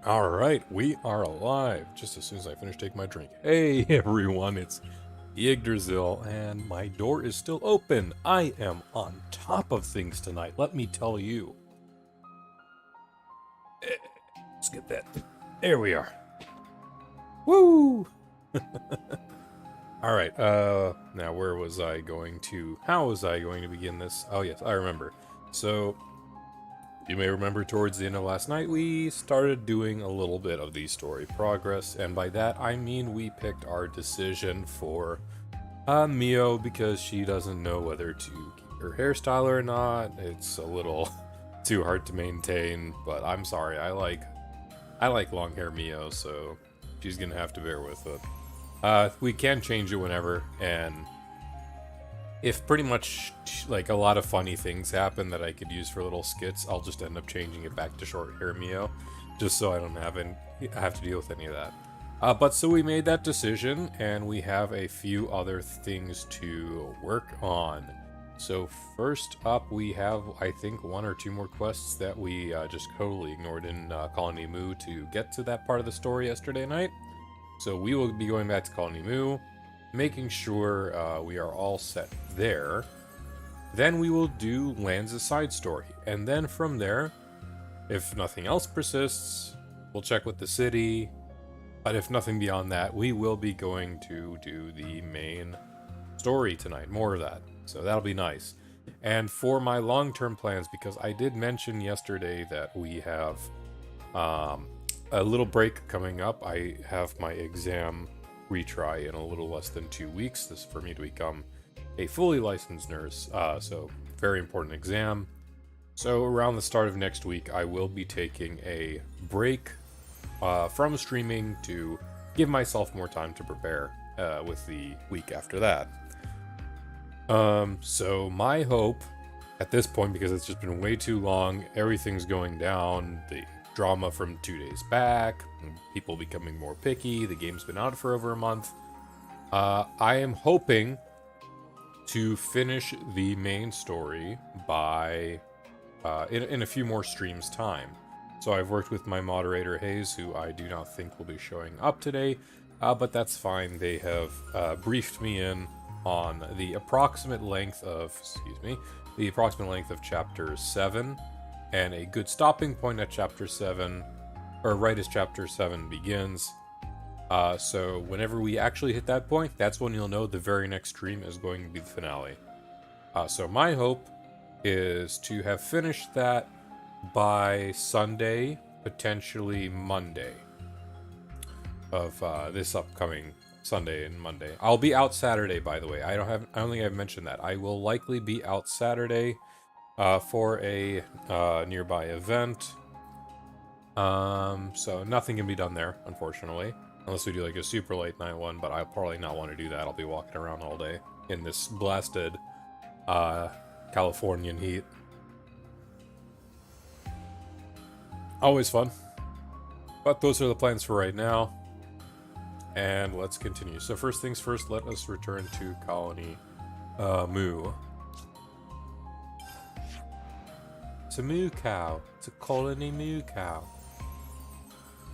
Alright, we are alive, just as soon as I finish taking my drink. Hey everyone, it's Yggdrasil, and my door is still open. I am on top of things tonight, let me tell you. Let's get that. There we are. Woo! Alright, now where was I going to... How was I going to begin this? Oh yes, I remember. So, you may remember towards the end of last night, we started doing a little bit of the story progress, and by that I mean we picked our decision for Mio because she doesn't know whether to keep her hairstyle or not. It's a little too hard to maintain, but I'm sorry, I like long hair Mio, so she's gonna have to bear with it. We can change it whenever, and if pretty much like a lot of funny things happen that I could use for little skits, I'll just end up changing it back to short hair Mio, just so I don't have to deal with any of that. But so we made that decision, and we have a few other things to work on. So first up, we have, I think, one or two more quests that we just totally ignored in Colony Moo to get to that part of the story yesterday night. So we will be going back to Colony Moo, making sure we are all set there. Then we will do Lanz's side story, and then from there, if nothing else persists, we'll check with the city. But if nothing beyond that, we will be going to do the main story tonight, more of that. So that'll be nice. And for my long-term plans, because I did mention yesterday that we have a little break coming up. I have my exam retry in a little less than 2 weeks. This is for me to become a fully licensed nurse. So very important exam. So around the start of next week, I will be taking a break from streaming to give myself more time to prepare with the week after that. So my hope at this point, because it's just been way too long, everything's going down, the drama from 2 days back, people becoming more picky, the game's been out for over a month. I am hoping to finish the main story by in a few more streams time. So I've worked with my moderator Hayes, who I do not think will be showing up today, but that's fine. They have briefed me in on the approximate length of, chapter 7, and a good stopping point at chapter 7, or right as chapter 7 begins. So whenever we actually hit that point, that's when you'll know the very next stream is going to be the finale. So my hope is to have finished that by Sunday, potentially Monday of this upcoming Sunday and Monday. I'll be out Saturday, by the way. I don't think I've mentioned that. I will likely be out Saturday for a nearby event. So nothing can be done there, unfortunately, unless we do like a super late night one, but I'll probably not want to do that. I'll be walking around all day in this blasted Californian heat. Always fun. But those are the plans for right now. And let's continue. So first things first, let us return to Colony Moo. It's a moo cow. It's a Colony Moo cow.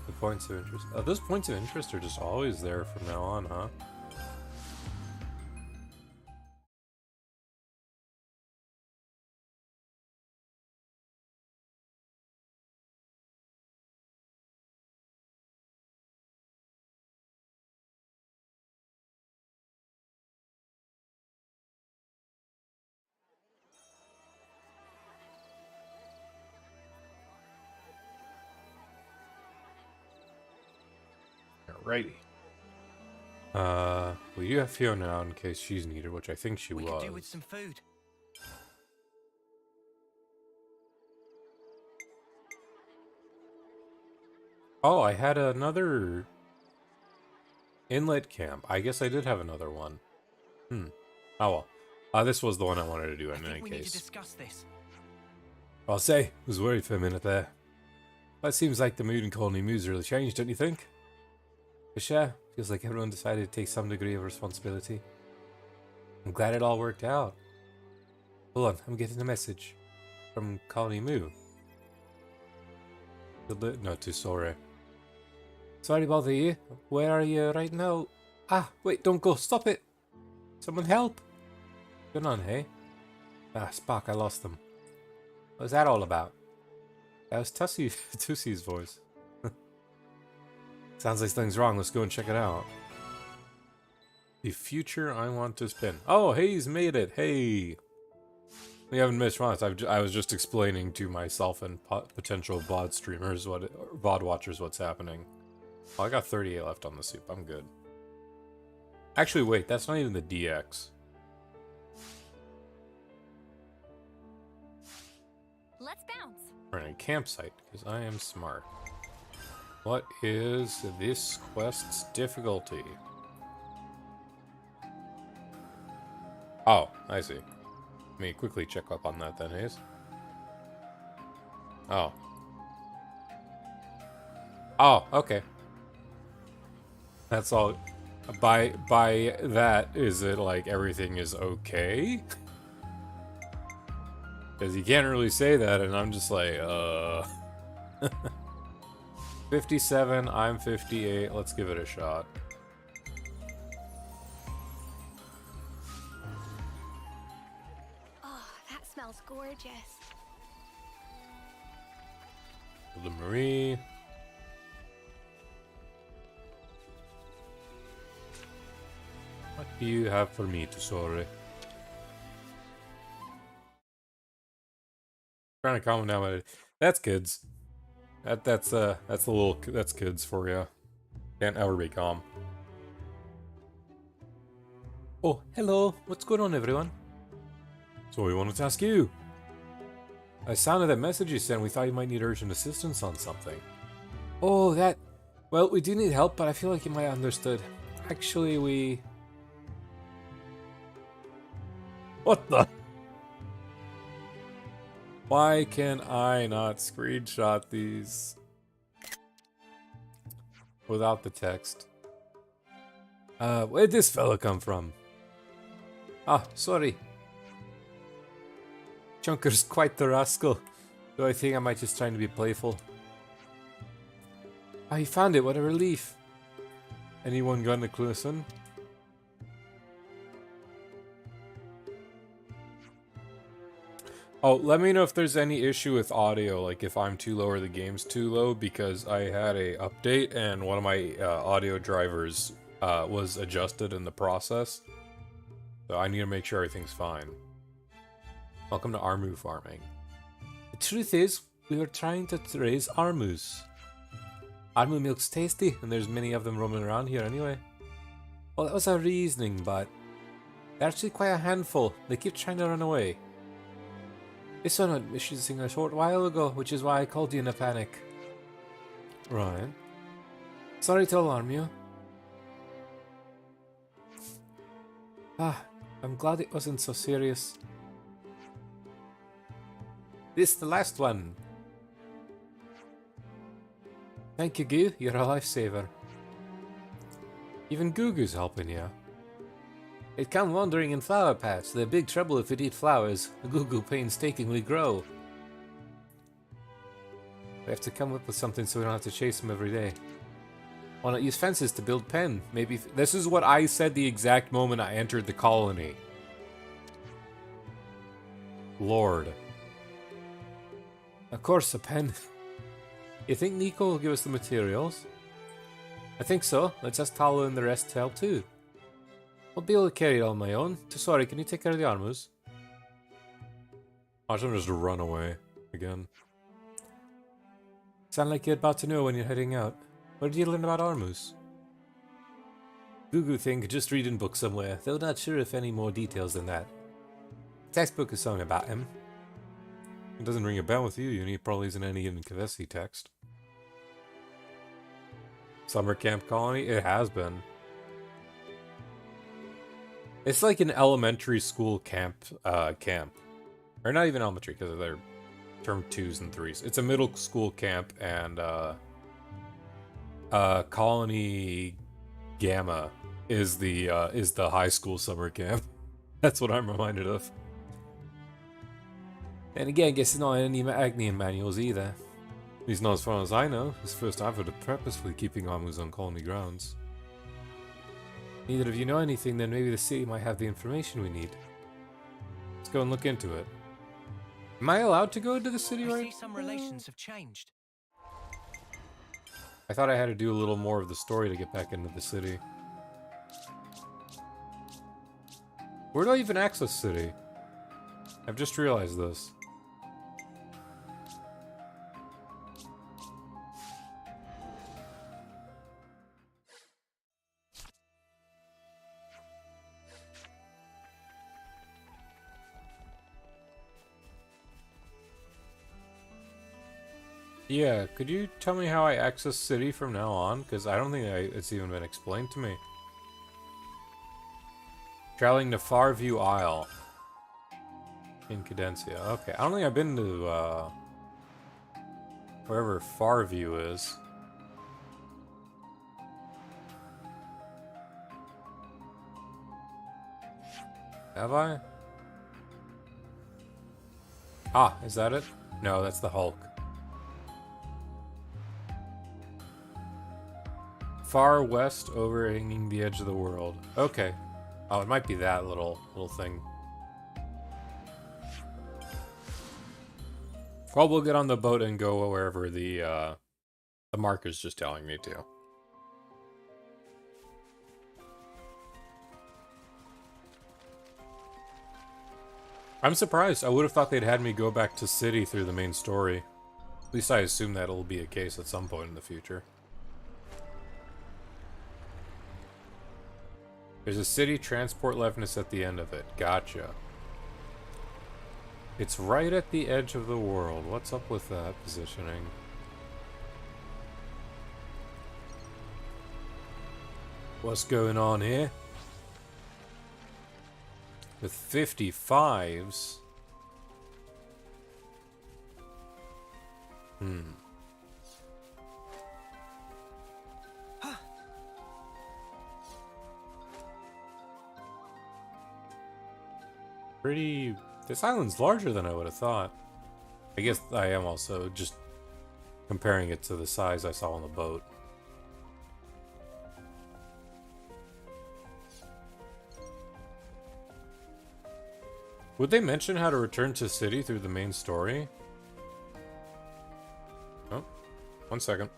The points of interest. Those points of interest are just always there from now on, huh? Alrighty. We do have Fiona now in case she's needed, which I think she was. We could do with some food. Oh, I had another inlet camp. I guess I did have another one. Oh well. This was the one I wanted to do in any we case. Need to discuss this. I'll say, was worried for a minute there. That seems like the mood in Colony Moo's really changed, don't you think? For sure. Feels like everyone decided to take some degree of responsibility. I'm glad it all worked out. Hold on, I'm getting a message from Colony Moo. Not too sorry. Sorry to bother you. Where are you right now? Ah, wait, don't go. Stop it. Someone help. Good on, hey? Ah, Spock, I lost them. What was that all about? That was Tussie's voice. Sounds like something's wrong. Let's go and check it out. The future I want to spin. Oh, he's made it. Hey. We haven't missed once. I was just explaining to myself and potential VOD streamers, VOD watchers, what's happening. Oh, I got 38 left on the soup. I'm good. Actually, wait. That's not even the DX. Let's bounce. We're in a campsite, because I am smart. What is this quest's difficulty? Oh, I see. Let me quickly check up on that then, Hayes. Oh. Oh, okay. That's all. By that, is it like everything is okay? Because you can't really say that, and I'm just like, 57, I'm 58, let's give it a shot. Oh, that smells gorgeous. The Marie. What do you have for me, Tesori? Trying to calm down, but that's kids. That's kids for you. Can't ever be calm. Oh, hello. What's going on, everyone? So we wanted to ask you. I sounded that message you sent. We thought you might need urgent assistance on something. Oh, that. Well, we do need help, but I feel like you might have understood. Actually, we. What the? Why can I not screenshot these without the text? Where'd this fella come from? Ah, sorry. Chunker's quite the rascal. Though I think I might just trying to be playful. Ah, he found it. What a relief. Anyone got a clue, son? Oh, let me know if there's any issue with audio, like if I'm too low or the game's too low, because I had a update and one of my audio drivers was adjusted in the process. So I need to make sure everything's fine. Welcome to Armu farming. The truth is, we were trying to raise Armus. Armu milk's tasty, and there's many of them roaming around here anyway. Well, that was our reasoning, but they're actually quite a handful. They keep trying to run away. This one went missing a short while ago, which is why I called you in a panic. Right. Sorry to alarm you. Ah, I'm glad it wasn't so serious. This the last one. Thank you, Goo. You're a lifesaver. Even Gugu's helping you. It come wandering in flower paths. They're big trouble if it eat flowers. The Gugu painstakingly grow. We have to come up with something so we don't have to chase them every day. Why not use fences to build pen? Maybe this is what I said the exact moment I entered the colony. Lord. Of course, a pen. You think Nico will give us the materials? I think so. Let's ask Talo and the rest to help too. I'll be able to carry it on my own. Sorry, can you take care of the Armus? Watch them just run away again. Sound like you're about to know when you're heading out. Where did you learn about Armus? Gugu think just read in book somewhere, though not sure if any more details than that. Textbook is something about him. It doesn't ring a bell with you, and he probably isn't any in Kavesi text. Summer camp colony? It has been. It's like an elementary school camp. Or not even elementary, because they're term 2s and 3s. It's a middle school camp, and Colony Gamma is the high school summer camp. That's what I'm reminded of. And again, I guess it's not any Agnium manuals either. He's not as far as I know. His first effort of purposefully keeping armies on colony grounds. Neither of you know anything, then maybe the city might have the information we need. Let's go and look into it. Am I allowed to go into the city right? I see some relations have changed. I thought I had to do a little more of the story to get back into the city. Where do I even access city? I've just realized this. Yeah, could you tell me how I access city from now on? Because I don't think it's even been explained to me. Traveling to Farview Isle. In Cadencia. Okay, I don't think I've been to, wherever Farview is. Have I? Ah, is that it? No, that's the Hulk. Far west, overhanging the edge of the world. Okay. Oh, it might be that little thing. Well, we'll get on the boat and go wherever the marker's just telling me to. I'm surprised. I would have thought they'd had me go back to city through the main story. At least I assume that'll be a case at some point in the future. There's a city transport leftness at the end of it. Gotcha. It's right at the edge of the world. What's up with that positioning? What's going on here? With 55s? Pretty... This island's larger than I would have thought. I guess I am also just comparing it to the size I saw on the boat. Would they mention how to return to city through the main story? Oh, 1 second.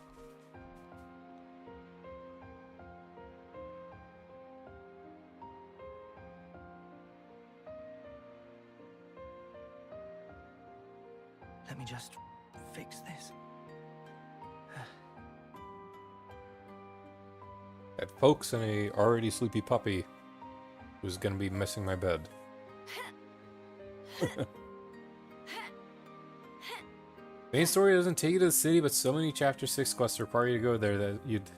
Let me just fix this. Got folks and a already sleepy puppy who's gonna be missing my bed. Main story doesn't take you to the city, but so many Chapter 6 quests require you to go there that you'd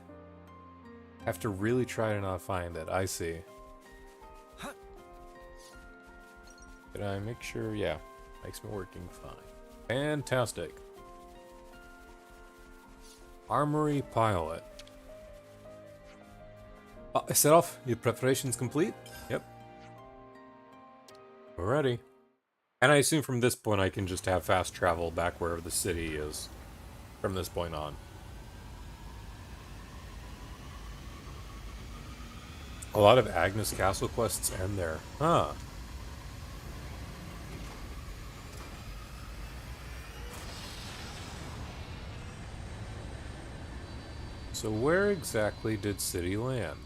have to really try to not find it. I see. Did I make sure? Yeah. Makes me working fine. Fantastic. Armory pilot. Set off. Your preparations complete? Yep. We're ready. And I assume from this point I can just have fast travel back wherever the city is from this point on. A lot of Agnes Castle quests end there. Huh. So where exactly did city land?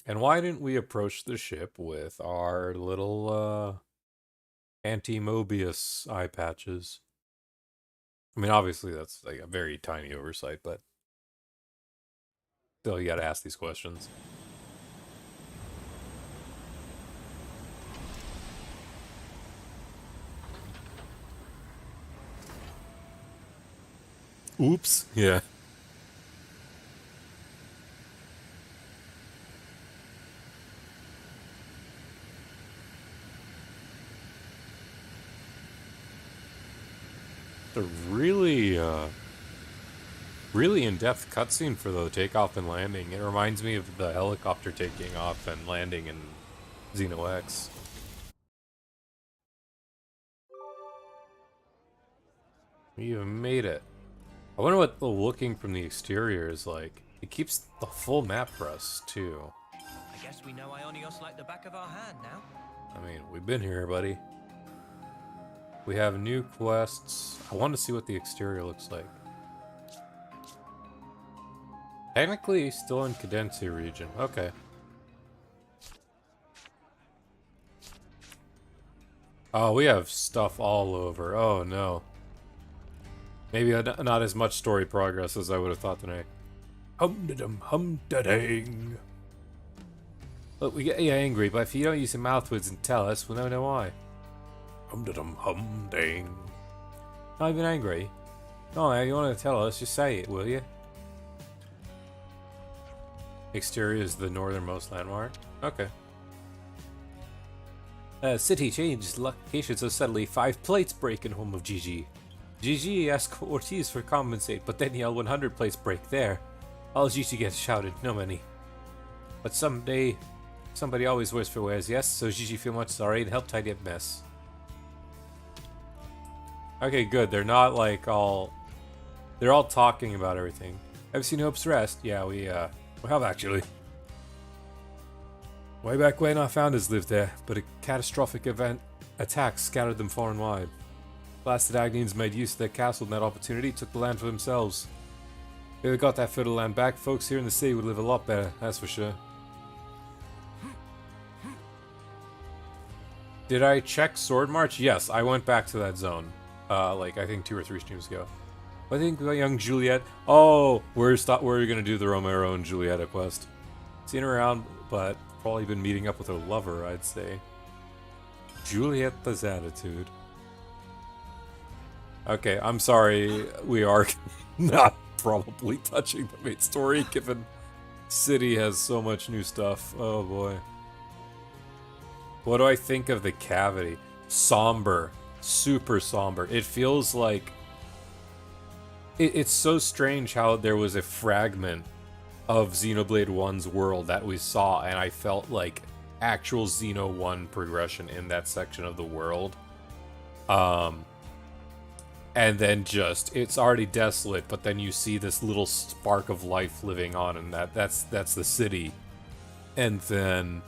And why didn't we approach the ship with our little anti-Mobius eye patches? I mean, obviously that's like a very tiny oversight, but still you gotta ask these questions. Oops. Yeah. A really, really in-depth cutscene for the takeoff and landing. It reminds me of the helicopter taking off and landing in Xeno X. We even made it. I wonder what the looking from the exterior is like. It keeps the full map for us, too. I guess we know Ionios like the back of our hand now. I mean, we've been here, buddy. We have new quests. I want to see what the exterior looks like. Technically, still in Cadencia region. Okay. Oh, we have stuff all over. Oh, no. Maybe not as much story progress as I would have thought today. Hum-da-dum-hum-da-dang. Look, we get you angry, but if you don't use your mouth words and tell us, we'll never know why. Hum-da-dum-hum-dang. Not even angry. No, you want to tell us, just say it, will you? Exterior is the northernmost landmark. Okay. City changed location so suddenly 5 plates break in home of GG. GG asks Ortiz for compensate, but then yell 100 plates break there. All GG gets shouted, no money. But someday, somebody always works for wares, yes? So GG feel much sorry and help tidy up mess. Okay, good. They're not like all... They're all talking about everything. Have you seen Hope's Rest? Yeah, we have actually. Way back when our founders lived there, but a catastrophic attack scattered them far and wide. Blasted Agnians made use of their castle in that opportunity, took the land for themselves. If they got that fertile land back, folks here in the city would live a lot better, that's for sure. Did I check Sword March? Yes, I went back to that zone. Like, I think 2 or 3 streams ago. I think about young Juliet. Oh, we're gonna do the Romero and Julieta quest. Seen her around, but probably been meeting up with her lover, I'd say. Julieta's attitude. Okay, I'm sorry. We are not probably touching the main story, given City has so much new stuff. Oh boy. What do I think of the cavity? Somber. Super somber. It feels like... It's so strange how there was a fragment of Xenoblade 1's world that we saw, and I felt like actual Xeno 1 progression in that section of the world. And then just, it's already desolate, but then you see this little spark of life living on, and that's the city. And then,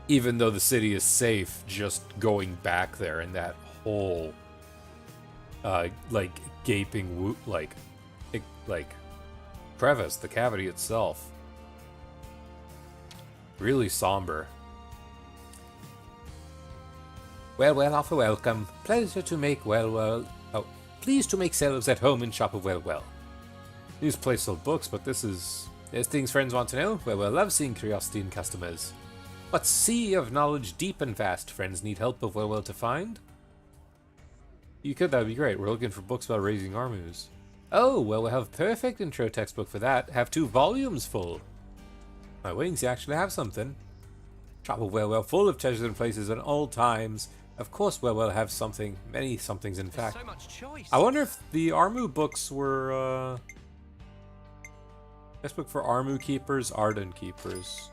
even though the city is safe, just going back there and that whole, like, gaping, like, crevice, the cavity itself. Really somber. Well, offer welcome. Pleasure to make pleased to make selves at home in shop of well. This place sold books, but there's things friends want to know. Well, love seeing curiosity in customers. What sea of knowledge deep and vast friends need help of well to find? That'd be great. We're looking for books about raising armus. Oh, well, we'll have perfect intro textbook for that. Have 2 volumes full. My wings, you actually have something. Shop of well full of treasures and places in all times. Of course, we'll have something, many somethings in fact. So much choice. I wonder if the Armu books were, textbook for Armu keepers, Arden keepers.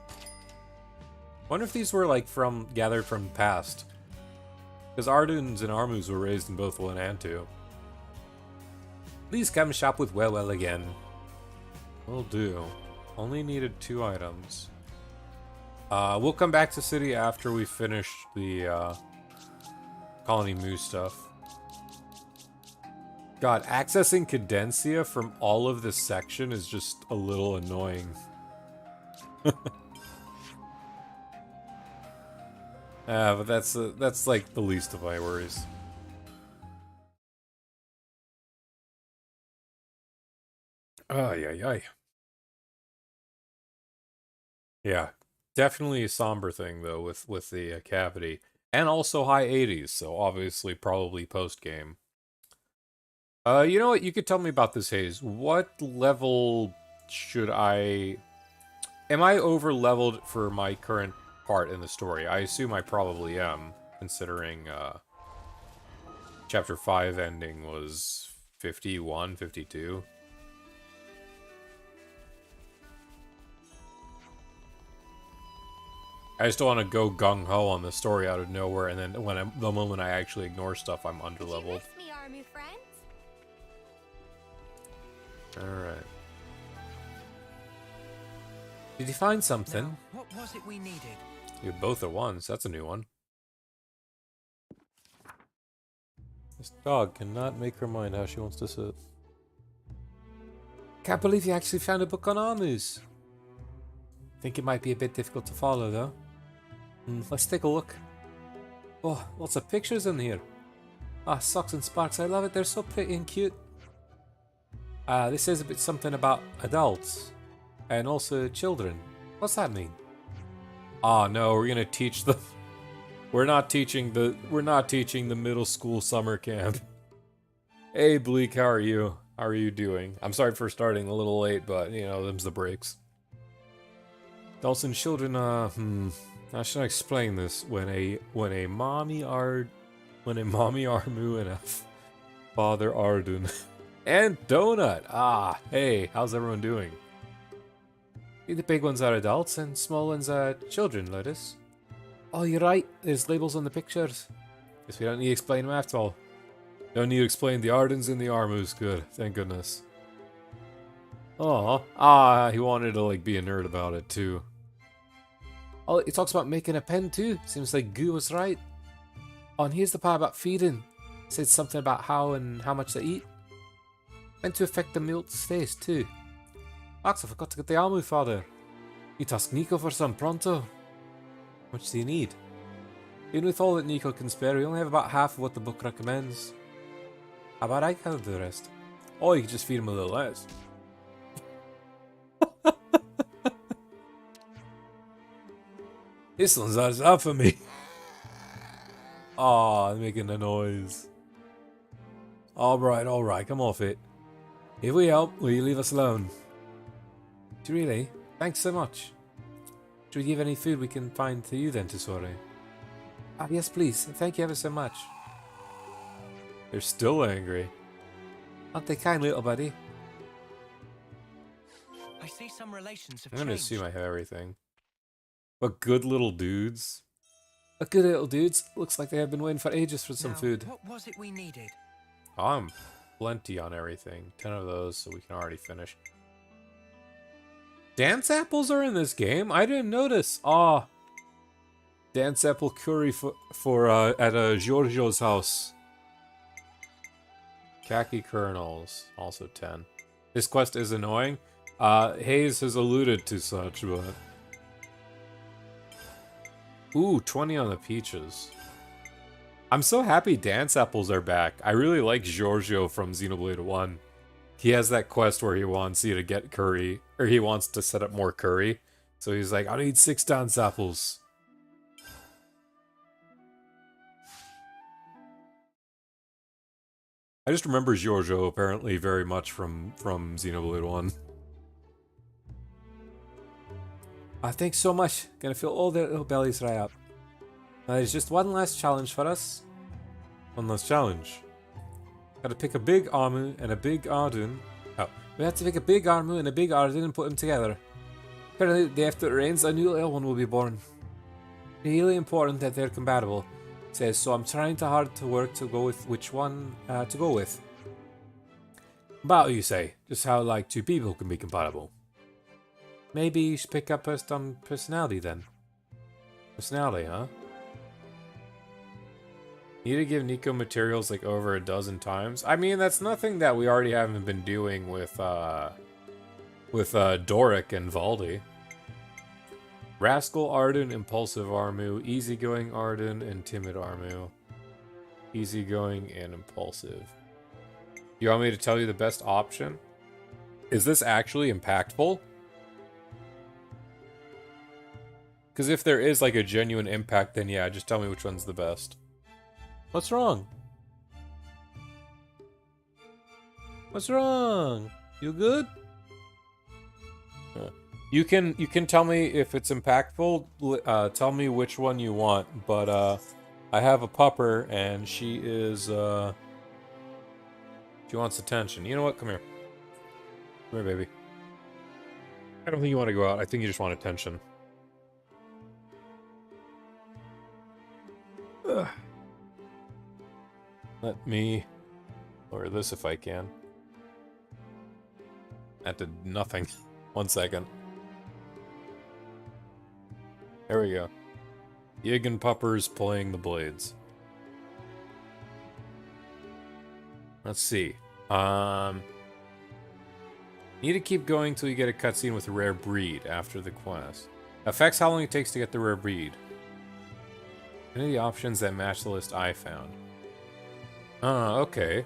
Wonder if these were, like, gathered from the past. Because Ardens and Armus were raised in both 1 and 2. Please come shop with well again. Will do. Only needed 2 items. We'll come back to city after we finish the, Colony Moo stuff. God, accessing Cadencia from all of this section is just a little annoying. But that's like the least of my worries. Ay. Yeah, definitely a somber thing though with the cavity, and also high 80s. So obviously probably post game. You know what? You could tell me about this, Haze. What level should I? Am I over leveled for my current part in the story? I assume I probably am, considering chapter 5 ending was 51, 52. I just don't want to go gung-ho on the story out of nowhere, and then the moment I actually ignore stuff, I'm underleveled. Did you miss me, Armu friends? Alright. Did you find something? Now, what was it we needed? You both at once. That's a new one. This dog cannot make her mind how she wants to sit. Can't believe you actually found a book on Amus. Think it might be a bit difficult to follow, though. Let's take a look. Oh, lots of pictures in here. Ah, Socks and Sparks, I love it. They're so pretty and cute. This says a bit something about adults and also children. What's that mean? Oh no, we're gonna teach them. We're not teaching the middle school summer camp. Hey Bleak, how are you? How are you doing? I'm sorry for starting a little late, but you know, them's the breaks. Adults and children, how should I explain this? When a mommy Armu and a father Ardun and Donut. Ah, hey, how's everyone doing? The big ones are adults and small ones are children, Lotus. Oh, you're right. There's labels on the pictures. Guess we don't need to explain them after all. Don't need to explain the Ardens and the Armus. Good, thank goodness. Oh, he wanted to like be a nerd about it too. Oh, it talks about making a pen too. Seems like Goo was right. Oh, and here's the part about feeding. It said something about how and how much they eat. Meant to affect the milk's taste too. Max, I forgot to get the Almu father. You task Nico for some pronto. How much do you need? Even with all that Nico can spare, we only have about half of what the book recommends. How about I can do the rest? Or you could just feed him a little less. This one's out for me. Aw, making a noise. Alright, come off it. If we help, will you leave us alone? Do you really? Thanks so much. Should we give any food we can find to you then, Tesori? Ah, yes, please. Thank you ever so much. They're still angry. Aren't they kind, little buddy? I see some relations have I'm gonna changed. assume I have everything. But good little dudes. But good little dudes. Looks like they have been waiting for ages for some Now, food. what was it we needed? I'm plenty on everything. 10 of those, so we can already finish. Dance apples are in this game? I didn't notice. Dance apple curry at Giorgio's house. Khaki kernels, also 10. This quest is annoying. Hayes has alluded to such, but... Ooh, 20 on the peaches. I'm so happy dance apples are back. I really like Giorgio from Xenoblade 1. He has that quest where he wants you to get curry, or he wants to set up more curry. So he's like, I need 6 dance apples. I just remember Giorgio apparently very much from Xenoblade 1. Thanks so much. Gonna fill all their little bellies right up. Now there's just one last challenge for us. One last challenge. Gotta pick a big Armu and a big Ardun. Oh, we have to pick a big Armu and a big Ardun and put them together. Apparently, the day after it rains, a new little one will be born. Really important that they're compatible. It says, so I'm trying hard to work to go with which one to go with. About you say, just how like 2 people can be compatible. Maybe you should pick up personality then. Personality, huh? Need to give Nico materials like over a dozen times. I mean, that's nothing that we already haven't been doing with Doric and Valdi. Rascal Arden, Impulsive Armu, Easygoing Arden, and Timid Armu. Easygoing and Impulsive. You want me to tell you the best option? Is this actually impactful? Because if there is like a genuine impact, then yeah, just tell me which one's the best. What's wrong? What's wrong? You good? You can tell me if it's impactful. Tell me which one you want. But I have a pupper and she is she wants attention. You know what? Come here. Come here, baby. I don't think you want to go out. I think you just want attention. Ugh. Let me lower this if I can. That did nothing. 1 second. There we go. Yig and Puppers playing the blades. Let's see. Need to keep going till you get a cutscene with a rare breed after the quest. Affects how long it takes to get the rare breed. Any of the options that match the list I found. Okay.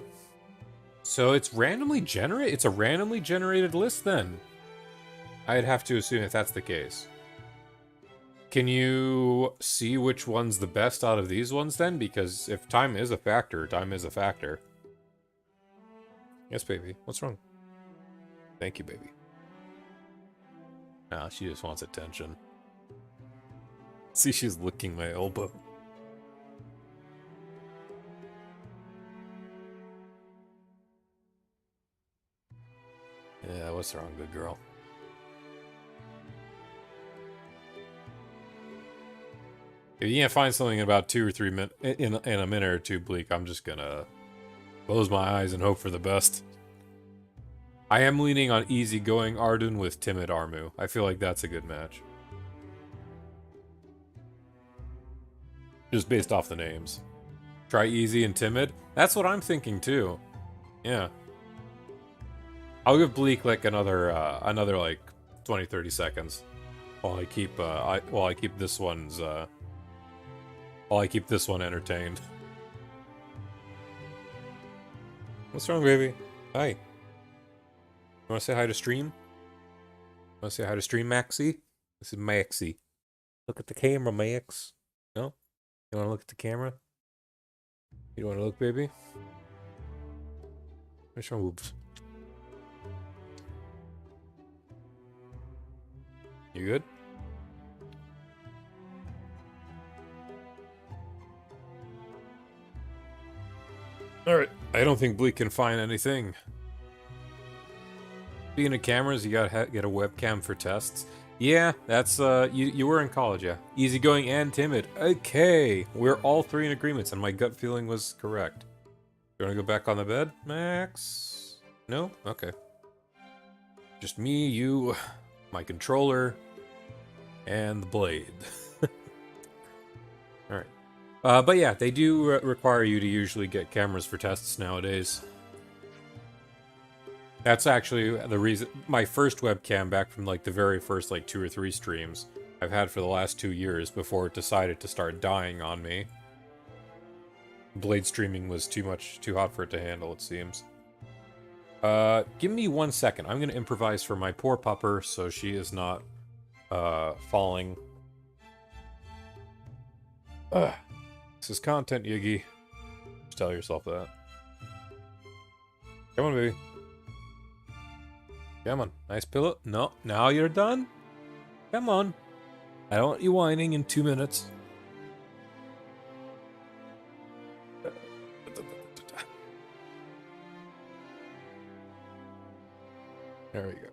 So it's randomly generated? It's a randomly generated list then. I'd have to assume if that's the case. Can you see which one's the best out of these ones then? Because if time is a factor, time is a factor. Yes, baby. What's wrong? Thank you, baby. Nah, she just wants attention. See, she's licking my elbow. Yeah, what's wrong, good girl? If you can't find something in about 2 or 3 minutes, in a minute or two, Bleak, I'm just gonna close my eyes and hope for the best. I am leaning on easygoing Arden with timid Armu. I feel like that's a good match. Just based off the names. Try easy and timid. That's what I'm thinking too. Yeah. I'll give Bleak like another like 20-30 seconds while I keep this one entertained. What's wrong, baby? Hi. You wanna say hi to stream? Wanna say hi to stream, Maxie? This is Maxie. Look at the camera, Max. No? You wanna look at the camera? You wanna look, baby? Where's your boobs? You good? Alright, I don't think Bleak can find anything. Speaking of cameras, you gotta get a webcam for tests. Yeah, that's, you were in college, yeah. Easygoing and timid. Okay, we're all three in agreements, and my gut feeling was correct. You wanna go back on the bed, Max? No? Okay. Just me, you, my controller, and the blade. Alright. But yeah, they do require you to usually get cameras for tests nowadays. That's actually the reason. My first webcam back from like the very first like 2 or 3 streams I've had for the last 2 years before it decided to start dying on me. Blade streaming was too hot for it to handle, it seems. Give me 1 second. I'm gonna improvise for my poor pupper so she is not falling. This is content, Yiggy. Just tell yourself that. Come on, baby. Come on. Nice pillow. No, now you're done? Come on. I don't want you whining in 2 minutes. There we go.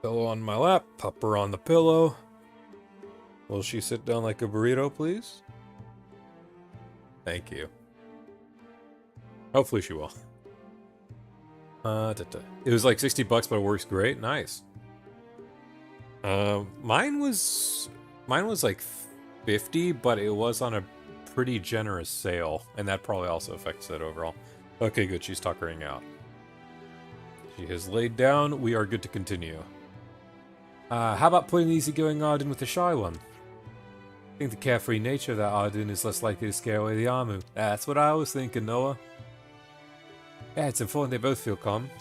Pillow on my lap, pupper on the pillow. Will she sit down like a burrito, please? Thank you. Hopefully she will. It was like $60, but it works great. Nice. Mine was like 50, but it was on a pretty generous sale, and that probably also affects it overall. Okay, good. She's tuckering out. She has laid down. We are good to continue. How about putting the easygoing Arden with the shy one? I think the carefree nature of that Arden is less likely to scare away the Armu. That's what I was thinking, Noah. Yeah, it's important they both feel calm. In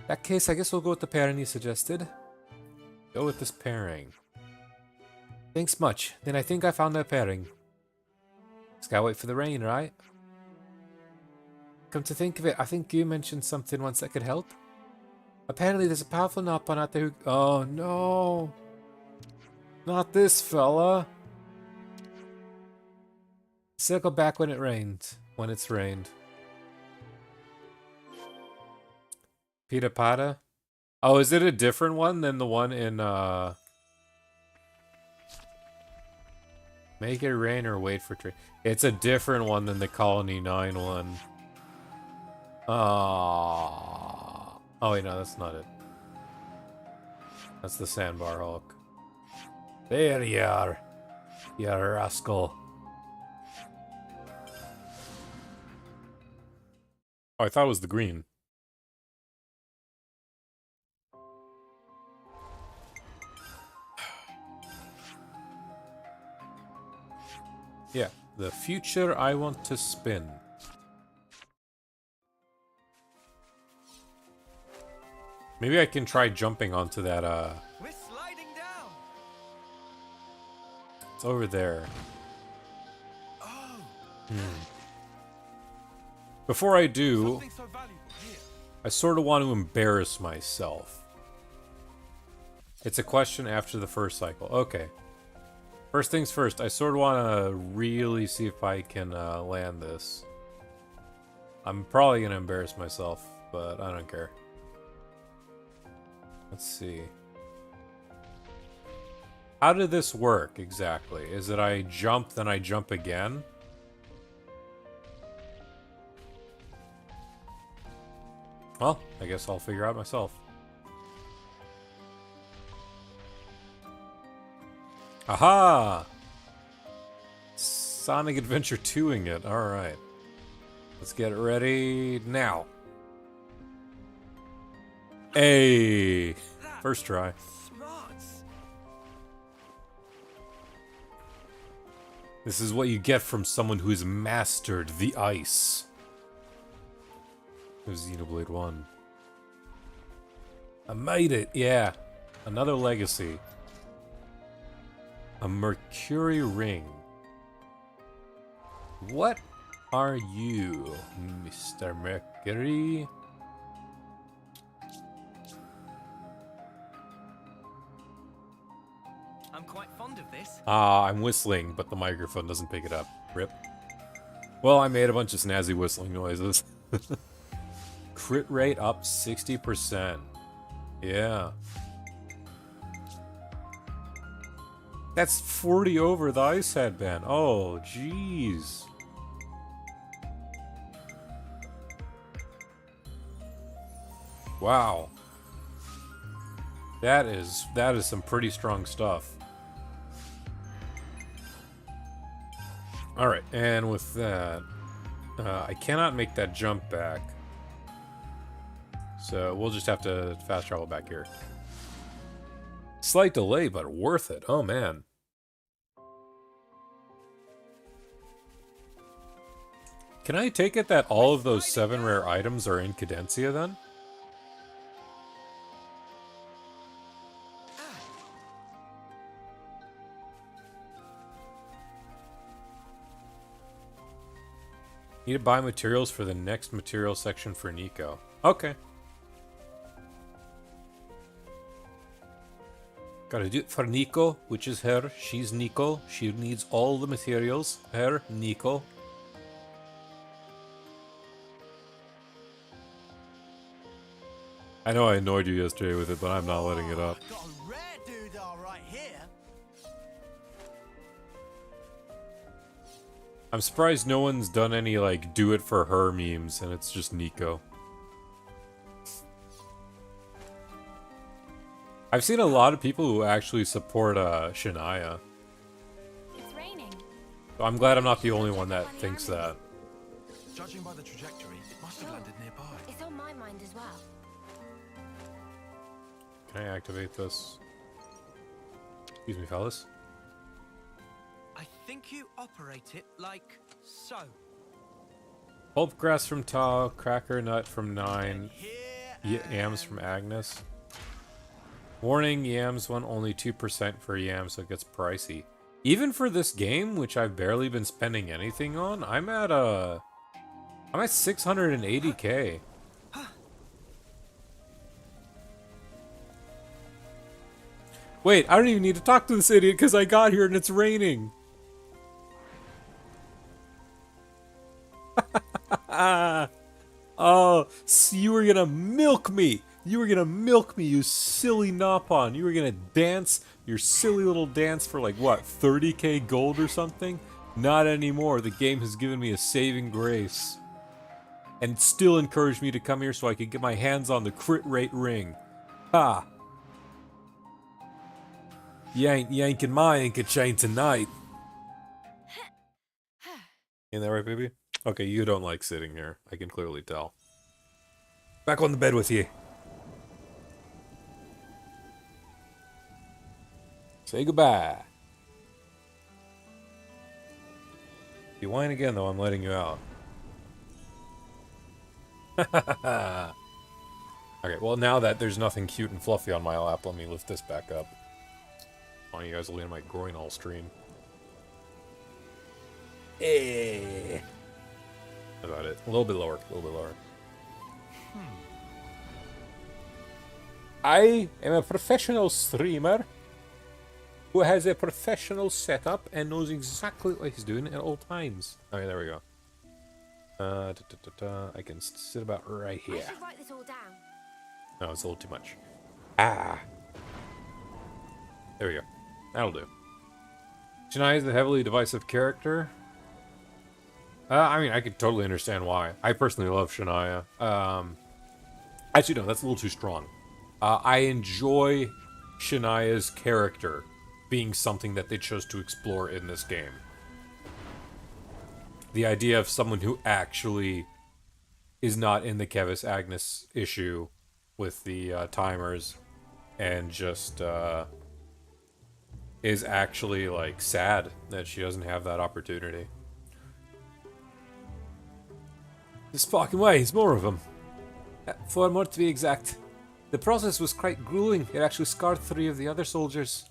that case, I guess we'll go with the pairing you suggested. Go with this pairing. Thanks much. Then I think I found that pairing. Just gotta wait for the rain, right? Come to think of it, I think you mentioned something once that could help. Apparently there's a powerful Nopon out there who... Oh no! Not this fella! Circle back when it rained. When it's rained. Pita Pata? Oh, is it a different one than the one in, Make it rain or wait for tree. It's a different one than the Colony 9 one. Ah, Oh wait, no, that's not it. That's the Sandbar Hulk. There you are, you rascal. Oh, I thought it was the green. Yeah, the future I want to spin. Maybe I can try jumping onto that, We're sliding down. it's over there. Oh, Before I do, something so valuable here. I sort of want to embarrass myself. It's a question after the first cycle. Okay. First things first, I sort of want to really see if I can land this. I'm probably going to embarrass myself, but I don't care. Let's see. How did this work exactly? Is it I jump, then I jump again? Well, I guess I'll figure out myself. Aha! Sonic Adventure 2ing it. Alright. Let's get ready now. Hey! First try. Smarts. This is what you get from someone who's mastered the ice. It was Xenoblade 1. I made it, yeah. Another legacy. A Mercury ring. What are you, Mr. Mercury? I'm quite fond of this. Ah, I'm whistling, but the microphone doesn't pick it up. Rip. Well, I made a bunch of snazzy whistling noises. Crit rate up 60%. Yeah. That's 40 over the ice headband. Oh, jeez. Wow. That is some pretty strong stuff. Alright, and with that, I cannot make that jump back. So we'll just have to fast travel back here. Slight delay, but worth it. Oh, man. Can I take it that all of those 7 rare items are in Cadencia, then? Need to buy materials for the next material section for Nico. Okay. Gotta do it for Nico, which is her. She's Nico. She needs all the materials. Her, Nico. I know I annoyed you yesterday with it, but I'm not letting it up. Got a rare doodah right here. I'm surprised no one's done any, like, do it for her memes, and it's just Nico. I've seen a lot of people who actually support Shania. It's raining. So I'm glad I'm not the only one that thinks that. Judging by the trajectory, it must have landed nearby. It's on my mind as well. Can I activate this? Excuse me, fellas. I think you operate it like so. Pulp grass from Tau, cracker nut from 9, Here yams from Agnes. Warning, yams want only 2% for yams, so it gets pricey. Even for this game, which I've barely been spending anything on, I'm at 680k. Wait, I don't even need to talk to this idiot because I got here and it's raining. Oh, so you were gonna milk me. You were gonna milk me, you silly Nopon. You were gonna dance your silly little dance for like, what, 30k gold or something? Not anymore. The game has given me a saving grace. and still encouraged me to come here so I could get my hands on the crit rate ring. Ha! You ain't yanking my Inca chain tonight. Ain't that right, baby? Okay, you don't like sitting here. I can clearly tell. Back on the bed with you. Say goodbye. If you whine again, though, I'm letting you out. Okay, well, now that there's nothing cute and fluffy on my lap, let me lift this back up. Why don't you guys lean on my groin all stream? Eh. About it. A little bit lower. A little bit lower. I am a professional streamer who has a professional setup and knows exactly what he's doing at all times. Okay, there we go. I can sit about right I here. should write this all down. No, it's a little too much. Ah. There we go. That'll do. Shania is a heavily divisive character. I mean, I could totally understand why. I personally love Shania. Actually, no, that's a little too strong. I enjoy Shania's character being something that they chose to explore in this game. The idea of someone who actually is not in the Kevis Agnes issue with the timers and just is actually like sad that she doesn't have that opportunity. This fucking way, it's more of them. 4 more to be exact. The process was quite grueling. It actually scarred 3 of the other soldiers.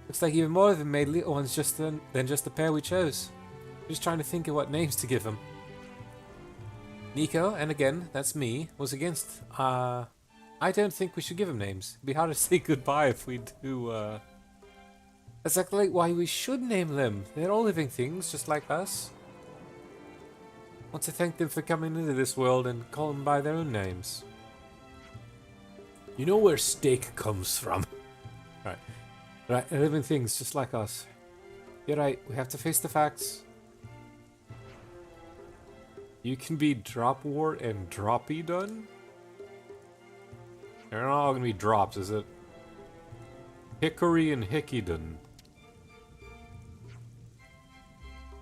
Looks like even more of them made little ones than just the pair we chose. Just trying to think of what names to give them. Nico, and again, that's me, was against. I don't think we should give them names. It'd be hard to say goodbye if we do. That's exactly why we should name them. They're all living things, just like us. I want to thank them for coming into this world and call them by their own names. You know where steak comes from. Right. Right, they're living things just like us. You're right, we have to face the facts. You can be Drop War and Droppy done? They're not all gonna be drops, is it? Hickory and Hickey done.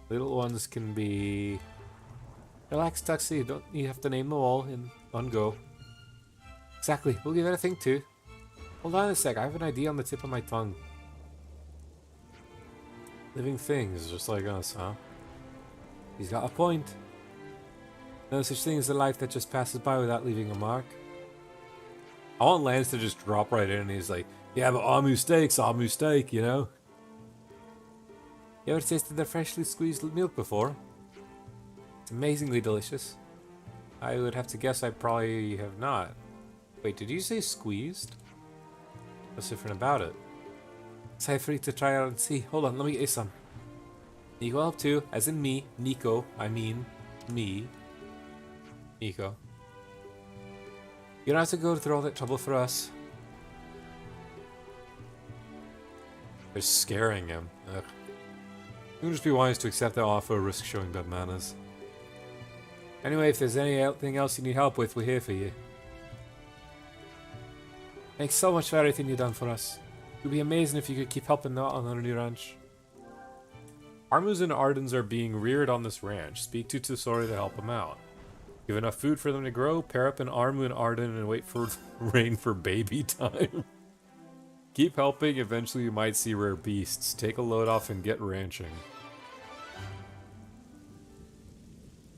Little ones can be... Relax, Tuxie, you have to name them all in one go. Exactly, we'll give it a think too. Hold on a sec, I have an idea on the tip of my tongue. Living things, just like us, huh? He's got a point. No such thing as a life that just passes by without leaving a mark. I want Lanz to just drop right in and he's like, yeah, but Amu steak, you know? You ever tasted their freshly squeezed milk before? It's amazingly delicious. I would have to guess I probably have not. Wait, did you say squeezed? What's different about it? Excited for you to try out and see. Hold on, let me get you some. Nico help too, as in me. Nico, I mean me. Nico. You don't have to go through all that trouble for us. They're scaring him. Ugh. It would just be wise to accept that offer, risk showing bad manners. Anyway, if there's anything else you need help with, we're here for you. Thanks so much for everything you've done for us. It would be amazing if you could keep helping out on our new ranch. Armus and Ardens are being reared on this ranch. Speak to Tusori to help them out. Give enough food for them to grow, pair up an Armu and Arden, and wait for rain for baby time. Keep helping, eventually you might see rare beasts. Take a load off and get ranching.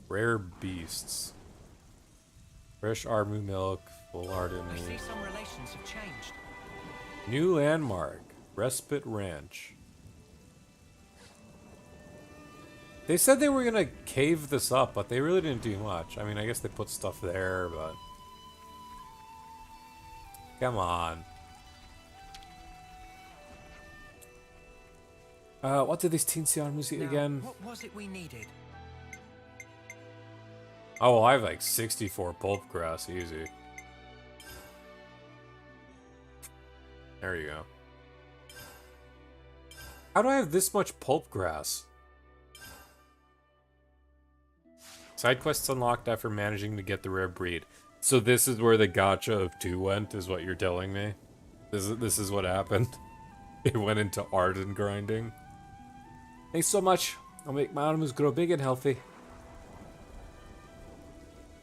Rare beasts. Fresh Armu milk, full Arden I meat. see some relations have changed. New landmark, Respite Ranch. They said they were gonna cave this up, but they really didn't do much. I mean, I guess they put stuff there, but... Come on. What did these teensy armies eat Now, again? what was it we needed? Oh, well, I have like 64 pulp grass, easy. There you go. How do I have this much pulp grass? Side quests unlocked after managing to get the rare breed. So this is where the gacha of 2 went, is what you're telling me? This is what happened? It went into Arden grinding? Thanks so much. I'll make my animals grow big and healthy.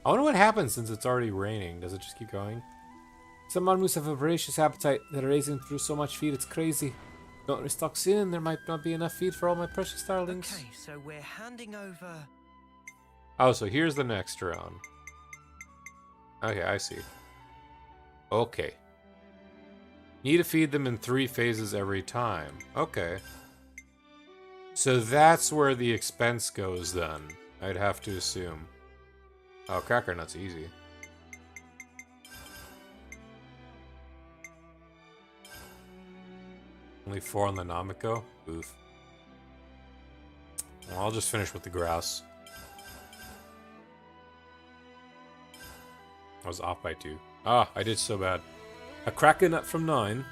I wonder what happens since it's already raining. Does it just keep going? Some animals have a voracious appetite. They're raising through so much feed, it's crazy. Don't restock soon, there might not be enough feed for all my precious starlings. Okay, so we're handing over... Oh, so here's the next round. Okay, I see. Okay. Need to feed them in 3 phases every time. Okay. So that's where the expense goes then, I'd have to assume. Oh, Cracker Nut's easy. Only 4 on the Namiko? Oof. Well, I'll just finish with the grass. I was off by 2. Ah, I did so bad. A Kraken Nut from 9.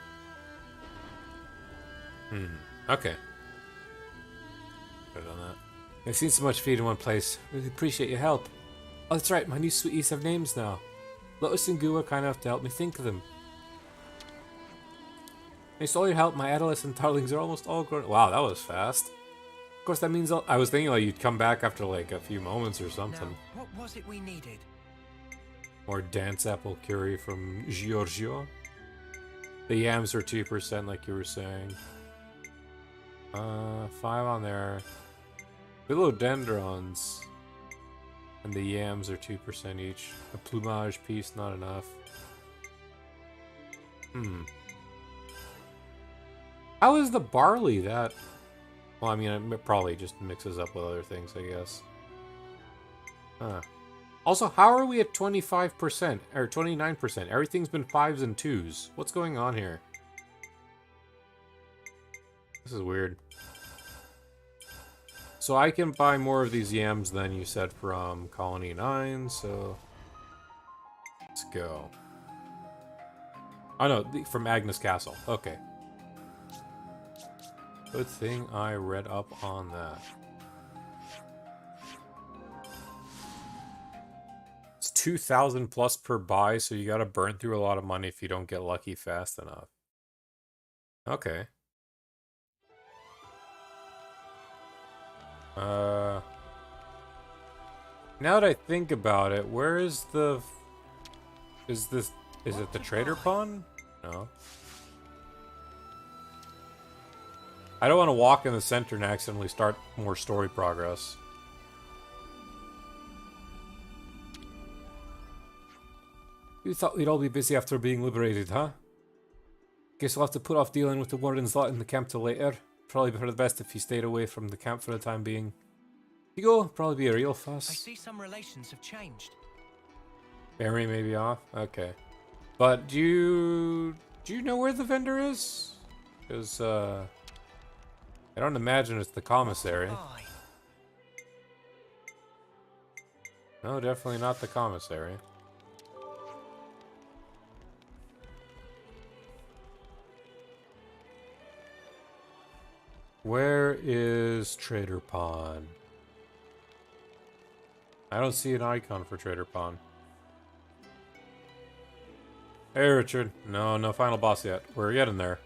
Okay. Could have done that. I've seen so much feed in one place. Really appreciate your help. Oh, that's right, my new sweeties have names now. Lotus and Goo are kind enough to help me think of them. Thanks to all your help, my adolescent darlings are almost all grown. Wow, that was fast. Of course, that means I was thinking like you'd come back after like a few moments or something. Now, what was it we needed? More dance apple curry from Giorgio. The yams are 2%, like you were saying. 5 on there. Philodendrons. And the yams are 2% each. A plumage piece, not enough. How is the barley that... Well, I mean, it probably just mixes up with other things, I guess. Huh. Also, how are we at 25%? Or 29%? Everything's been 5s and 2s. What's going on here? This is weird. So I can buy more of these yams than you said from Colony 9, so... Let's go. Oh no, from Agnes Castle. Okay. Good thing I read up on that. It's 2,000 plus per buy, so you gotta burn through a lot of money if you don't get lucky fast enough. Okay. Now that I think about it, where is the... Is it the trader pawn? No. I don't want to walk in the center and accidentally start more story progress. You thought we'd all be busy after being liberated, huh? Guess we'll have to put off dealing with the warden's lot in the camp till later. Probably for the best if you stayed away from the camp for the time being. You go, probably be a real fuss. I see some relations have changed. Barry may be off? Okay. But do you know where the vendor is? Because, I don't imagine it's the commissary. Why? No, definitely not the commissary. Where is Trader Pawn? I don't see an icon for Trader Pawn. Hey, Richard. No final boss yet. We're getting there.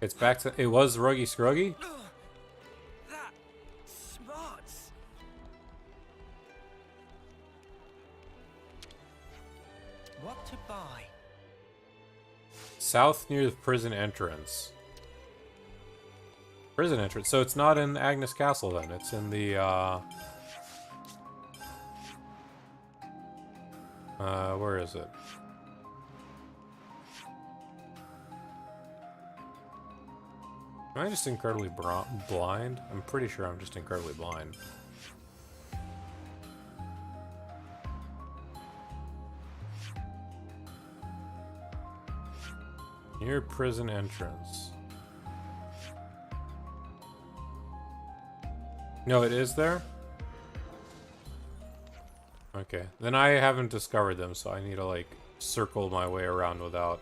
It's back to... It was Ruggy Scruggy? That smarts. What to buy? South near the prison entrance. Prison entrance. So it's not in Agnes Castle then. It's in the, where is it? Am I just incredibly blind? I'm pretty sure I'm just incredibly blind. Near prison entrance. No, it is there? Okay. Then I haven't discovered them, so I need to, like, circle my way around without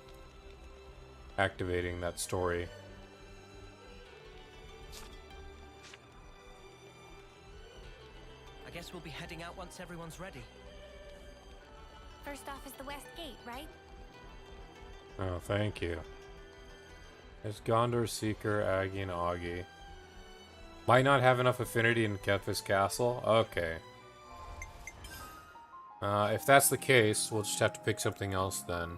activating that story. guess we'll be heading out once everyone's ready. First off is the west gate, right? Oh, thank you. There's Gondor, Seeker, Aggie, and Augie. Might not have enough affinity in Kethis Castle? Okay. If that's the case, we'll just have to pick something else then.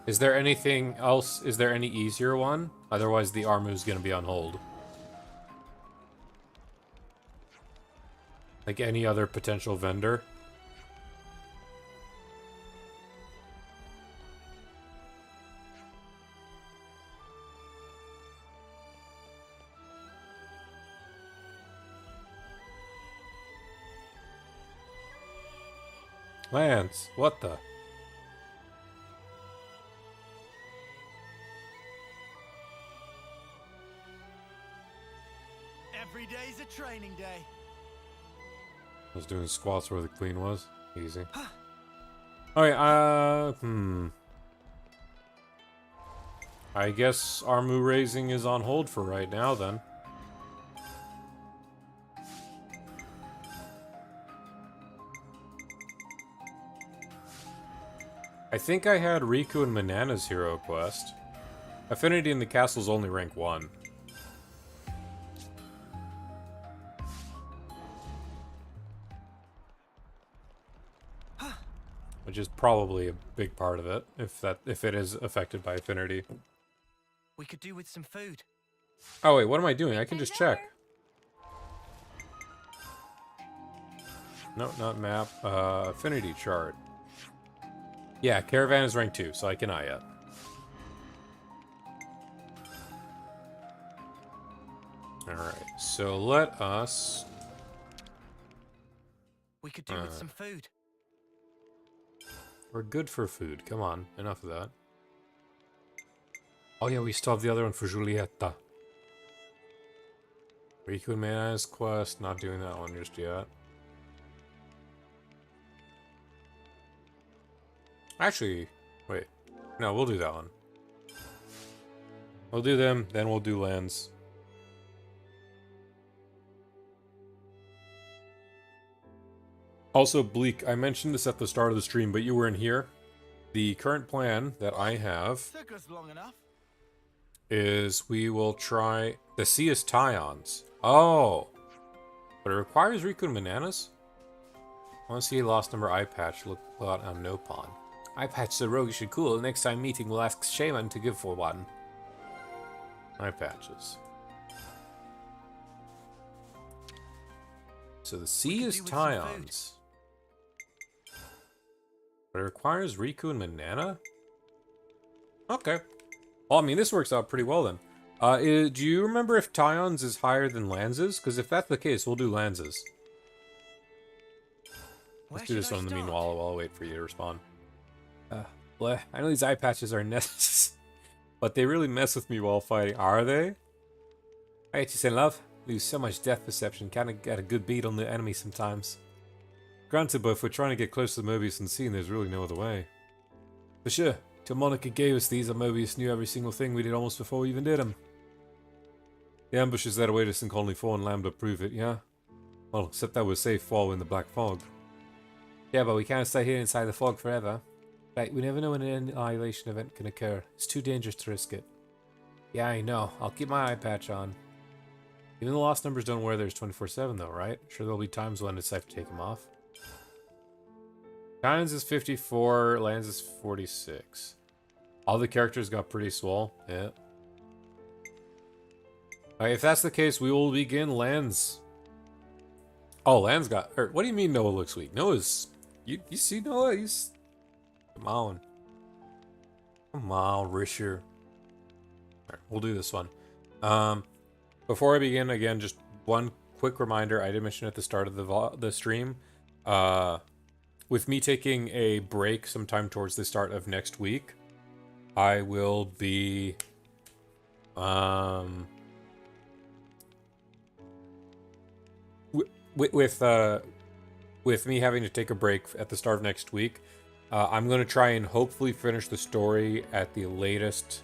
Is there anything else? Is there any easier one? Otherwise, the Armu's gonna be on hold. Like any other potential vendor? Lanz, what the? Every day's a training day. I was doing squats where the queen was. Easy. Okay, I guess Armu raising is on hold for right now then. I think I had Riku and Manana's hero quest. Affinity in the castle is only rank 1. Which is probably a big part of it, if it is affected by affinity. We could do with some food. Oh wait, what am I doing? I can just check. No, not map. Affinity chart. Yeah, Caravan is rank 2, so I can eye it. Alright, so let us... We could do with some food. We're good for food. Come on, enough of that. Oh yeah, we still have the other one for Giulietta. Riku and Mana's quest, not doing that one just yet. Actually, wait. No, we'll do that one. We'll do them, then we'll do Lanz. Also, Bleak, I mentioned this at the start of the stream, but you weren't here. The current plan that I have Took us long enough. is we will try... The sea is Taion's. Oh! But it requires Riku and Bananas? I want to see a lost number eye patch look out on no pawn. Eye patch is a roguish and cool. Next time meeting, we'll ask Shaman to give for one. Eye patches. So the sea is Taion's. But it requires Riku and Manana? Okay. Well, I mean, this works out pretty well then. Do you remember if Taion's is higher than Lanz's? Because if that's the case, we'll do Lanz's. Let's do this one in the meanwhile while I wait for you to respond. Bleh. I know these eye patches are necessary, but they really mess with me while fighting. Are they? I hate you saying, love. Lose so much depth perception. Kinda get a good beat on the enemy sometimes. Granted, but if we're trying to get close to the Mobius unseen, there's really no other way. For sure. Till Monica gave us these, and Mobius knew every single thing we did almost before we even did them. The ambushes that await us in Colony 4 and Lambda prove it, yeah? Well, except that we're safe while we're in the Black Fog. Yeah, but we can't stay here inside the fog forever. Right, we never know when an annihilation event can occur. It's too dangerous to risk it. Yeah, I know. I'll keep my eye patch on. Even the lost numbers don't wear theirs 24/7 though, right? Sure there'll be times when it's safe to take them off. Kynes is 54, Lanz is 46. All the characters got pretty swole. Yeah. Alright, if that's the case, we will begin Lanz. Oh, Lanz got... what do you mean Noah looks weak? Noah's... You see Noah? He's... Come on. Come on, Risher. Alright, we'll do this one. Before I begin, again, just one quick reminder. I did mention at the start of the stream. With me taking a break sometime towards the start of next week, I will be... with me having to take a break at the start of next week, I'm going to try and hopefully finish the story at the latest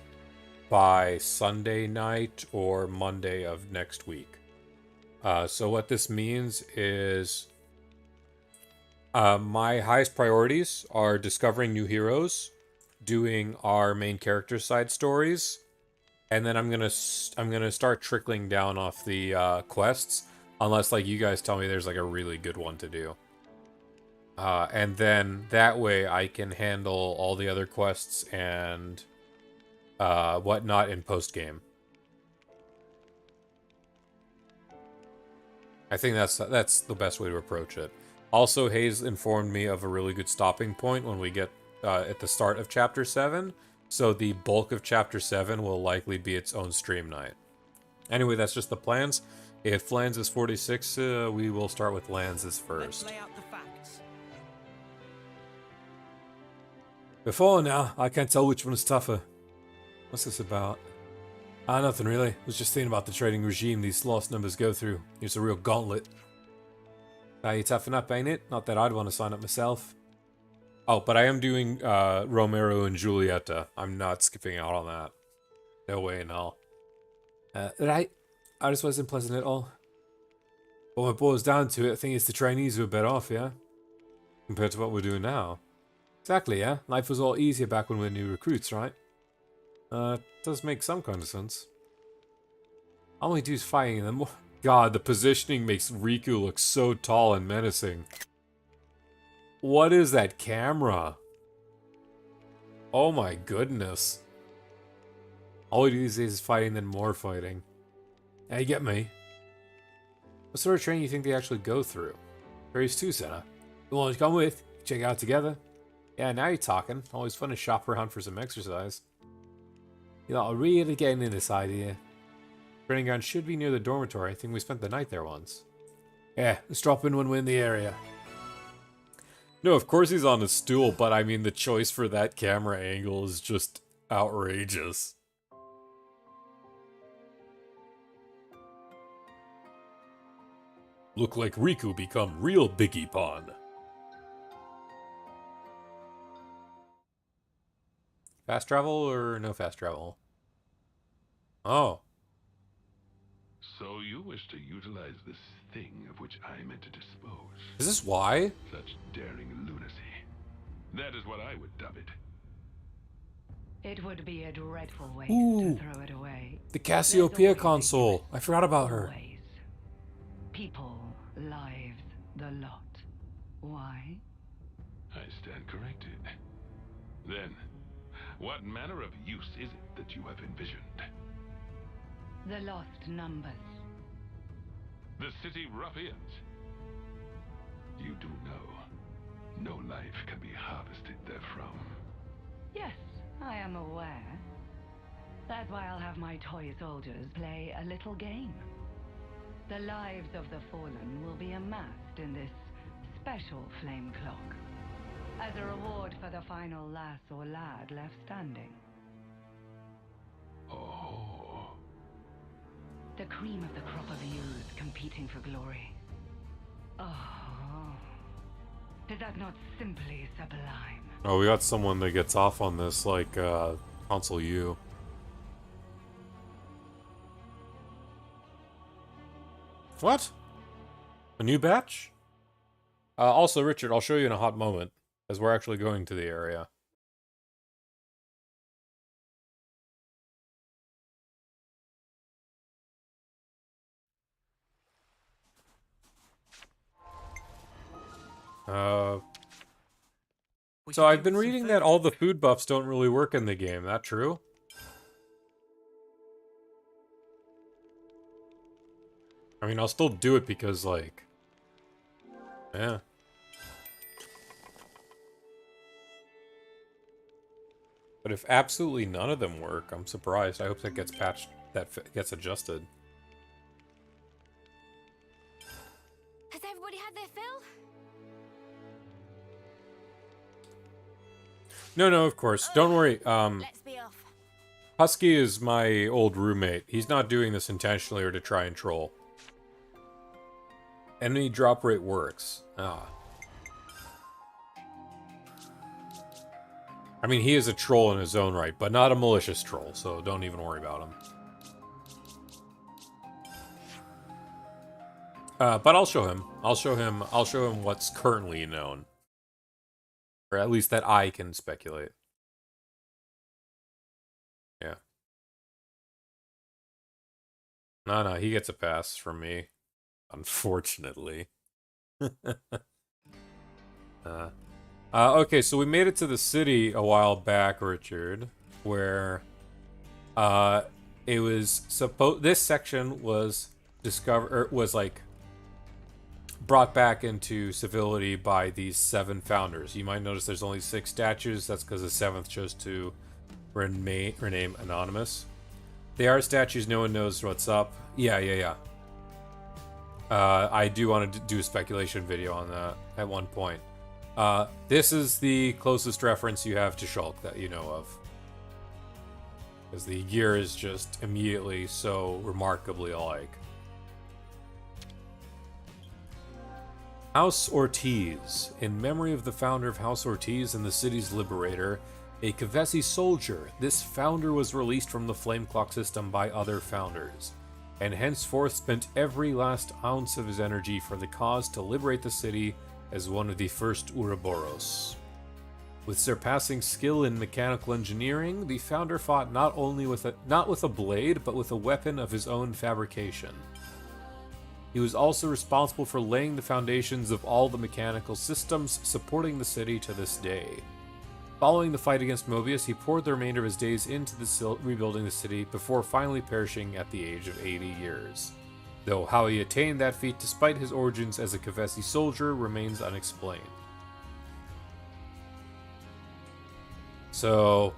by Sunday night or Monday of next week. So what this means is my highest priorities are discovering new heroes, doing our main character side stories, and then I'm gonna start trickling down off the quests, unless like you guys tell me there's like a really good one to do. And then that way I can handle all the other quests and whatnot in post game. I think that's the best way to approach it. Also, Hayes informed me of a really good stopping point when we get at the start of Chapter 7. So the bulk of Chapter 7 will likely be its own stream night. Anyway, that's just the plans. If Lanz is 46, we will start with Lanz's first. Let's lay out the facts. Before now, I can't tell which one is tougher. What's this about? Nothing really. Was just thinking about the trading regime these lost numbers go through. It's a real gauntlet. Now you toughen up, ain't it? Not that I'd want to sign up myself. Oh, but I am doing Romero and Julieta. I'm not skipping out on that. No way in hell. Right. I just wasn't pleasant at all. But when it boils down to it, I think it's the trainees who are better off, yeah? Compared to what we're doing now. Exactly, yeah? Life was all easier back when we were new recruits, right? Does make some kind of sense. All we do is fighting them. God, the positioning makes Riku look so tall and menacing. What is that camera? Oh my goodness. All we do these days is fighting, then more fighting. Yeah, you get me. What sort of training do you think they actually go through? Curious too, Senna. You want to come with? Check it out together? Yeah, now you're talking. Always fun to shop around for some exercise. You know, really getting in this idea. Training ground should be near the dormitory. I think we spent the night there once. Yeah, let's drop in when we're in the area. No, of course he's on a stool, but I mean the choice for that camera angle is just outrageous. Look like Riku become real Biggie Pond. Fast travel or no fast travel? Oh. So you wish to utilize this thing of which I meant to dispose. Is this why? Such daring lunacy. That is what I would dub it. It would be a dreadful waste Ooh. to throw it away. The Cassiopeia There's always a console. use. I forgot about her. Always. People, lives, the lot. Why? I stand corrected. Then, what manner of use is it that you have envisioned? The lost numbers. The city ruffians. You do know, no life can be harvested therefrom. Yes, I am aware. That's why I'll have my toy soldiers play a little game. The lives of the fallen will be amassed in this special flame clock, as a reward for the final lass or lad left standing. Oh. The cream of the crop of youth competing for glory. Oh, is that not simply sublime? Oh, we got someone that gets off on this, like, Console U. What? A new batch? Also, Richard, I'll show you in a hot moment, as we're actually going to the area. So I've been reading that all the food buffs don't really work in the game. That true? I mean, I'll still do it because, like... Yeah. But if absolutely none of them work, I'm surprised. I hope that gets patched, that gets adjusted. Has everybody had their fill? No, of course. Don't worry. Let's be off. Husky is my old roommate. He's not doing this intentionally or to try and troll. Enemy drop rate works. Ah. I mean, he is a troll in his own right, but not a malicious troll, so don't even worry about him. But I'll show him. I'll show him. I'll show him what's currently known, or at least that I can speculate. Yeah. No, he gets a pass from me, unfortunately. Okay, so we made it to the city a while back, Richard, where it was supposed. This section was like brought back into civility by these 7 founders. You might notice there's only 6 statues. That's because the 7th chose to rename anonymous. They are statues. No one knows what's up. Yeah. I do want to do a speculation video on that at one point. This is the closest reference you have to Shulk that you know of. Because the gear is just immediately so remarkably alike. House Ortiz. In memory of the founder of House Ortiz and the city's liberator, a Kavesi soldier, this founder was released from the Flame Clock system by other founders, and henceforth spent every last ounce of his energy for the cause to liberate the city as one of the first Ouroboros. With surpassing skill in mechanical engineering, the founder fought not with a blade, but with a weapon of his own fabrication. He was also responsible for laying the foundations of all the mechanical systems supporting the city to this day. Following the fight against Mobius, he poured the remainder of his days into rebuilding the city before finally perishing at the age of 80 years. Though how he attained that feat despite his origins as a Kavesi soldier remains unexplained. So,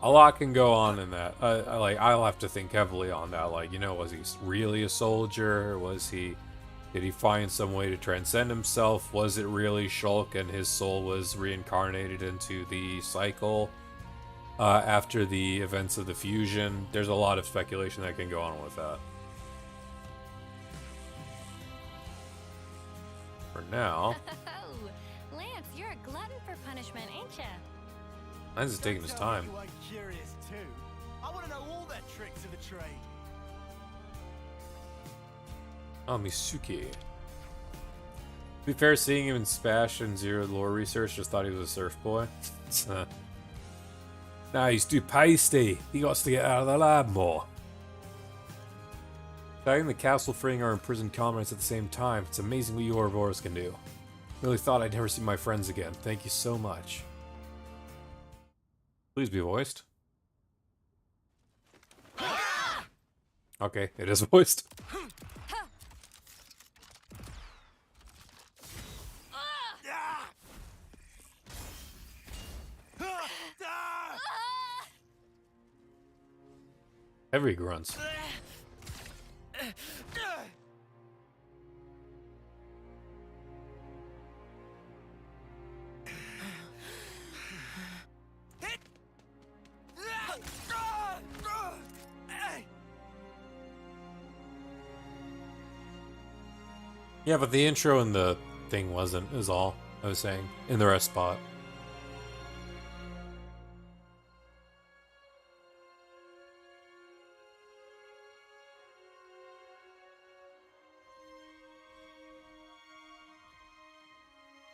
a lot can go on in that. I'll have to think heavily on that. Like, was he really a soldier? Did he find some way to transcend himself? Was it really Shulk and his soul was reincarnated into the cycle after the events of the fusion? There's a lot of speculation that can go on with that. For now, Oh, Lance, you're a glutton for punishment, ain't ya? Lanz is taking his time. You ain't curious too. I want to know all their tricks of the trade. Oh, Misuki. To be fair, seeing him in Spash and Zero lore research, just thought he was a surf boy. Nah, he's too pasty. He got to get out of the lab more. Attacking the castle, freeing our imprisoned comrades at the same time. It's amazing what you Ouroboros can do. Really thought I'd never see my friends again. Thank you so much. Please be voiced. Okay, it is voiced. Heavy grunts. Yeah, but the intro and the thing wasn't, is all I was saying, in the rest spot.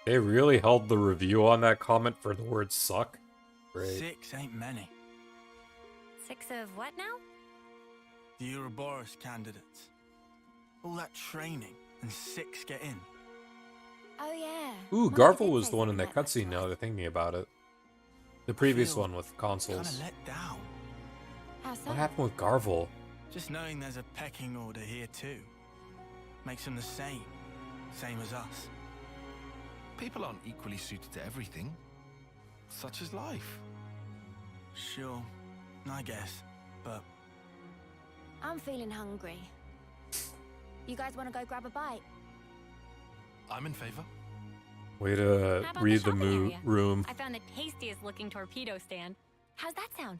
They really held the review on that comment for the word suck. Great. 6 ain't many. 6 of what now? The Ouroboros candidates. All that training, and 6 get in. Oh yeah. Ooh, Mama Garvel did was say the one in something that about cutscene now to that us. I'm thinking about it. The previous Feel one with consoles. Kinda let down. How so? What happened with Garvel? Just knowing there's a pecking order here too. Makes them the same. Same as us. People aren't equally suited to everything. Such is life. Sure, I guess. But I'm feeling hungry. You guys want to go grab a bite? I'm in favor. Way to How about read the the shopping area? room. I found the tastiest looking torpedo stand. How's that sound?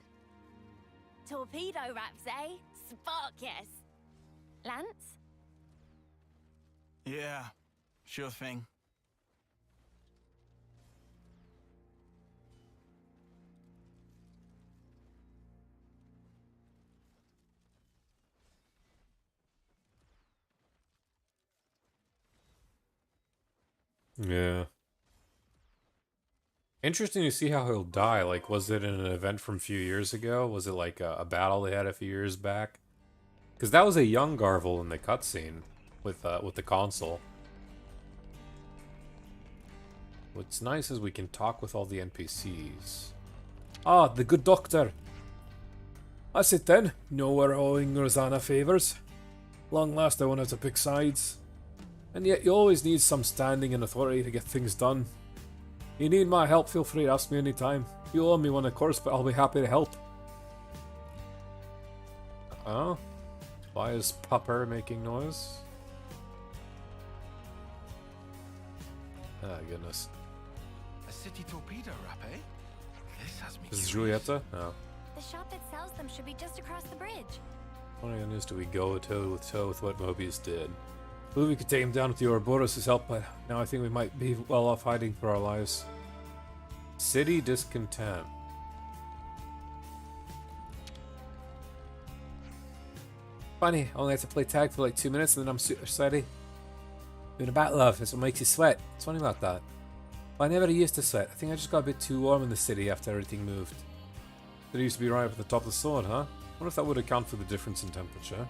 Torpedo wraps, eh? Spark, yes. Lance? yeah, sure thing. Yeah. Interesting to see how he'll die. Like, was it in an event from a few years ago? Was it like a battle they had a few years back? Because that was a young Garvel in the cutscene with the console. What's nice is we can talk with all the NPCs. Ah, the good doctor. That's it then. No, we're owing Rosanna favours. Long last I won't have to pick sides. And yet you always need some standing and authority to get things done. You need my help, feel free to ask me anytime. You owe me one of course, but I'll be happy to help. Oh? Why is Pupper making noise? Ah, goodness. A city torpedo wrap, eh? This has me This is curious. Julieta? No. The shop that sells them should be just across the bridge. What news do we go toe with what Mobius did? Well, we could take him down with the Ouroboros' help, but now I think we might be well off hiding for our lives. City discontent. Funny, I only have to play tag for like 2 minutes and then I'm super sweaty. Doing a battle love, it's what makes you sweat. It's funny about that. But I never used to sweat. I think I just got a bit too warm in the city after everything moved. It used to be right up at the top of the sword, huh? Wonder if that would account for the difference in temperature.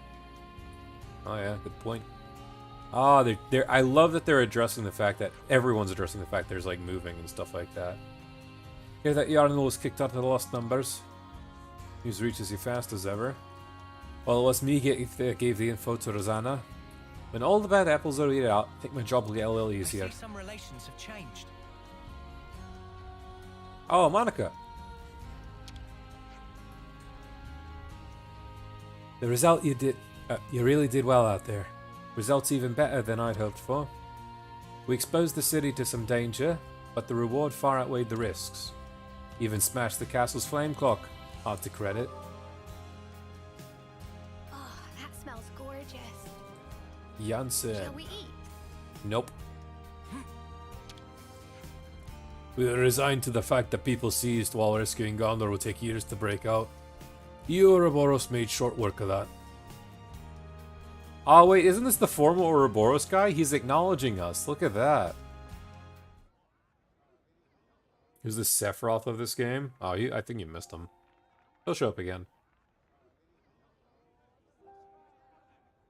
Oh yeah, good point. Ah, they're I love that they're addressing the fact that everyone's addressing the fact there's like moving and stuff like that. Hear that Yarnell was kicked out of the lost numbers. News reaches you fast as ever. Well, it was me that gave the info to Rosanna. When all the bad apples are weeded out, I think my job will get a little easier. I see some relations have changed. Oh, Monica. The result you really did well out there. Results even better than I'd hoped for. We exposed the city to some danger, but the reward far outweighed the risks. Even smashed the castle's flame clock. Hard to credit. Oh, that smells gorgeous. Janssen. Shall we eat? Nope. We are resigned to the fact that people seized while rescuing Gondor will take years to break out. The Ouroboros made short work of that. Oh wait, isn't this the former Ouroboros guy? He's acknowledging us. Look at that. Who's the Sephiroth of this game? Oh, I think you missed him. He'll show up again.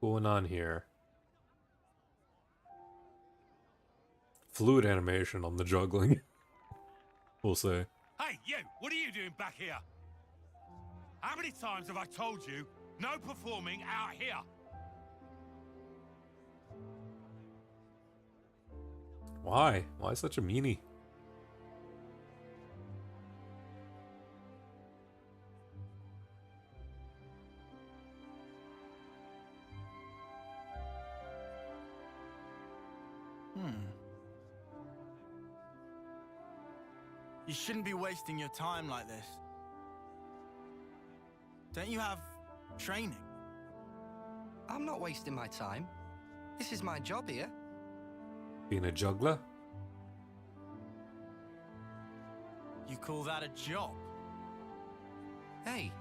What's going on here? Fluid animation on the juggling. We'll say. Hey, you! What are you doing back here? How many times have I told you, no performing out here? Why? Why such a meanie? You shouldn't be wasting your time like this. Don't you have training? I'm not wasting my time. This is my job here. Being a juggler? You call that a job? Hey,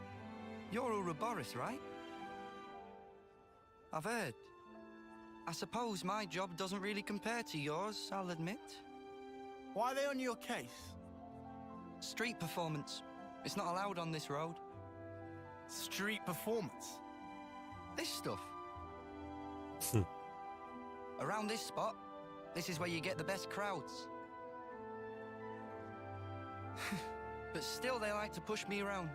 you're Ouroboros, right? I've heard. I suppose my job doesn't really compare to yours, I'll admit. Why are they on your case? Street performance. It's not allowed on this road. Street performance? This stuff. Around this spot, this is where you get the best crowds. But still they like to push me around.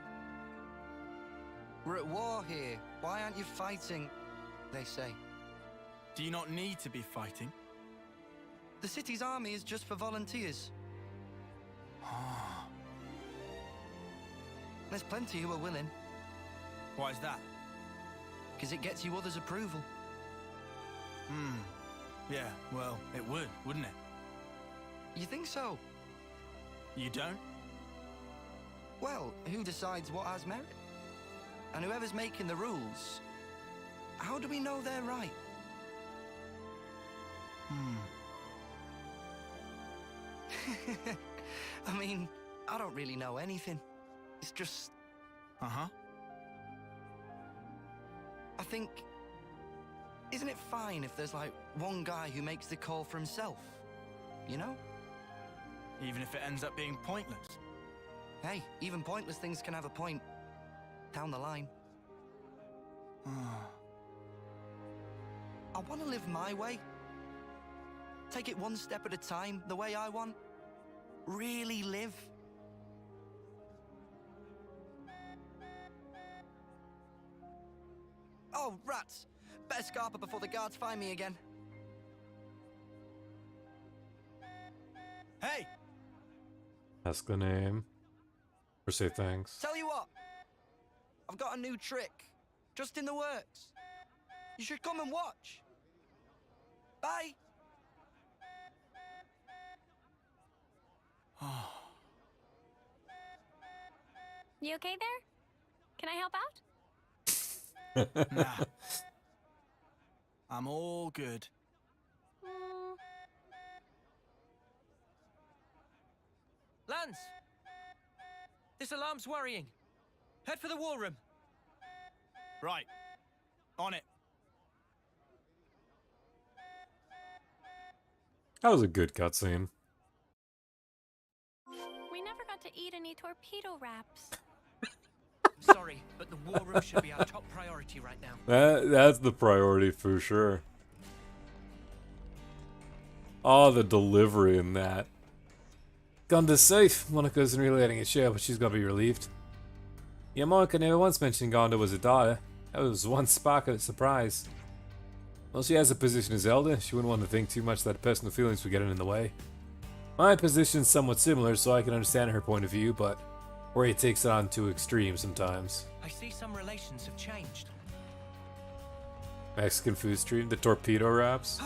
We're at war here. Why aren't you fighting? They say. Do you not need to be fighting? The city's army is just for volunteers. There's plenty who are willing, Why is that? because it gets you others' approval. Yeah, well, it would, wouldn't it? You think so? You don't? Well, who decides what has merit? And whoever's making the rules, how do we know they're right? I mean, I don't really know anything. It's just, Uh-huh. I think, isn't it fine if there's like one guy who makes the call for himself? you know? Even if it ends up being pointless. Hey, even pointless things can have a point. Down the line. I want to live my way. Take it one step at a time, the way I want. Really live. Oh, rats! Better scarper before the guards find me again. Hey! Ask the name. Or say thanks. Tell you what, I've got a new trick, just in the works. You should come and watch. Bye. You okay there? Can I help out? Nah. I'm all good. Lanz! This alarm's worrying. Head for the war room. Right. On it. That was a good cutscene. We never got to eat any torpedo wraps. Sorry, but the war room should be our top priority right now. That's the priority for sure. Oh, the delivery in that. Gonda's safe. Monica isn't really letting it show, but she's got to be relieved. Yeah, Monica never once mentioned Gonda was a daughter. That was one spark of surprise. Well, she has a position as elder. She wouldn't want to think too much that personal feelings were getting in the way. My position's somewhat similar, so I can understand her point of view, but Ori takes it on to extreme sometimes. I see some relations have changed. Mexican food stream, the torpedo wraps.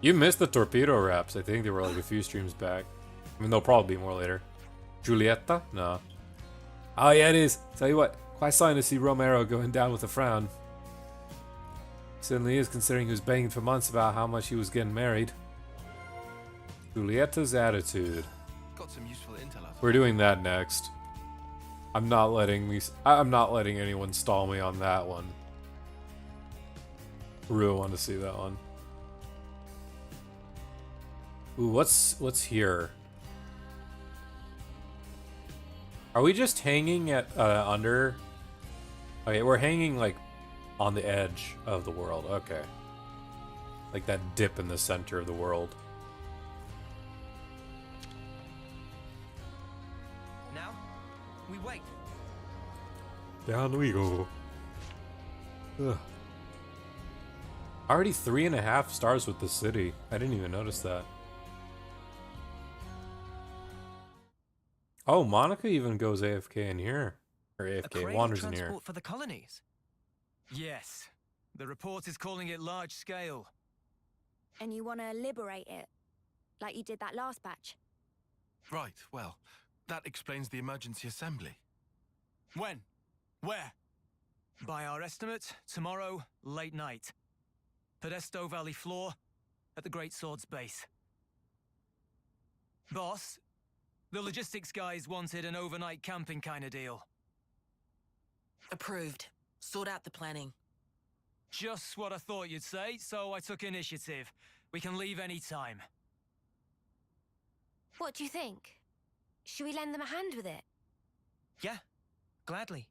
You missed the torpedo wraps. I think they were like a few streams back. I mean, there'll probably be more later. Julieta? No. Oh yeah, it is. Tell you what, quite sorry to see Romero going down with a frown. Certainly is, considering he was begging for months about how much he was getting married. Julieta's attitude. Got some useful intel out. We're doing that next. I'm not letting anyone stall me on that one. Really want to see that one. Ooh, what's here? Are we just hanging at under? Okay, we're hanging like on the edge of the world. Okay. Like that dip in the center of the world. Now, we wait. Down we go. Ugh. Already 3.5 stars with the city. I didn't even notice that. Oh, Monica even goes AFK in here. Or AFK wanders in here. Transport for the colonies. Yes. The report is calling it large scale. And you want to liberate it, like you did that last batch. Right, well, that explains the emergency assembly. When? Where? By our estimate, tomorrow, late night. Podesto Valley floor, at the Great Sword's base. Boss, the logistics guys wanted an overnight camping kind of deal. Approved. Sort out the planning. Just what I thought you'd say, so I took initiative. We can leave any time. What do you think? Should we lend them a hand with it? Yeah, gladly.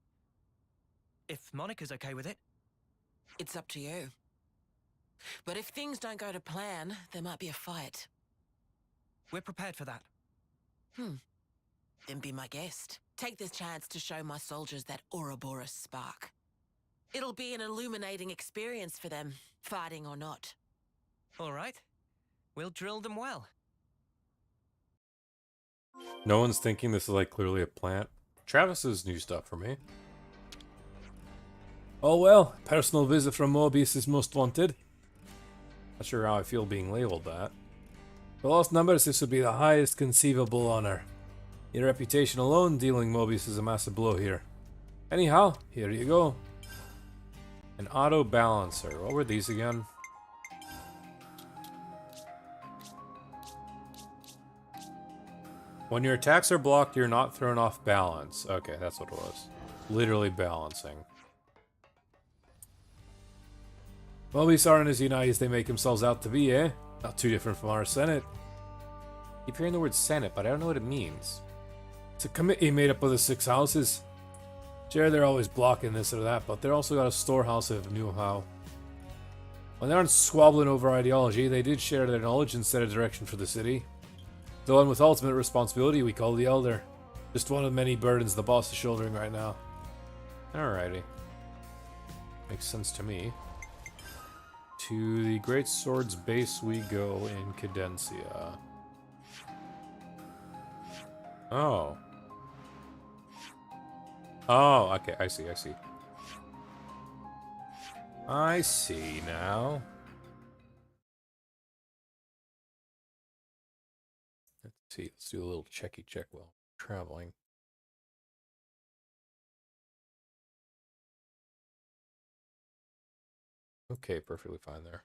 If Monica's okay with it. It's up to you. But if things don't go to plan, there might be a fight. We're prepared for that. Then be my guest. Take this chance to show my soldiers that Ouroboros spark. It'll be an illuminating experience for them, fighting or not. All right. We'll drill them well. No one's thinking this is like clearly a plant. Travis's new stuff for me. Oh well, personal visit from Mobius is most wanted. Not sure how I feel being labeled that. For lost numbers, this would be the highest conceivable honor. Your reputation alone dealing Mobius is a massive blow here. Anyhow, here you go. An auto balancer. What were these again? When your attacks are blocked, you're not thrown off balance. Okay, that's what it was. Literally balancing. Mobius aren't as united as they make themselves out to be, eh? Not too different from our Senate. Keep hearing the word Senate, but I don't know what it means. It's a committee made up of the 6 houses. Sure, they're always blocking this or that, but they're also got a storehouse of know-how. When they aren't squabbling over ideology, they did share their knowledge and set a direction for the city. The one with ultimate responsibility we call the Elder. Just one of many burdens the boss is shouldering right now. Alrighty. Makes sense to me. To the Great Sword's base we go in Cadencia. Oh. Oh, okay, I see. I see now. Let's see, let's do a little checky check while traveling. Okay, perfectly fine there.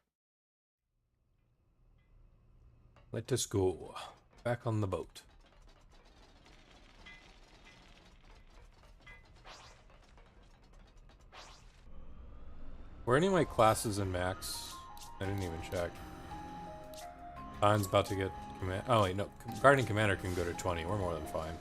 Let us go. Back on the boat. Were any of my classes in max? I didn't even check. Taion's about to get command. Oh wait, no. Guardian Commander can go to 20. We're more than fine.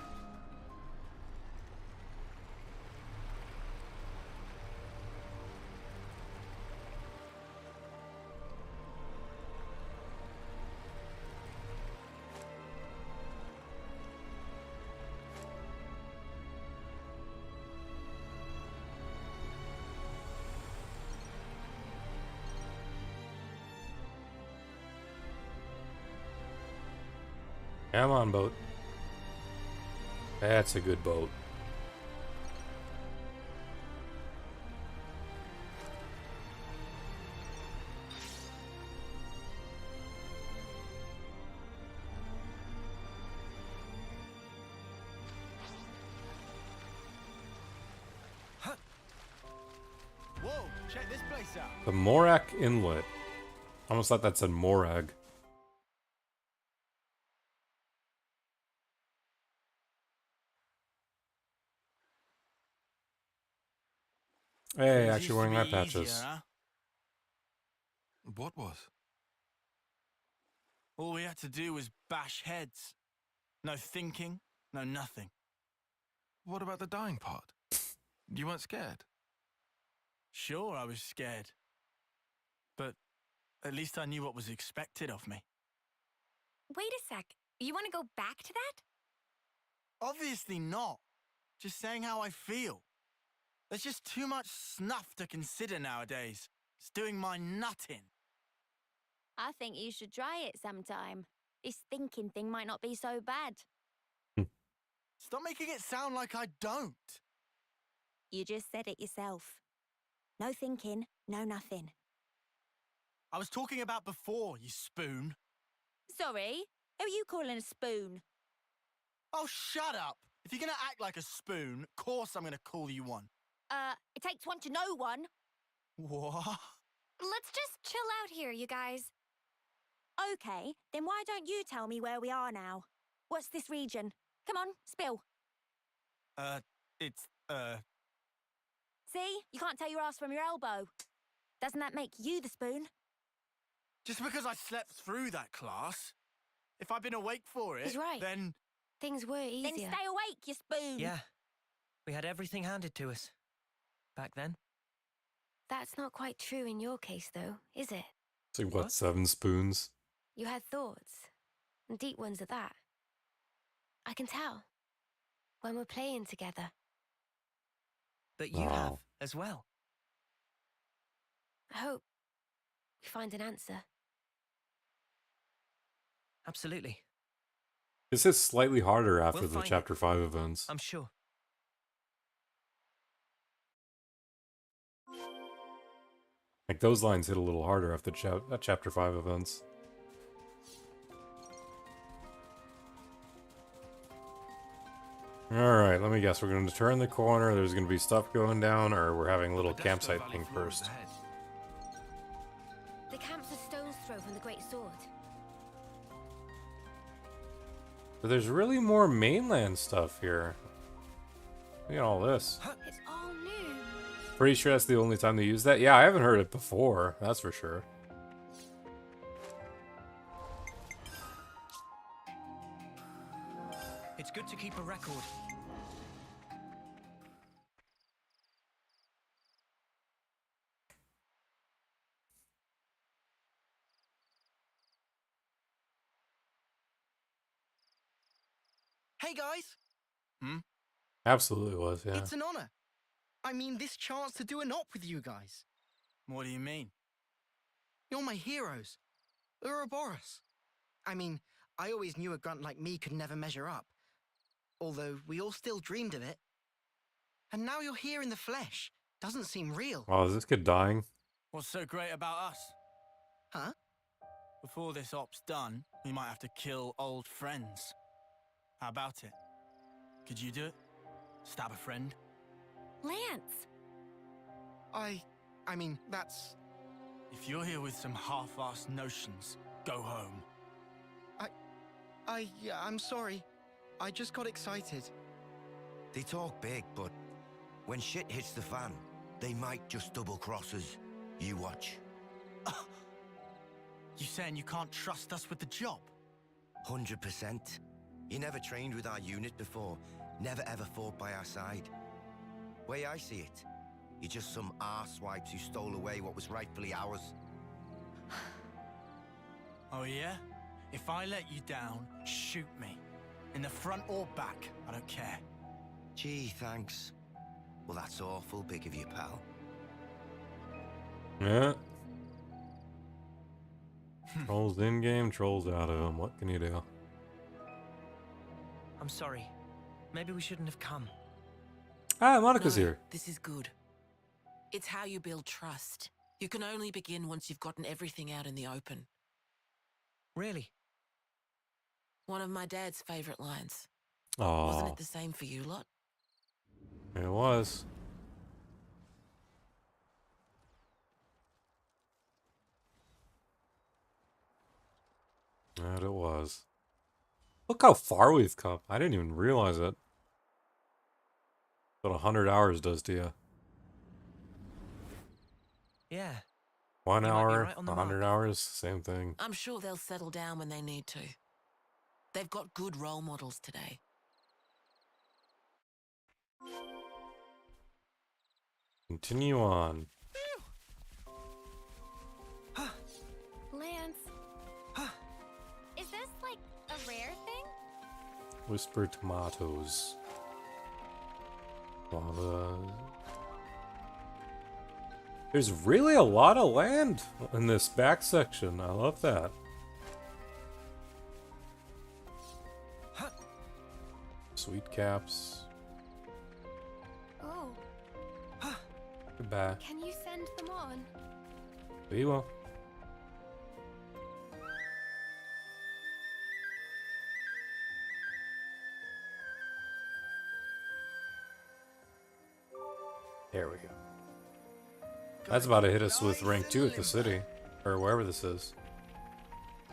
Come on, boat. That's a good boat. Whoa, check this place out. The Morak Inlet. Almost thought that said Morag. Hey, actually wearing eye patches. What was? All we had to do was bash heads. No thinking, no nothing. What about the dying part? You weren't scared? Sure, I was scared. But at least I knew what was expected of me. Wait a sec. You want to go back to that? Obviously not. Just saying how I feel. There's just too much snuff to consider nowadays. It's doing my nut in. I think you should try it sometime. This thinking thing might not be so bad. Stop making it sound like I don't. You just said it yourself. No thinking, no nothing. I was talking about before, you spoon. Sorry? Who are you calling a spoon? Oh, shut up. If you're gonna act like a spoon, of course I'm gonna call you one. It takes one to know one. What? Let's just chill out here, you guys. Okay, then why don't you tell me where we are now? What's this region? Come on, spill. It's, See? You can't tell your ass from your elbow. Doesn't that make you the spoon? Just because I slept through that class, if I'd been awake for it, He's right. then... Things were easier. Then stay awake, you spoon. Yeah. We had everything handed to us. Back then. That's not quite true in your case, though, is it? It's like, what, 7 spoons? You had thoughts. And deep ones at that. I can tell. When we're playing together. But you have as well. I hope we find an answer. Absolutely. This is slightly harder after We'll the find Chapter 5 events. I'm sure. Like, those lines hit a little harder after Chapter 5 events. Alright, let me guess. We're going to turn the corner, there's going to be stuff going down, or we're having a little campsite thing first. The camp's a stone's throw from the Great Sword. But there's really more mainland stuff here. Look at all this. It's all new. Pretty sure that's the only time they use that? Yeah, I haven't heard it before, that's for sure. record. Hey, guys! Absolutely was, yeah. It's an honor. I mean, this chance to do an op with you guys. What do you mean? You're my heroes. Ouroboros. I mean, I always knew a grunt like me could never measure up. Although we all still dreamed of it. And now you're here in the flesh. Doesn't seem real. Oh, is this kid dying? What's so great about us? Huh? Before this op's done, we might have to kill old friends. How about it? Could you do it? Stab a friend? Lance! I mean, that's... If you're here with some half-assed notions, go home. I'm sorry. I just got excited. They talk big, but when shit hits the fan, they might just double-cross us. You watch. You saying you can't trust us with the job? 100%. You never trained with our unit before. Never ever fought by our side. Way I see it, you're just some arsewipes who stole away what was rightfully ours. Oh yeah? If I let you down, shoot me. In the front or back, I don't care. Gee, thanks. Well, that's awful big of you, pal. Yeah. Trolls in-game, trolls out of him. What can you do? I'm sorry. Maybe we shouldn't have come. Ah, Monica's No, here. This is good. It's how you build trust. You can only begin once you've gotten everything out in the open. Really? One of my dad's favorite lines. Aw, Wasn't it the same for you lot? it was. That it was. Look how far we've come. I didn't even realize it. What 100 hours does to you. Yeah. 1 You might be hour, right on the 100 mark. hours, same thing. I'm sure they'll settle down when they need to. They've got good role models today. Continue on. Lance. Is this like a rare thing? Whisper tomatoes. There's really a lot of land in this back section. I love that. Sweet caps. Oh, Goodbye. can you send them on? We will. There we go. That's about to hit us with rank 2 at the city. Or wherever this is.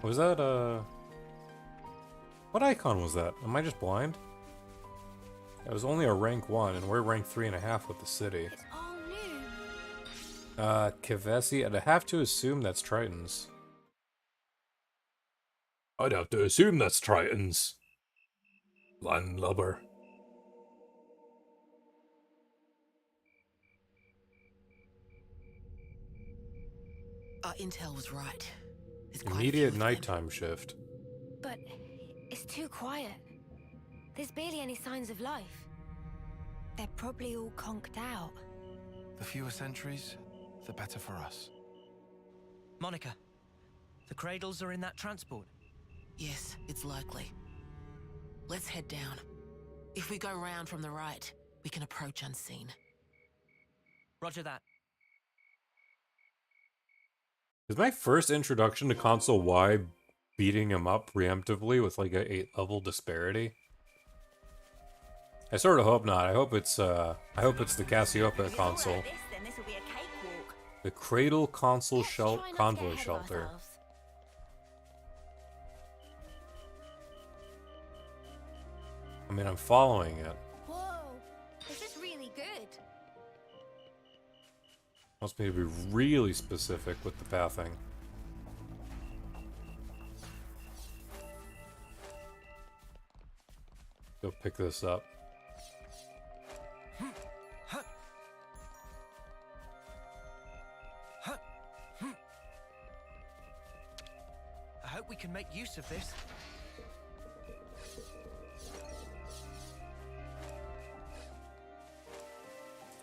Was that, what icon was that? Am I just blind? It was only a rank 1, and we're rank 3.5 with the city. It's all new. Kavesi, I'd have to assume that's Tritons. I'd have to assume that's Tritons. Landlubber. Our intel was right. There's quite a few Immediate of them. nighttime shift. But it's too quiet. There's barely any signs of life. They're probably all conked out. The fewer sentries, the better for us. Monica, the cradles are in that transport. Yes, it's likely. Let's head down. If we go round from the right, we can approach unseen. Roger that. Is my first introduction to console Y beating him up preemptively with like a 8-level disparity? I sort of hope not. I hope it's the Cassiopeia console. The Cradle Console Convoy Shelter. I mean, I'm following it. Whoa, this is really good. Wants me to be really specific with the pathing. Go pick this up. I hope we can make use of this.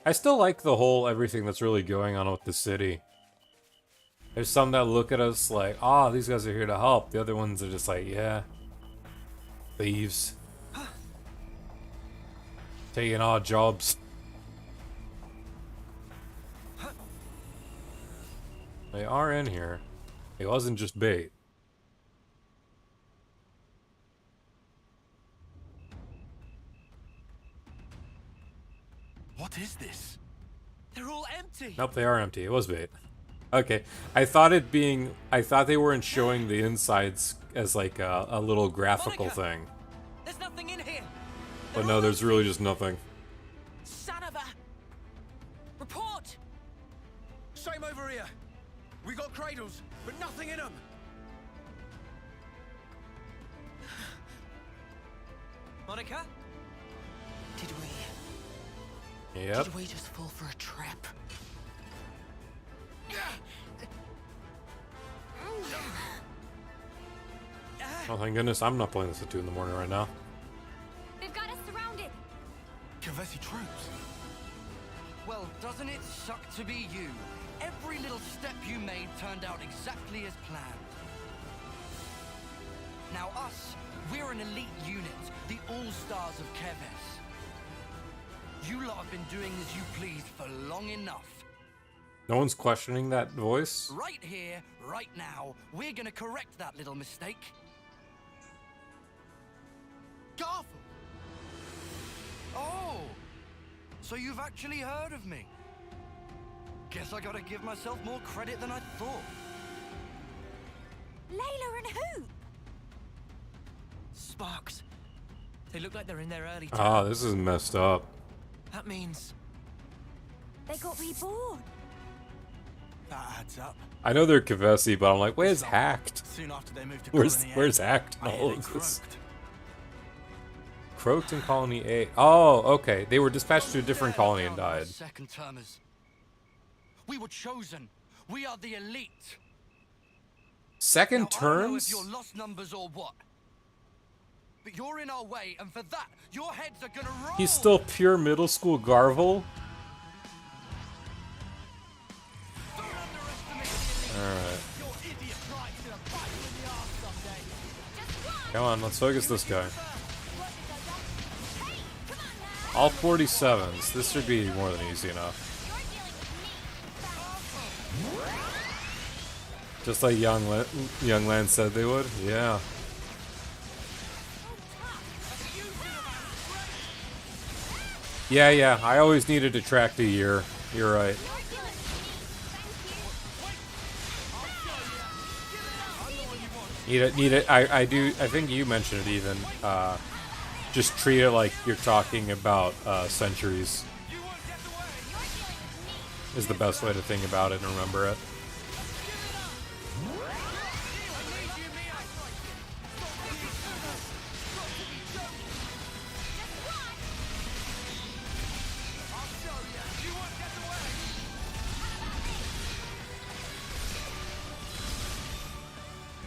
I still like the whole everything that's really going on with the city. There's some that look at us like, ah, these guys are here to help. The other ones are just like, yeah, thieves. Taking odd jobs. They are in here. It wasn't just bait. What is this? They're all empty. Nope, they are empty. It was bait. Okay, I thought they weren't showing the insides as like a little graphical Monica, thing. there's nothing in here. But no, there's really just nothing. Son of a... Report! Same over here. We got cradles, but nothing in them. Monica? Did we... Yep. Did we just fall for a trap? Oh, thank goodness I'm not playing this at 2 in the morning right now. They've got us surrounded. Kavesi troops. Well, doesn't it suck to be you? Every little step you made turned out exactly as planned. Now us, we're an elite unit, the all-stars of Keves. You lot have been doing as you please for long enough. No one's questioning that voice? Right here, right now, we're gonna correct that little mistake. Garfield! Oh! So you've actually heard of me? Guess I gotta give myself more credit than I thought. Layla and who? Sparks. They look like they're in their early time. Ah, this is messed up. That means... They got reborn. That adds up. I know they're Kavesi, but I'm like, where's Hacked? Soon after they moved to Where's Hacked in I hear all they of this? croaked. Croaked in Colony 8. Oh, okay. They were dispatched to a different colony and died. Second termers. We were chosen. We are the elite. Second Now, I don't know terms? if you're lost numbers or what. But you're in our way, and for that, your heads are gonna roll. He's still pure middle school Garvel? Alright. Come on, let's focus this guy. All 47s. This should be more than easy enough. Just like young Lanz said they would? Yeah. Yeah, I always needed to track the year. You're right. Need it. I think you mentioned it even. Just treat it like you're talking about centuries. Is the best way to think about it and remember it.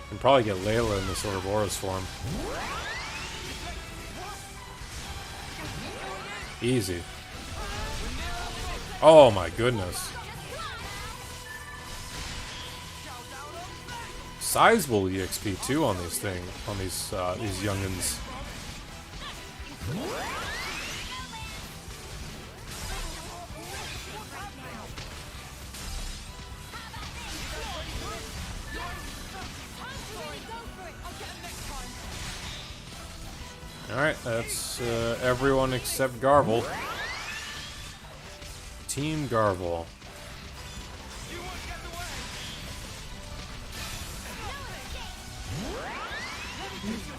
Can probably get Layla in this Ouroboros form. Easy. Oh my goodness. Sizable EXP too on these these youngins. Alright, that's everyone except Garvel. Team Garvel.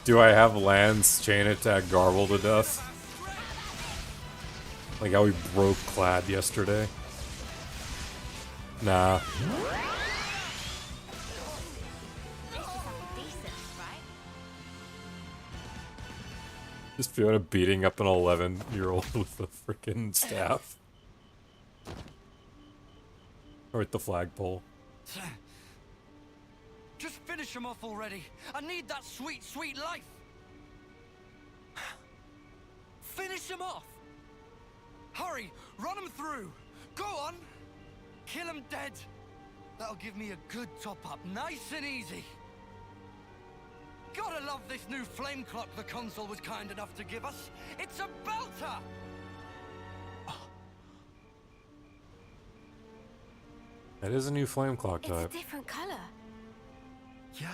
Do I have Lanz chain attack Garvel to death? Like how we broke Clad yesterday? Nah. Just Fiona beating up an 11-year-old with a freaking staff. Or at the flagpole. Just finish him off already. I need that sweet, sweet life. Finish him off. Hurry, run him through. Go on. Kill him dead. That'll give me a good top-up, nice and easy. Gotta love this new flame clock the console was kind enough to give us. It's a belter! That is a new flame clock type. It's a different color. Yeah,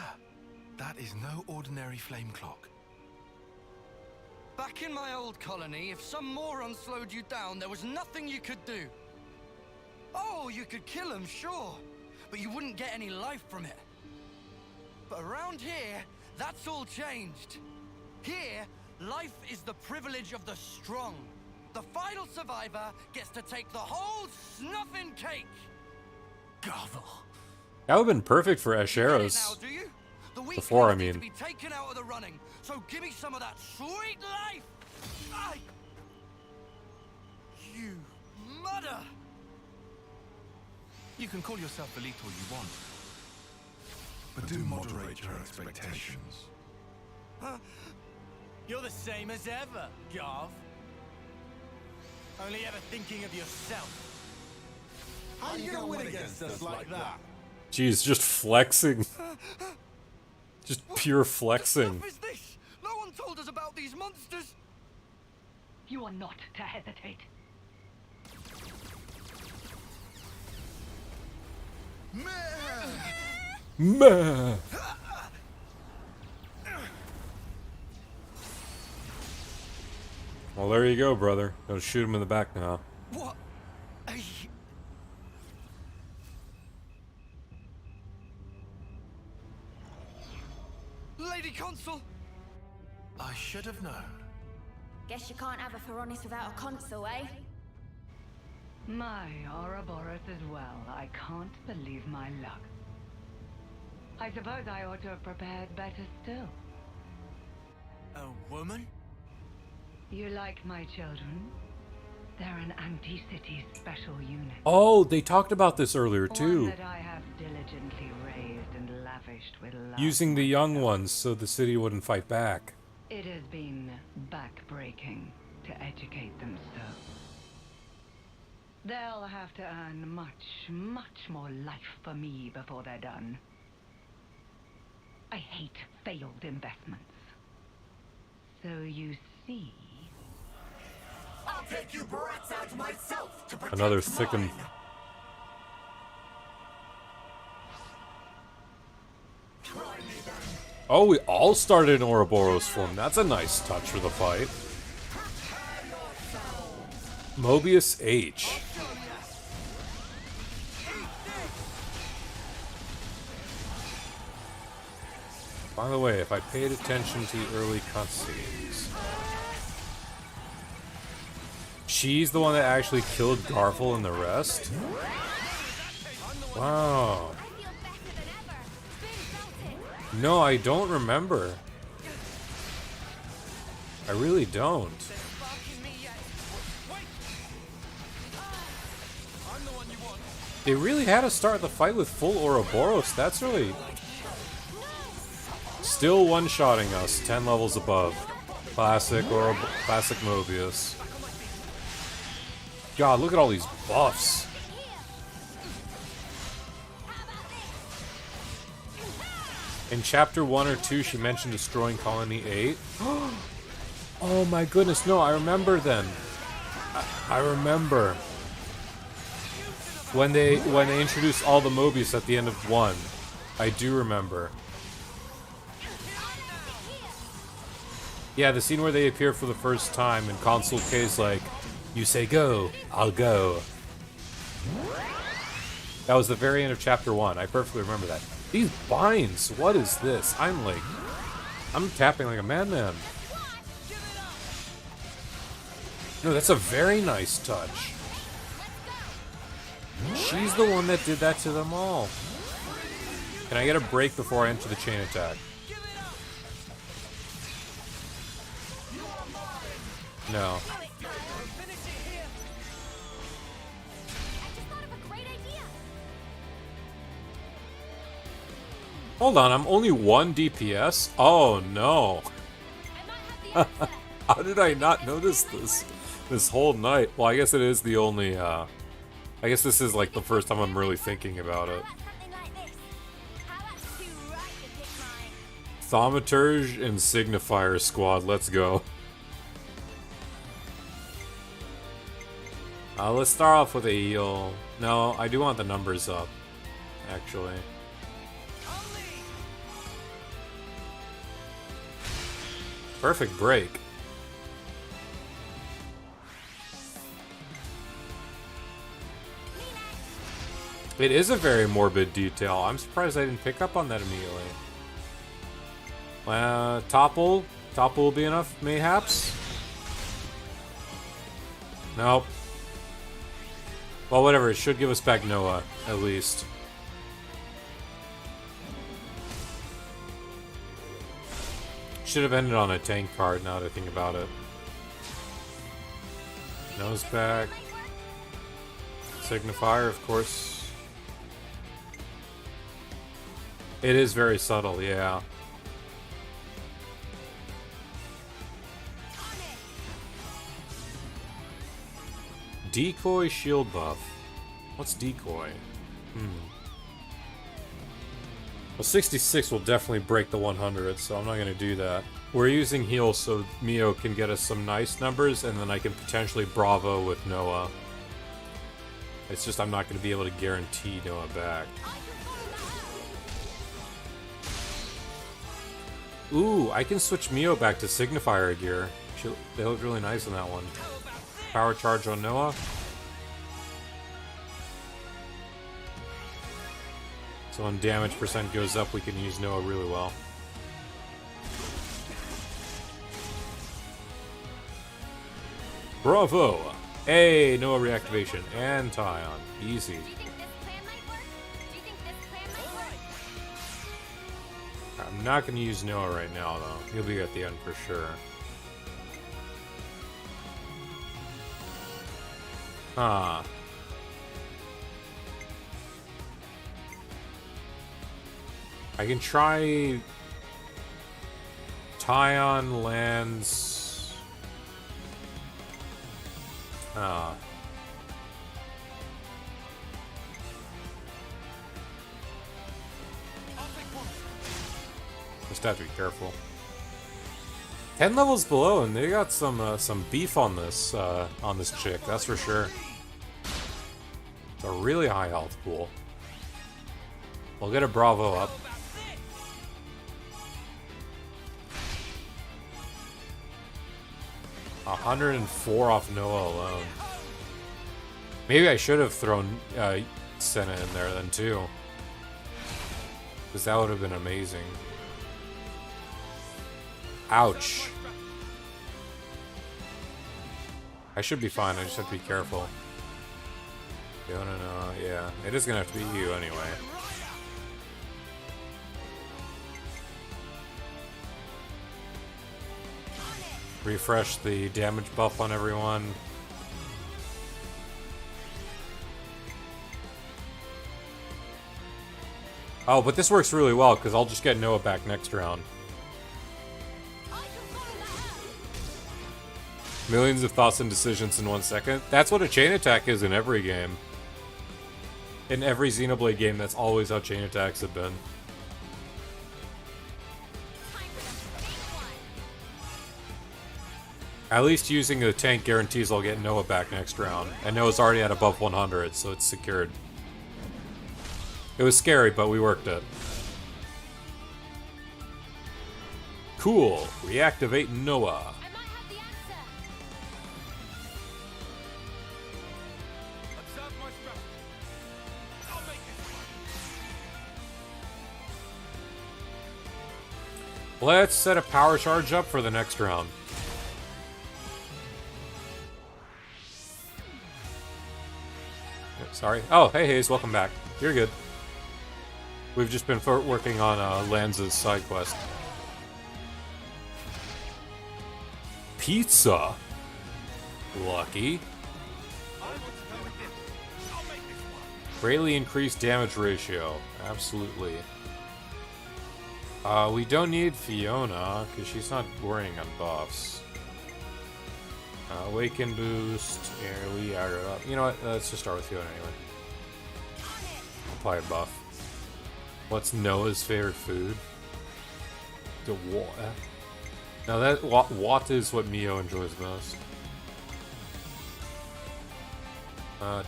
that is no ordinary flame clock. Back in my old colony, if some moron slowed you down, there was nothing you could do. Oh, you could kill him, sure, but you wouldn't get any life from it. But around here, that's all changed. Here, life is the privilege of the strong. The final survivor gets to take the whole snuffing cake. Gavel. That would have been perfect for Asheros. Now, do you? The weak Before, I need mean. to be taken out of the running. So give me some of that sweet life. Aye. You mother. You can call yourself elite all you want, but do moderate your expectations. You're the same as ever, Garv. Only ever thinking of yourself. How you gonna win against us like that? Jeez, just flexing. Just pure flexing. What is this? No one told us about these monsters. You are not to hesitate. Meh. Well, there you go, brother. Gotta shoot him in the back now. What? Lady Consul! I should have known. Guess you can't have a Feronis without a consul, eh? My Ouroboros as well. I can't believe my luck. I suppose I ought to have prepared better still. A woman? You like my children? They're an anti-city special unit. Oh, they talked about this earlier too. One that I have diligently raised and lavished with love. Using the young ones so the city wouldn't fight back. It has been backbreaking to educate them so. They'll have to earn much, much more life for me before they're done. I hate failed investments. So you see... I'll take you brats out myself to protect Another thickened. mine. Oh, we all started in Ouroboros form. That's a nice touch for the fight. Mobius H. By the way, if I paid attention to the early cutscenes, she's the one that actually killed Garfel and the rest? Wow. No, I don't remember. I really don't. They really had to start the fight with full Ouroboros. That's really... Still one-shotting us, 10 levels above. Classic classic Mobius. God, look at all these buffs. In chapter 1 or 2, she mentioned destroying Colony 8. Oh my goodness, no, I remember then. I remember. When they introduced all the Mobius at the end of 1. I do remember. Yeah, the scene where they appear for the first time and Consul K's like, you say go, I'll go. That was the very end of chapter 1. I perfectly remember that. These binds, what is this? I'm tapping like a madman. No, that's a very nice touch. She's the one that did that to them all. Can I get a break before I enter the chain attack? No. Hold on, I'm only 1 DPS? Oh no. How did I not notice this whole night? Well, I guess it is the only, I guess this is like the first time I'm really thinking about it. Thaumaturge and Signifier squad, let's go. Let's start off with a heal. No, I do want the numbers up, actually. Perfect break. It is a very morbid detail. I'm surprised I didn't pick up on that immediately. Topple? Topple will be enough, mayhaps? Nope. Well, whatever. It should give us back Noah, at least. Should have ended on a tank card, now that I think about it. Nose back. Signifier, of course. It is very subtle, yeah. Decoy shield buff. What's decoy? Well, 66 will definitely break the 100, so I'm not going to do that. We're using heal so Mio can get us some nice numbers, and then I can potentially Bravo with Noah. It's just I'm not going to be able to guarantee Noah back. Ooh, I can switch Mio back to Signifier gear. They look really nice in that one. Power charge on Noah. So when damage percent goes up, we can use Noah really well. Bravo! Hey, Noah reactivation and Taion. Easy. I'm not going to use Noah right now, though. He'll be at the end for sure. Huh. I can try Taion, Lanz. Just have to be careful. 10 levels below, and they got some beef on this chick. That's for sure. It's a really high health pool. We'll get a Bravo up. $104 off Noah alone. Maybe I should have thrown Senna in there then too, because that would have been amazing. Ouch. I should be fine. I just have to be careful. No. Yeah, it is gonna have to be you anyway. Refresh the damage buff on everyone. Oh, but this works really well because I'll just get Noah back next round. Millions of thoughts and decisions in 1 second. That's what a chain attack is in every game. In every Xenoblade game, that's always how chain attacks have been. At least using the tank guarantees I'll get Noah back next round. And Noah's already at above 100, so it's secured. It was scary, but we worked it. Cool. Reactivate Noah. Let's set a power charge up for the next round. Sorry. Oh, hey Hayes, welcome back. You're good. We've just been working on Lanz's side quest. Pizza? Lucky. Greatly increased damage ratio. Absolutely. We don't need Fiona, because she's not wearing on buffs. Awaken boost. Here we are up. You know what? Let's just start with Fiona anyway. Apply a buff. What's Noah's favorite food? The water. Now that Wat is what Mio enjoys most. I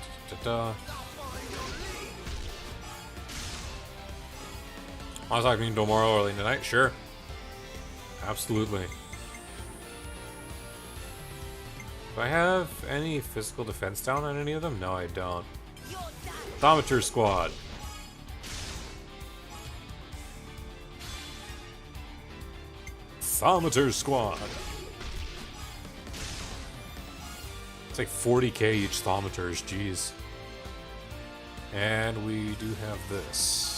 was talking tomorrow early tonight. Sure. Absolutely. Do I have any physical defense down on any of them? No, I don't. Thaumaturge Squad. Thaumaturge Squad. It's like 40k each Thaumaturge, jeez. And we do have this.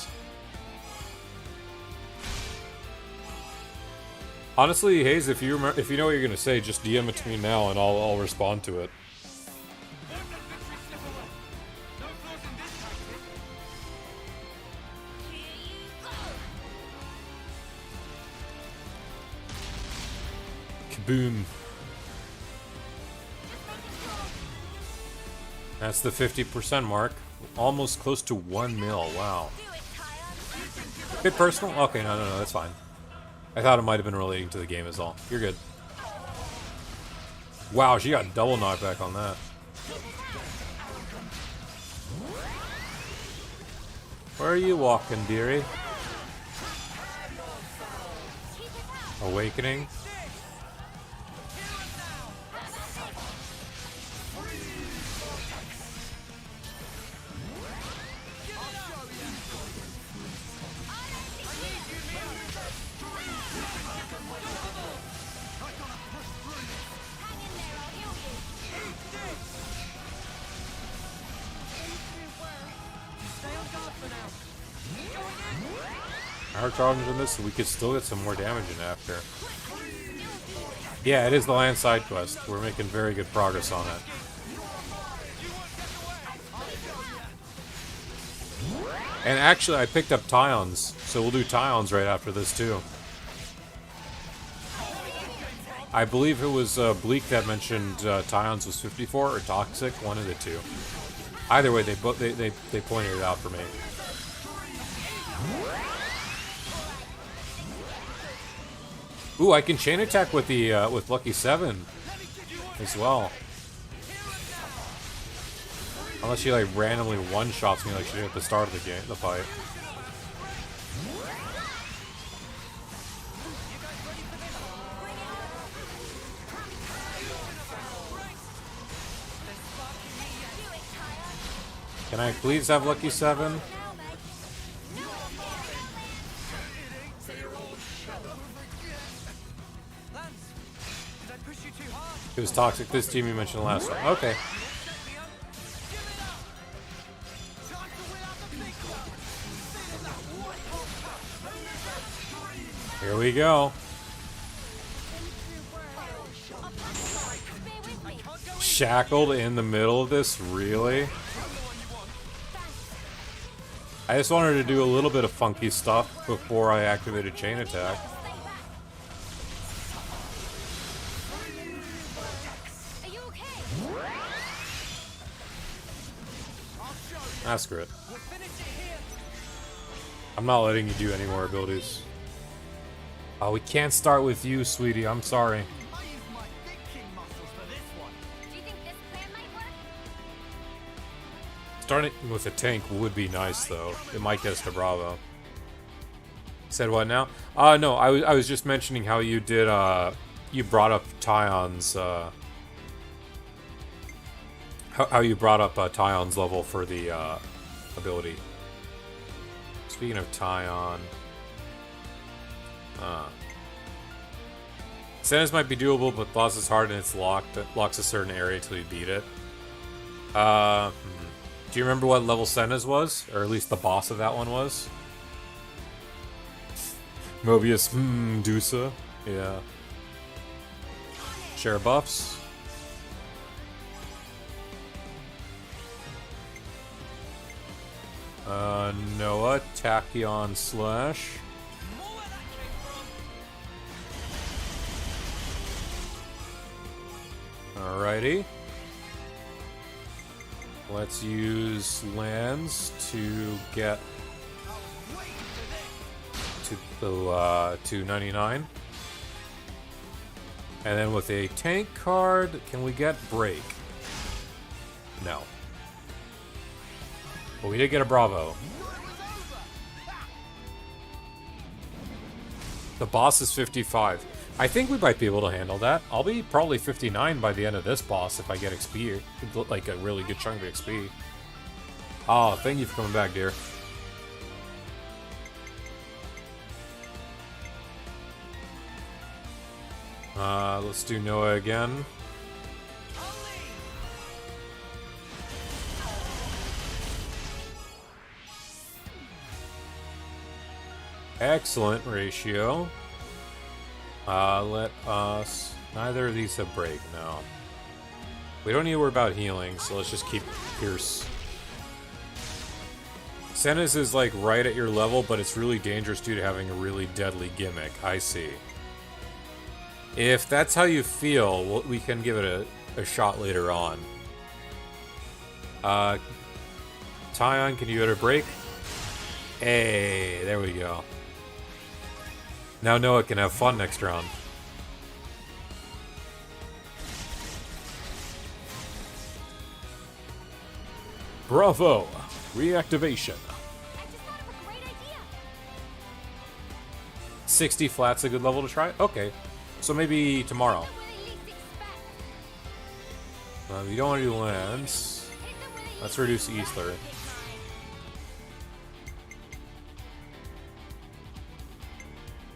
Honestly, Hayes, if you know what you're gonna say, just DM it to me now, and I'll respond to it. Kaboom! That's the 50% mark, almost close to 1 mil. Wow. Bit personal? Okay, no, that's fine. I thought it might have been relating to the game as well. You're good. Wow, she got double knockback on that. Where are you walking, dearie? Awakening. Our challenge in this, so we could still get some more damage in after. Yeah, it is the Lanz side quest. We're making very good progress on it. And actually, I picked up Taion's, so we'll do Taion's right after this too. I believe it was Bleak that mentioned Taion's was 54 or Toxic, one of the two. Either way, they pointed it out for me. Ooh, I can chain attack with the with Lucky 7 as well. Unless she like randomly one-shots me like she did at the start of the game, the fight. Can I please have Lucky 7? It was Toxic this team you mentioned the last one. Okay. Here we go. Shackled in the middle of this? Really? I just wanted to do a little bit of funky stuff before I activated chain attack. Ah, screw it. I'm not letting you do any more abilities. Oh, we can't start with you, sweetie. I'm sorry. Starting with a tank would be nice, though. It might get us to Bravo. Said what now? No, I was just mentioning how you did, you brought up Taion's, how you brought up Taion's level for the ability. Speaking of Taion, Senna's might be doable, but boss is hard and it's locked. It locks a certain area until you beat it. Do you remember what level Senna's was, or at least the boss of that one was? Mobius, Dusa, yeah. Share buffs. Noah, Tachyon slash. Alrighty. Let's use Lanz to get to 299. And then with a tank card, can we get break? No. But we did get a Bravo. The boss is 55. I think we might be able to handle that. I'll be probably 59 by the end of this boss if I get XP, like a really good chunk of XP. Oh, thank you for coming back, dear. Let's do Noah again. Excellent ratio. Let us... Neither of these have break, no. We don't need to worry about healing, so let's just keep Pierce. Senna's is like right at your level, but it's really dangerous due to having a really deadly gimmick. I see. If that's how you feel, we can give it a shot later on. Taion, can you get a break? Hey, there we go. Now Noah can have fun next round. Bravo! Reactivation. 60 flat's a good level to try? Okay. So maybe tomorrow. We don't want to do Lanz. Let's reduce Ether.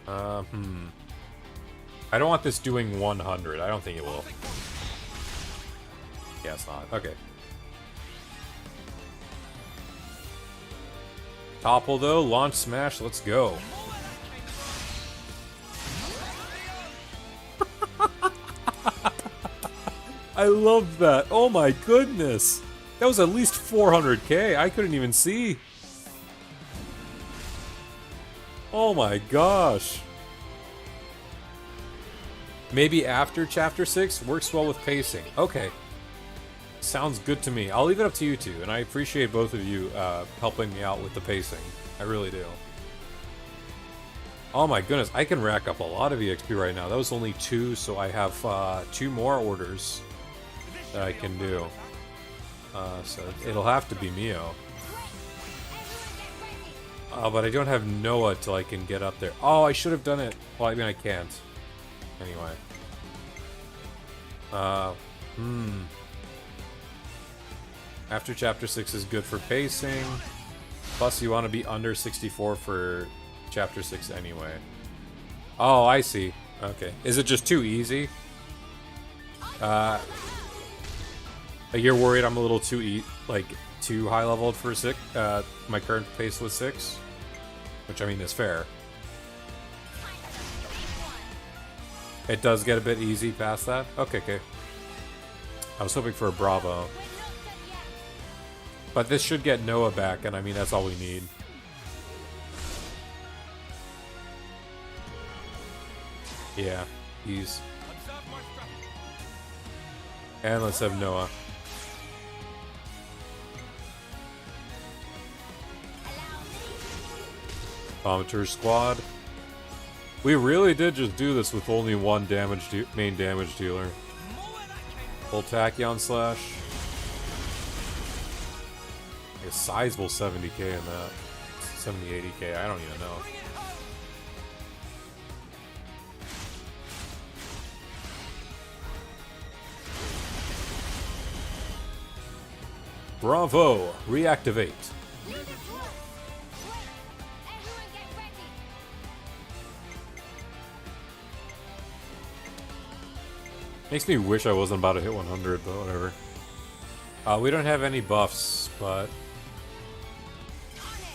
I don't want this doing 100. I don't think it will. Yeah, it's not. Okay. Topple though, launch smash, let's go. I love that. Oh my goodness. That was at least 400k. I couldn't even see. Oh my gosh. Maybe after Chapter 6 works well with pacing. Okay. Sounds good to me. I'll leave it up to you two, and I appreciate both of you helping me out with the pacing. I really do. Oh my goodness, I can rack up a lot of EXP right now. That was only 2, so I have 2 more orders that I can do. So it'll have to be Mio. But I don't have Noah till I can get up there. Oh, I should have done it. Well, I mean, I can't. Anyway. After Chapter 6 is good for pacing. Plus, you want to be under 64 for Chapter 6 anyway. Oh, I see. Okay. Is it just too easy? You're worried I'm a little too too high leveled for 6? My current pace was 6? Which, I mean, is fair. It does get a bit easy past that? Okay. I was hoping for a Bravo. But this should get Noah back, and I mean, that's all we need. Yeah, ease. And let's have Noah. Amateur squad. We really did just do this with only one main damage dealer. Full Tachyon slash. A sizable 70k in that. 70, 80k, I don't even know. Bravo! Reactivate. Makes me wish I wasn't about to hit 100, but whatever. We don't have any buffs, but...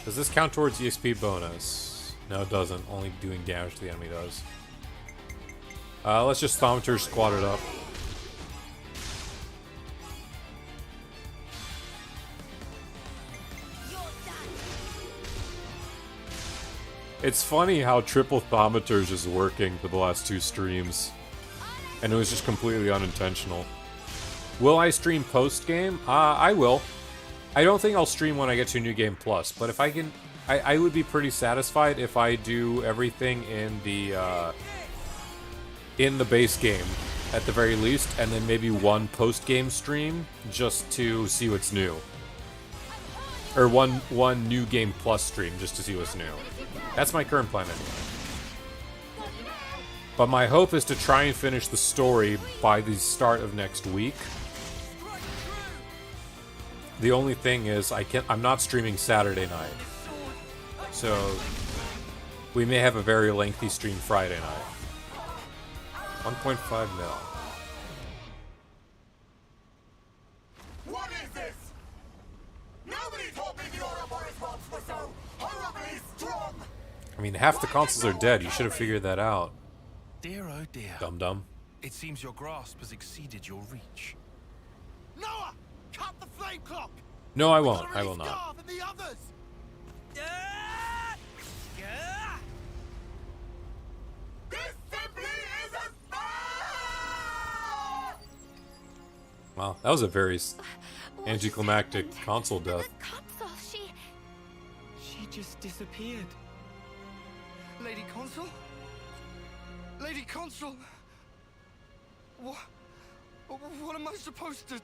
Does this count towards EXP bonus? No, it doesn't. Only doing damage to the enemy does. Let's just Thaumaturge squat it up. It's funny how triple thaumaturge is working for the last 2 streams. And it was just completely unintentional. Will I stream post-game? I will. I don't think I'll stream when I get to New Game Plus, but if I can... I would be pretty satisfied if I do everything in the base game, at the very least, and then maybe one post-game stream, just to see what's new. Or one New Game Plus stream, just to see what's new. That's my current plan anyway. But my hope is to try and finish the story by the start of next week. The only thing is, I'm not streaming Saturday night. So, we may have a very lengthy stream Friday night. 1.5 mil. What is this? Nobody told me the Ouroboros mobs were so horribly strong! I mean, half the consoles are dead. You should have figured that out. Dear oh dear. Dum-dum. It seems your grasp has exceeded your reach. Noah! Cut the flame clock! No, I won't. I will not. Scarf and the others! This simply isn't fair! Wow, that was a very anticlimactic console death. Console, She just disappeared. Lady Consul? Lady Consul! What am I supposed to...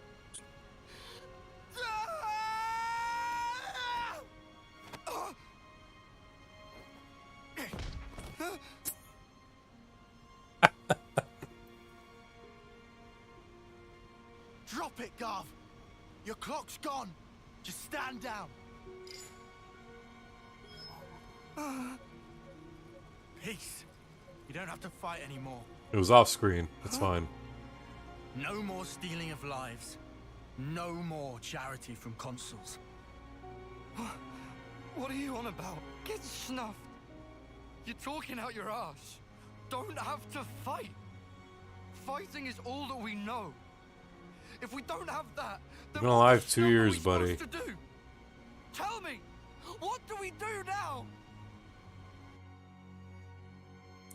Drop it, Garv! Your clock's gone! Just stand down! Peace. You don't have to fight anymore. It was off screen. It's fine. No more stealing of lives. No more charity from consuls. What are you on about? Get snuffed. You're talking out your ass. Don't have to fight. Fighting is all that we know. If we don't have that, then Been alive 2 years, buddy. to do? Tell me, what do we do now?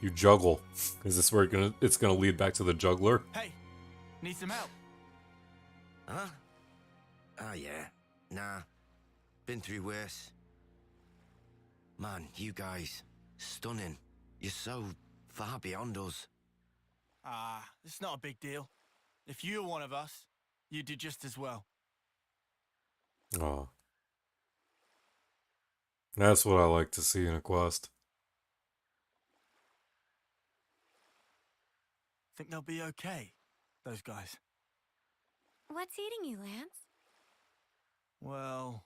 You juggle. Is this where it's gonna lead back to the juggler? Hey, need some help? Huh? Ah, yeah. Nah. Been through worse. Man, you guys. Stunning. You're so far beyond us. It's not a big deal. If you were one of us, you'd do just as well. Oh. That's what I like to see in a quest. Think they'll be okay, those guys? What's eating you, Lance? Well,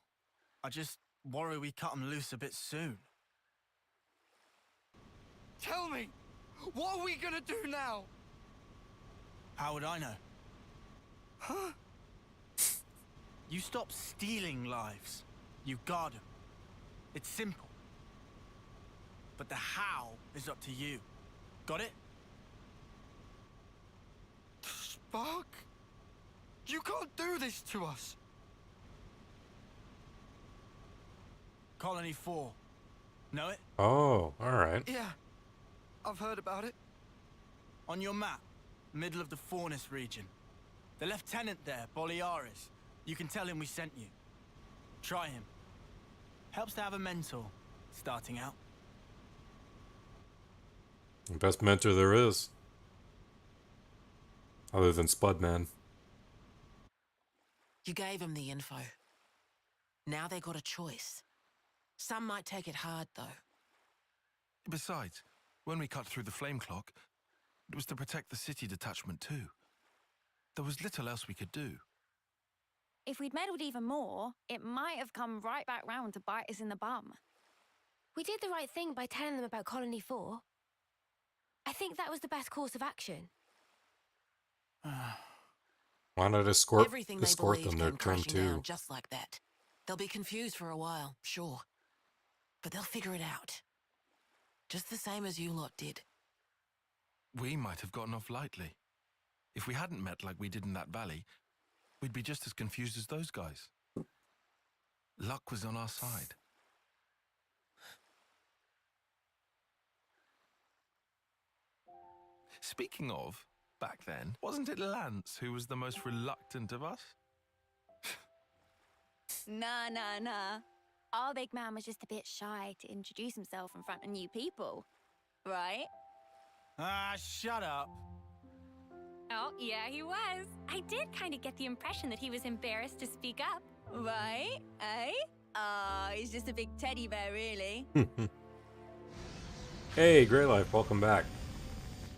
I just worry we cut them loose a bit soon. Tell me, what are we gonna do now? How would I know? Huh? You stop stealing lives. You guard them. It's simple. But the how is up to you. Got it? Spark? You can't do this to us. Colony 4. Know it? Oh, alright. Yeah, I've heard about it. On your map, middle of the Faunus region. The lieutenant there, Boliaris. You can tell him we sent you. Try him. Helps to have a mentor, starting out. Best mentor there is. Other than Spudman. You gave them the info. Now they got a choice. Some might take it hard, though. Besides, when we cut through the flame clock, it was to protect the city detachment too. There was little else we could do. If we'd meddled even more, it might have come right back round to bite us in the bum. We did the right thing by telling them about Colony 4. I think that was the best course of action. Why not escort Everything they them believed their came turn crashing down too? just like that. They'll be confused for a while, sure. But they'll figure it out. Just the same as you lot did. We might have gotten off lightly. If we hadn't met like we did in that valley, we'd be just as confused as those guys. Luck was on our side. Speaking of, back then, wasn't it Lanz who was the most reluctant of us? Nah. Our big man was just a bit shy to introduce himself in front of new people. Right? Ah, shut up. Oh, yeah, he was. I did kind of get the impression that he was embarrassed to speak up. Right? Eh? He's just a big teddy bear, really. Hey, Great Life, welcome back.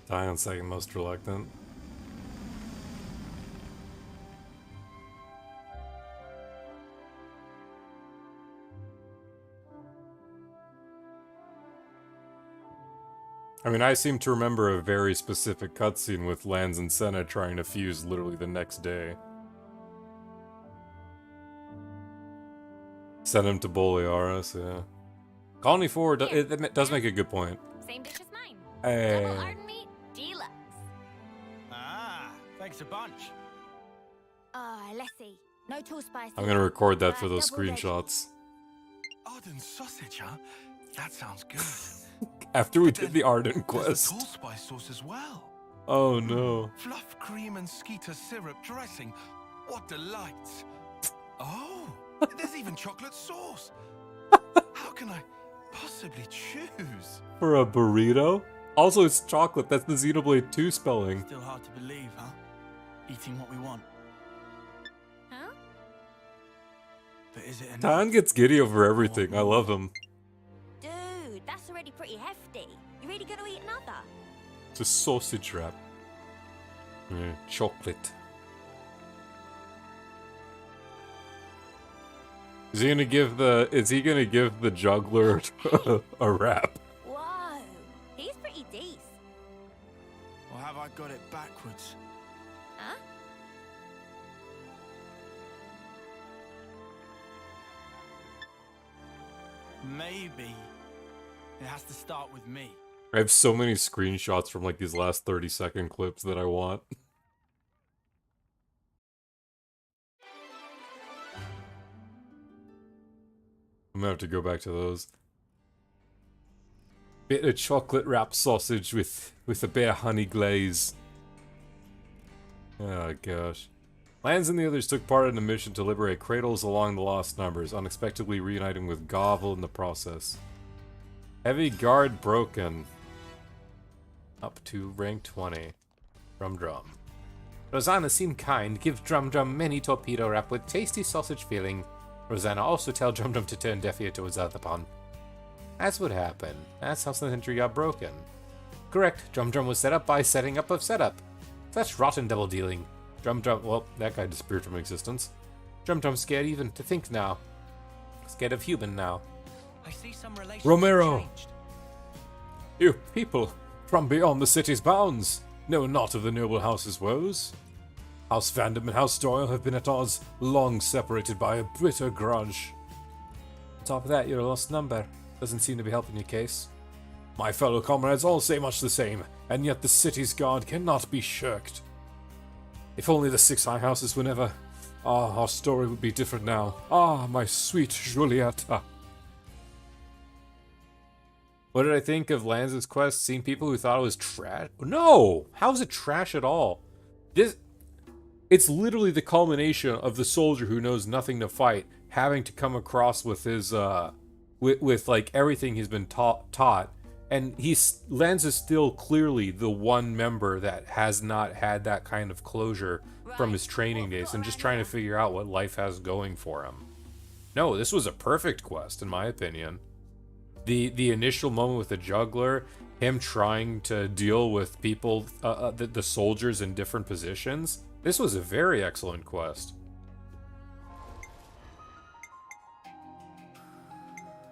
Taion second most reluctant. I mean, I seem to remember a very specific cutscene with Lanz and Senna trying to fuse literally the next day. Send him to Bolearis, yeah. Colony 4 it does make a good point. Same dish as mine. Hey. Double ardent meat, deluxe. Ah, thanks a bunch. Let's see. No too spicy. I'm gonna record that for those double veggie. screenshots. Ardent sausage, huh? That sounds good. After we did the Ardent There's quest. a tall spice sauce as well. Oh no. Fluff cream and skeeter syrup dressing. What delights. Oh, there's even chocolate sauce. How can I possibly choose? For a burrito? Also, it's chocolate. That's the Xenoblade 2 spelling. Still hard to believe, huh? Eating what we want. Huh? But is it enough? Taion gets giddy over everything. I love him. Dude, that's already pretty hefty. You really gonna eat another? It's a sausage wrap. Chocolate. Is he gonna give the juggler a wrap? Whoa, he's pretty decent. Or have I got it backwards? Huh? Maybe it has to start with me. I have so many screenshots from like these last 30-second clips that I want. I'm gonna have to go back to those. Bit of chocolate wrapped sausage with a bit of honey glaze. Oh gosh. Lanz and the others took part in a mission to liberate cradles along the Lost Numbers, unexpectedly reuniting with Govel in the process. Heavy guard broken. Up to rank 20. Drum Drum. Rosanna seemed kind, give Drum Drum many torpedo wrap with tasty sausage filling. Rosanna also tell Drum Drum to turn deaf ear towards Althapon. That's what happened. That's how Sentry got broken. Correct, Drum Drum was set up by setting up of setup. That's rotten double dealing. Drum Drum, well, that guy disappeared from existence. Drum Drum's scared even to think now. Scared of human now. I see some relations Romero! changed. You people, from beyond the city's bounds, know not of the noble house's woes. House Vandam and House Doyle have been at odds, long separated by a bitter grudge. On top of that, your lost number doesn't seem to be helping your case. My fellow comrades all say much the same, and yet the city's guard cannot be shirked. If only the 6 high houses were never... our story would be different now. My sweet Julieta. What did I think of Lanz's quest? Seeing people who thought it was trash? No! How is it trash at all? It's literally the culmination of the soldier who knows nothing to fight, having to come across with his, with like everything he's been taught. And Lanz is still clearly the one member that has not had that kind of closure from his training days and just trying to figure out what life has going for him. No, this was a perfect quest, in my opinion. The initial moment with the juggler, him trying to deal with people, the soldiers in different positions, this was a very excellent quest.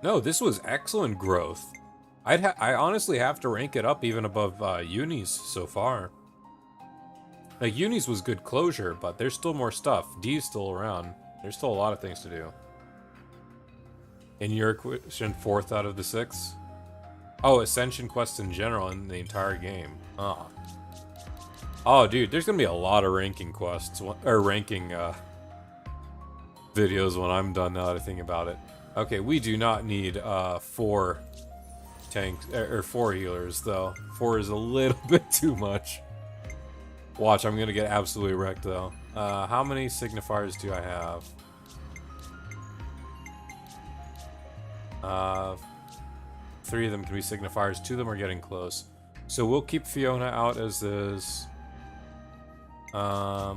No, this was excellent growth. I honestly have to rank it up even above Uni's so far. Like, Uni's was good closure, but there's still more stuff. D's still around. There's still a lot of things to do. In your question, 4th out of the 6? Oh, Ascension quests in general in the entire game. Oh, dude, there's gonna be a lot of ranking quests, or ranking videos when I'm done now that I think about it. Okay, we do not need 4 tanks, or 4 healers, though. 4 is a little bit too much. Watch, I'm gonna get absolutely wrecked, though. How many signifiers do I have? 3 of them can be signifiers. 2 of them are getting close. So we'll keep Fiona out as is. I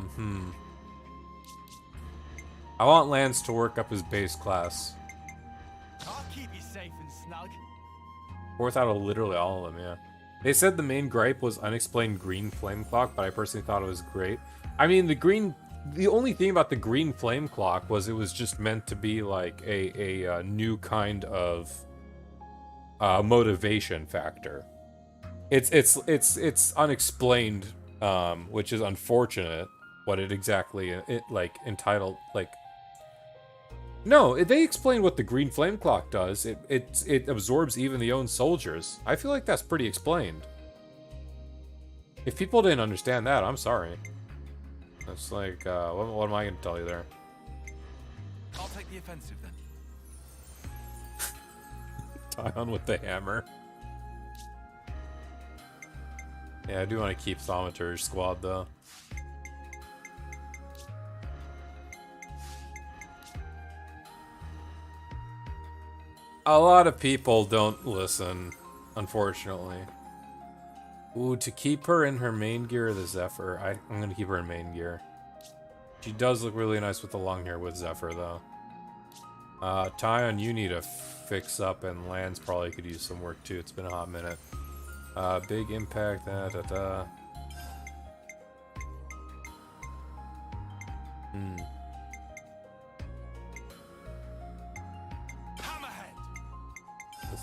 want Lanz to work up his base class. I'll keep you safe and snug. 4th out of literally all of them, yeah. They said the main gripe was unexplained green flame clock, but I personally thought it was great. I mean, the only thing about the green flame clock was it was just meant to be like a new kind of motivation factor. It's unexplained, which is unfortunate. What it exactly like entitled like. No, they explain what the green flame clock does. It absorbs even the own soldiers. I feel like that's pretty explained. If people didn't understand that, I'm sorry. It's like, what am I going to tell you there? I'll take the offensive then. Taion with the hammer. Yeah, I do want to keep Thaumaturge squad though. A lot of people don't listen, unfortunately. Ooh, to keep her in her main gear, the Zephyr. I'm gonna keep her in main gear. She does look really nice with the long hair with Zephyr, though. Taion, you need to fix up, and Lanz probably could use some work too. It's been a hot minute. Big impact,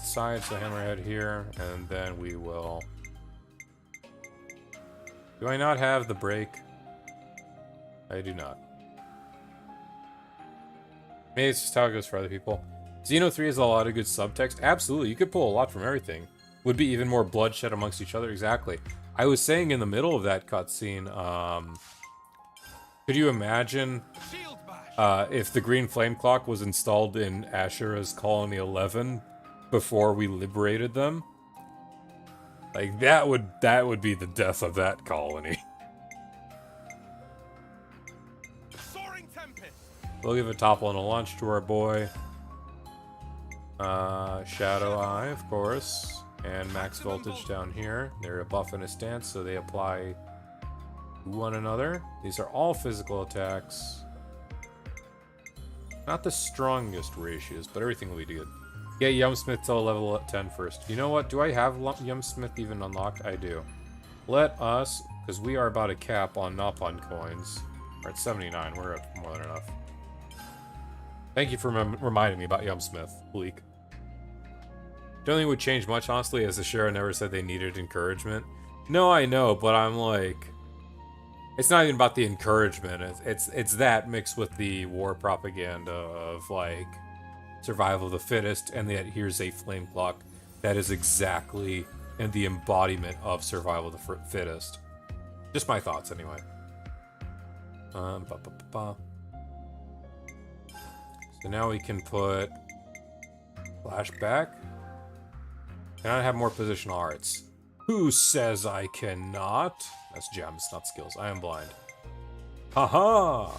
Side, so hammerhead here, and then we will. Do I not have the break? I do not. Maybe it's just how it goes for other people. Xeno 3 has a lot of good subtext. Absolutely, you could pull a lot from everything. Would be even more bloodshed amongst each other. Exactly. I was saying in the middle of that cutscene, could you imagine if the green flame clock was installed in Ashura's Colony 11 before we liberated them? Like that would be the death of that colony. We'll give a topple and a launch to our boy. Shadow Eye, of course. And max voltage down here. They're a buff and a stance, so they apply to one another. These are all physical attacks. Not the strongest ratios, but everything will be good. Get Yumsmith till level 10 first. You know what? Do I have Yumsmith even unlocked? I do. Let us, because we are about a cap on Nopon coins. We're at 79. We're at more than enough. Thank you for reminding me about Yumsmith, Bleak. Don't think it would change much, honestly, as the Sheriff never said they needed encouragement. No, I know, but I'm like... It's not even about the encouragement. It's that mixed with the war propaganda of, like... survival of the fittest, and that here's a flame clock that is exactly in the embodiment of survival of the fittest. Just my thoughts, anyway. So now we can put flashback. Can I have more positional arts? Who says I cannot? That's gems, not skills. I am blind. Haha!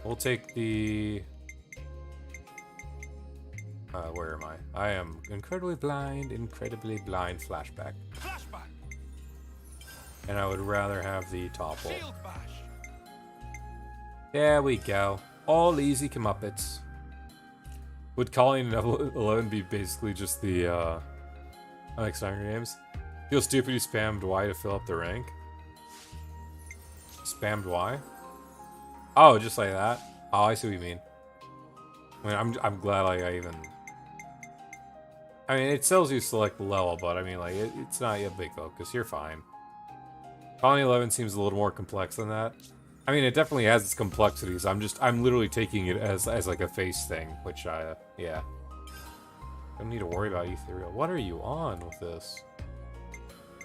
We'll take the... where am I? I am incredibly blind flashback. Flashback. And I would rather have the topple. There we go. All easy comeuppets. Would calling level 11 be basically just the, like Hunger Games? Feel stupid you spammed Y to fill up the rank? Spammed Y? Oh, just like that? Oh, I see what you mean. I mean, I'm glad like I even... I mean, it tells you select the level, but I mean, like, it's not a big focus. You're fine. Colony 11 seems a little more complex than that. I mean, it definitely has its complexities. I'm literally taking it as like a face thing, which yeah. Don't need to worry about Ethereal. What are you on with this?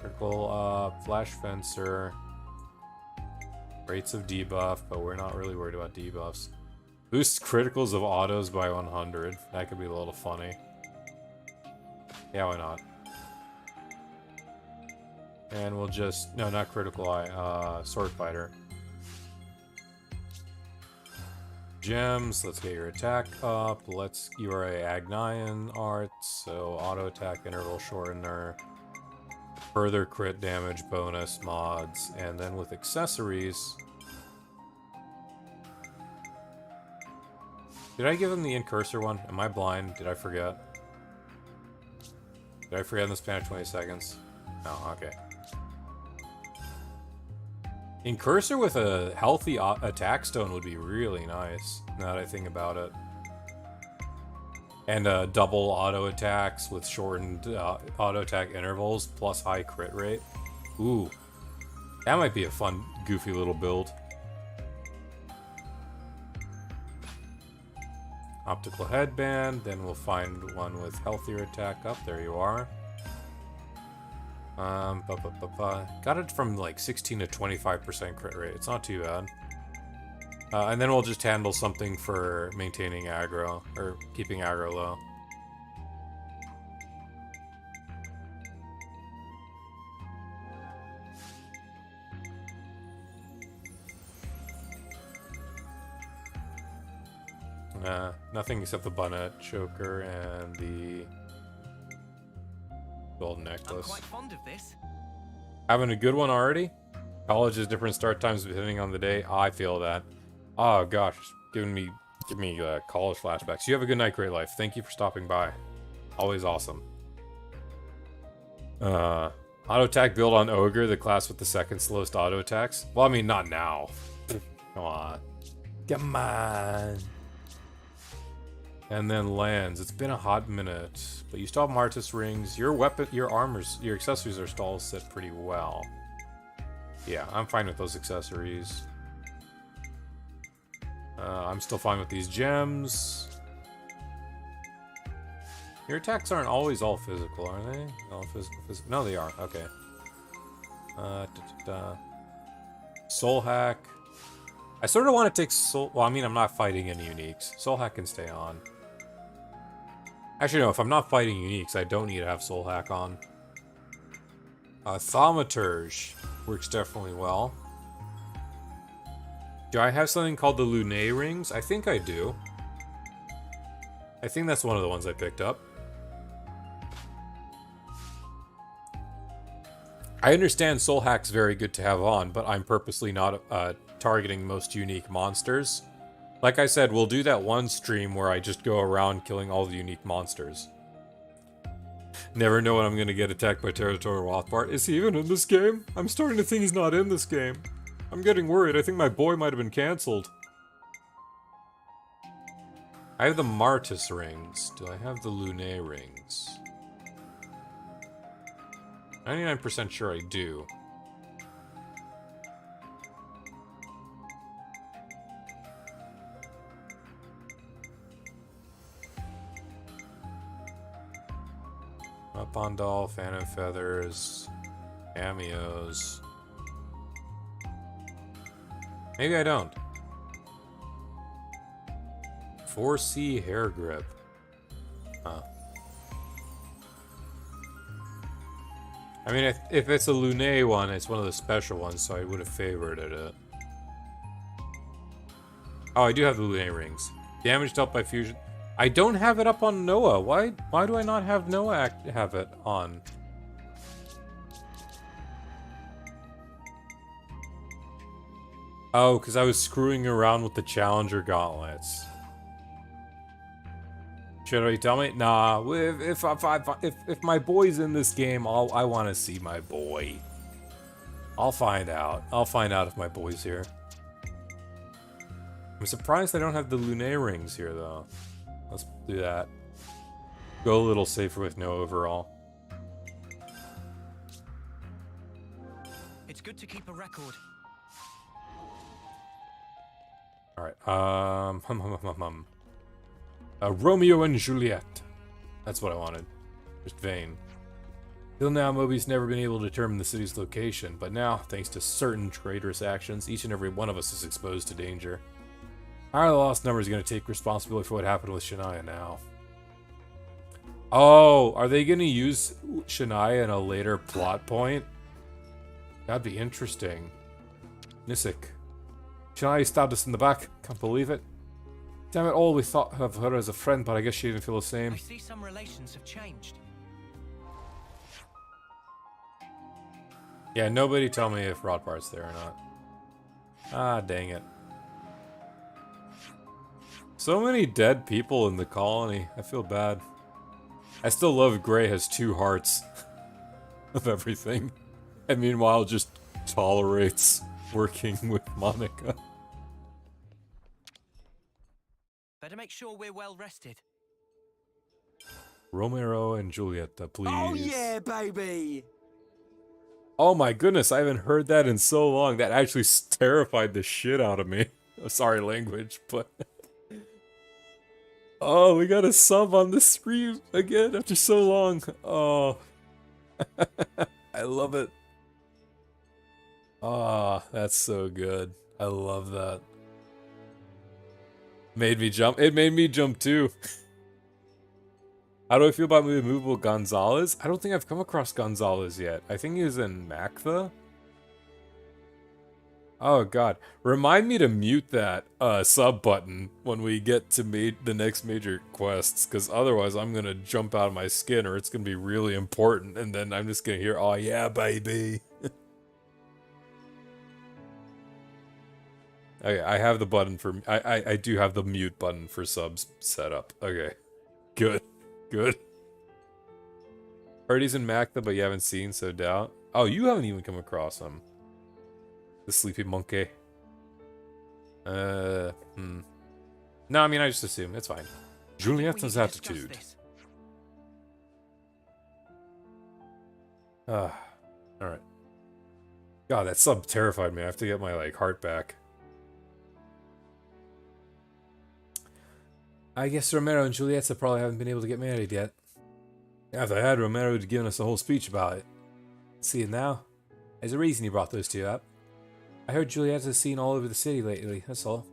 Circle, Flash Fencer. Rates of debuff, but we're not really worried about debuffs. Boosts criticals of autos by 100. That could be a little funny. Yeah, why not? And we'll just... No, not critical eye. Sword fighter. Gems. Let's get your attack up. You are a Agnian art, so auto attack interval shortener. Further crit damage bonus mods. And then with accessories... Did I give him the incursor one? Am I blind? Did I forget? Did I forget in the span of 20 seconds? Oh, okay. Incursor with a healthy attack stone would be really nice, now that I think about it. And double auto attacks with shortened auto attack intervals plus high crit rate. Ooh. That might be a fun, goofy little build. Optical headband, then we'll find one with healthier attack up. There you are. Got it from like 16 to 25% crit rate. It's not too bad. And then we'll just handle something for maintaining aggro, or keeping aggro low. Nothing except the bonnet choker and the gold necklace. I'm quite fond of this. Having a good one already? College is different start times depending on the day. I feel that. Oh gosh, give me college flashbacks. You have a good night, great life. Thank you for stopping by. Always awesome. Auto attack build on Ogre, the class with the second slowest auto attacks. Well, I mean, not now. Come on. Come on. And then Lanz. It's been a hot minute, but you still have Martis rings. Your weapon, your armors, your accessories are still set pretty well. Yeah, I'm fine with those accessories. I'm still fine with these gems. Your attacks aren't always all physical, are they? All physical. No, they are. Okay. Soul hack. I sort of want to take soul. Well, I mean, I'm not fighting any uniques. Soul hack can stay on. Actually, no. If I'm not fighting uniques, I don't need to have soul hack on. Thaumaturge works definitely well. Do I have something called the Lunae rings? I think I do. I think that's one of the ones I picked up. I understand soul hack's very good to have on, but I'm purposely not targeting most unique monsters. Like I said, we'll do that one stream where I just go around killing all the unique monsters. Never know when I'm gonna get attacked by Territorial Rothbart. Is he even in this game? I'm starting to think he's not in this game. I'm getting worried. I think my boy might have been cancelled. I have the Martis rings. Do I have the Lunae rings? 99% sure I do. Up on Doll, Phantom Feathers, cameos. Maybe I don't. 4C hair grip. Huh. I mean, if it's a Lunae one, it's one of the special ones, so I would have favorited it. Oh, I do have the Lunae rings. Damage dealt by fusion. I don't have it up on Noah. Why do I not have Noah have it on? Oh, because I was screwing around with the Challenger gauntlets. Should I tell me? Nah. If my boy's in this game, I want to see my boy. I'll find out. I'll find out if my boy's here. I'm surprised I don't have the Lunae rings here, though. Let's do that. Go a little safer with no overall. It's good to keep a record. Alright, Romeo and Juliet. That's what I wanted. Just vain. Till now, Moby's never been able to determine the city's location, but now, thanks to certain traitorous actions, each and every one of us is exposed to danger. Our lost number is going to take responsibility for what happened with Shania now. Oh, are they going to use Shania in a later plot point? That'd be interesting. Nisik. Shania stabbed us in the back. Can't believe it. Damn it all, we thought of her as a friend, but I guess she didn't feel the same. I see some relations have changed. Yeah, nobody tell me if Rodpart's there or not. Ah, dang it. So many dead people in the colony. I feel bad. I still love Gray has 2 hearts of everything. And meanwhile just tolerates working with Monica. Better make sure we're well rested. Romero and Julieta, please. Oh yeah, baby! Oh my goodness, I haven't heard that in so long. That actually terrified the shit out of me. Sorry, language, but... Oh, we got a sub on the stream again after so long. Oh. I love it. Ah, that's so good. I love that. Made me jump. It made me jump too. How do I feel about the movable Gonzalez? I don't think I've come across Gonzalez yet. I think he's in Mactha. Oh god. Remind me to mute that sub button when we get to the next major quests, because otherwise I'm going to jump out of my skin or it's going to be really important and then I'm just going to hear, oh yeah, baby. Okay, I have the button for... I do have the mute button for subs set up. Okay. Good. Good. Heard he's in Mactha, but you haven't seen, so doubt. Oh, you haven't even come across him. The sleepy monkey. No, I mean, I just assume. It's fine. Julietta's attitude. Alright. God, that sub terrified me. I have to get my, like, heart back. I guess Romero and Julieta probably haven't been able to get married yet. Yeah, if they had, Romero would have given us a whole speech about it. See it now? There's a reason he brought those 2 up. I heard Julieta's seen all over the city lately, that's all.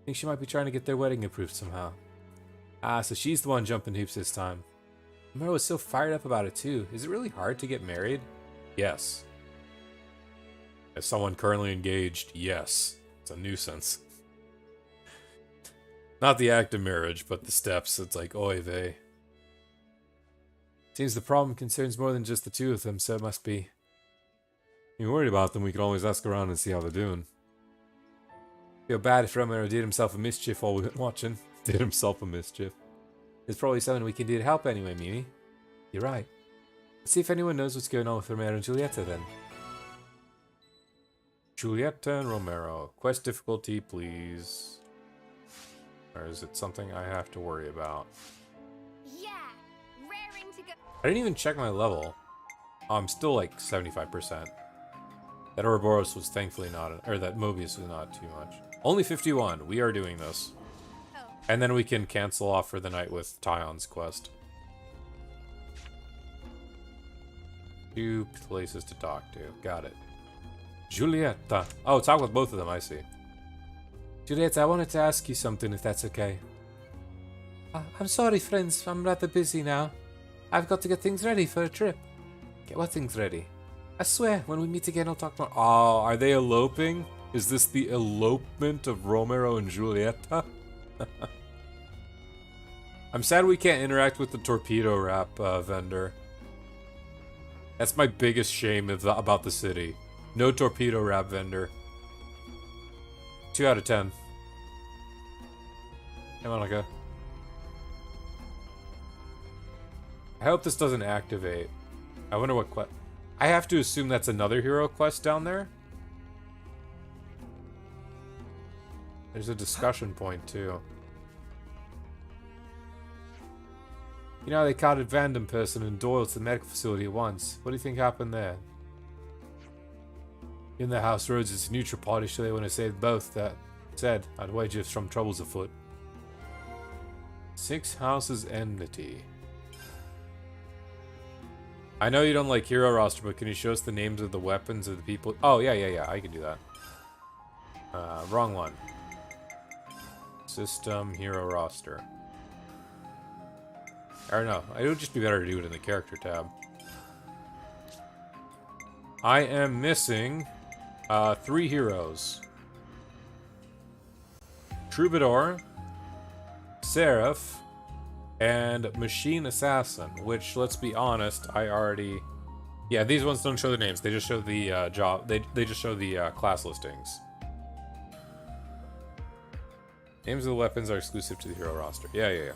I think she might be trying to get their wedding approved somehow. Ah, so she's the one jumping hoops this time. Romero was so fired up about it too. Is it really hard to get married? Yes. As someone currently engaged, yes. It's a nuisance. Not the act of marriage, but the steps. It's like, oy vey. Seems the problem concerns more than just the 2 of them, so it must be. If you're worried about them, we can always ask around and see how they're doing. Feel bad if Romero did himself a mischief while we were watching. Did himself a mischief. There's probably something we can do to help anyway, Mimi. You're right. Let's see if anyone knows what's going on with Romero and Julieta then. Julieta and Romero. Quest difficulty, please. Or is it something I have to worry about? Yeah, raring to go. I didn't even check my level. Oh, I'm still like 75%. That Ouroboros was thankfully not, or that Mobius was not too much. Only 51. We are doing this. Oh. And then we can cancel off for the night with Taion's quest. 2 places to talk to. Got it. Julieta. Oh, talk with both of them, I see. Julieta, I wanted to ask you something, if that's okay. I'm sorry, friends. I'm rather busy now. I've got to get things ready for a trip. Get what things ready? I swear, when we meet again, I'll talk more. Oh, are they eloping? Is this the elopement of Romero and Julieta? I'm sad we can't interact with the torpedo wrap vendor. That's my biggest shame about the city. No torpedo wrap vendor. 2 out of 10. Hey, Monica. I hope this doesn't activate. I wonder what quest... I have to assume that's another hero quest down there. There's a discussion point, too. You know, they carted Vandam person and Doyle to the medical facility at once. What do you think happened there? In the house roads, it's a neutral party, so they want to save both. That said, I'd wager some troubles afoot. 6 houses enmity. I know you don't like hero roster, but can you show us the names of the weapons of the people? Oh, yeah, I can do that. Wrong one. System hero roster. Or no, it would just be better to do it in the character tab. I am missing 3 heroes. Troubadour, Seraph, and Machine Assassin, which, let's be honest, I already... Yeah, these ones don't show the names. They just show the job. They just show the class listings. Names of the weapons are exclusive to the hero roster. Yeah.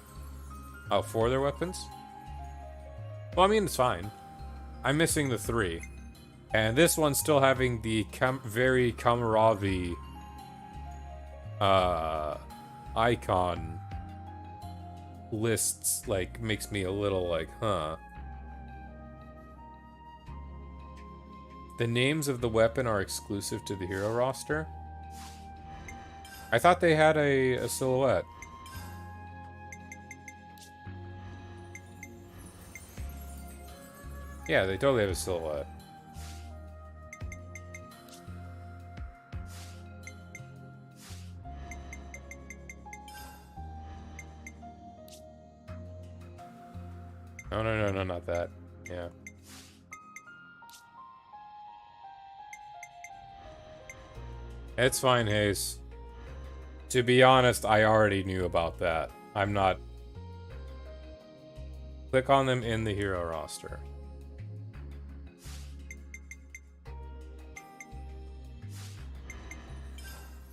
Oh, 4 of their weapons? Well, I mean, it's fine. I'm missing the 3. And this one's still having the very Kamaravi icon lists, like, makes me a little like, huh. The names of the weapon are exclusive to the hero roster? I thought they had a silhouette. Yeah, they totally have a silhouette. No, not that. Yeah. It's fine, Hayes. To be honest, I already knew about that. I'm not... Click on them in the hero roster.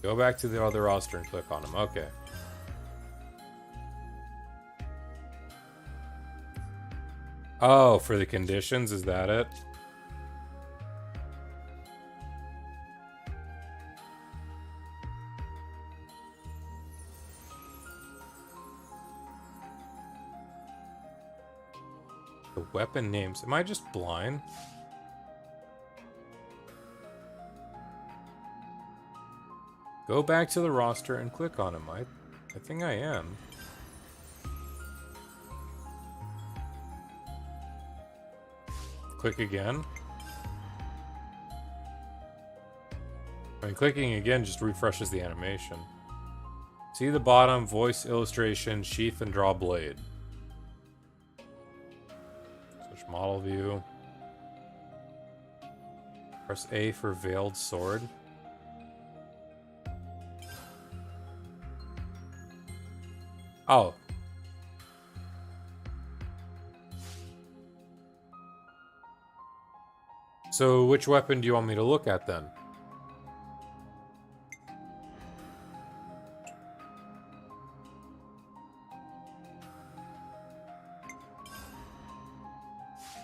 Go back to the other roster and click on them. Okay. Oh, for the conditions, is that it? The weapon names. Am I just blind? Go back to the roster and click on him. I think I am. Click again. I mean, clicking again just refreshes the animation. See the bottom, voice, illustration, sheath, and draw blade. Switch model view. Press A for veiled sword. Oh. So, which weapon do you want me to look at then?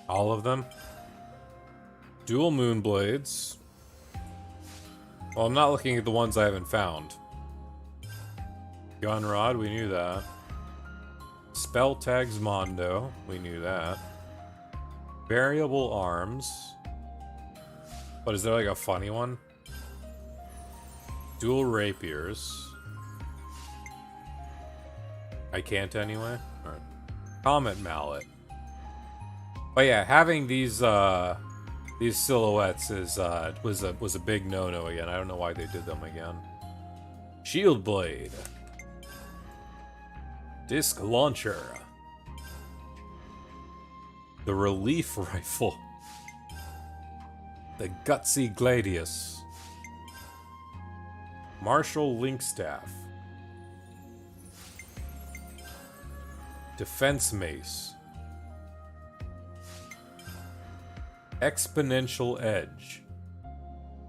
All of them? Dual moon blades. Well, I'm not looking at the ones I haven't found. Gun rod, we knew that. Spell tags Mondo, we knew that. Variable arms. What, is there like a funny one? Dual rapiers. I can't anyway. Alright. Comet mallet. But yeah, having these silhouettes is was a big no-no again. I don't know why they did them again. Shield blade. Disc launcher. The relief rifle. The gutsy gladius. Martial link staff. Defense mace. Exponential edge.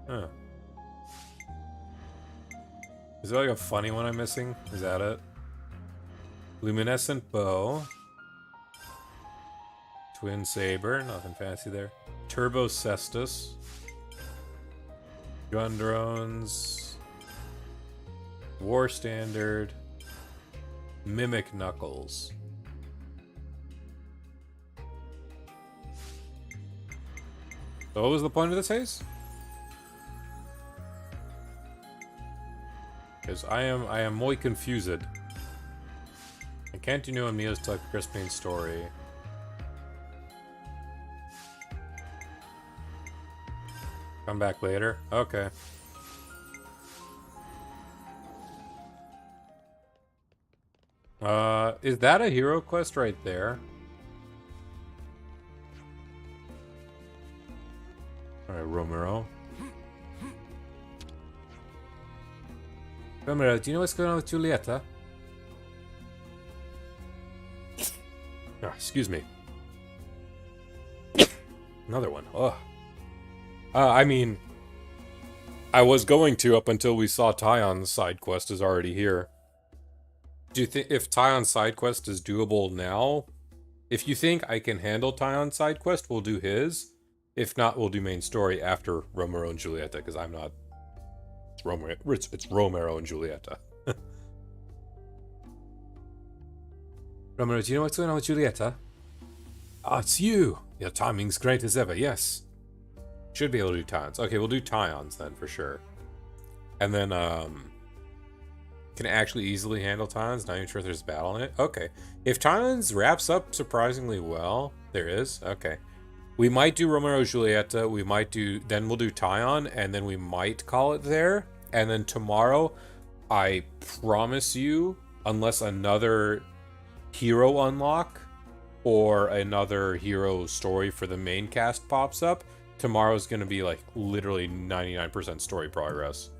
Huh. Is there like a funny one I'm missing? Is that it? Luminescent bow. Twin saber. Nothing fancy there. Turbo cestus. Gun drones. War standard. Mimic knuckles. So what was the point of this, Haze? Because I am muy confused. And can't you know Emia's type Crispine story? Come back later? Okay. Is that a hero quest right there? Alright, Romero. Romero, do you know what's going on with Julieta? Ah, excuse me. Another one. Ugh. I mean, I was going to up until we saw Taion's side quest is already here. Do you think if Taion's side quest is doable now? If you think I can handle Taion's side quest, we'll do his. If not, we'll do main story after Romero and Julieta, because I'm not. It's Romero and Julieta. Romero, do you know what's going on with Julieta? Ah, it's you! Your timing's great as ever, yes. Should be able to do Tion's. Okay, we'll do Tion's then, for sure. And then, can actually easily handle Tion's, not even sure if there's a battle in it. Okay. If Tion's wraps up surprisingly well, there is, okay. We might do Romero Julieta, we might do, then we'll do Taion, and then we might call it there. And then tomorrow, I promise you, unless another hero unlock or another hero story for the main cast pops up, tomorrow's gonna be like literally 99% story progress.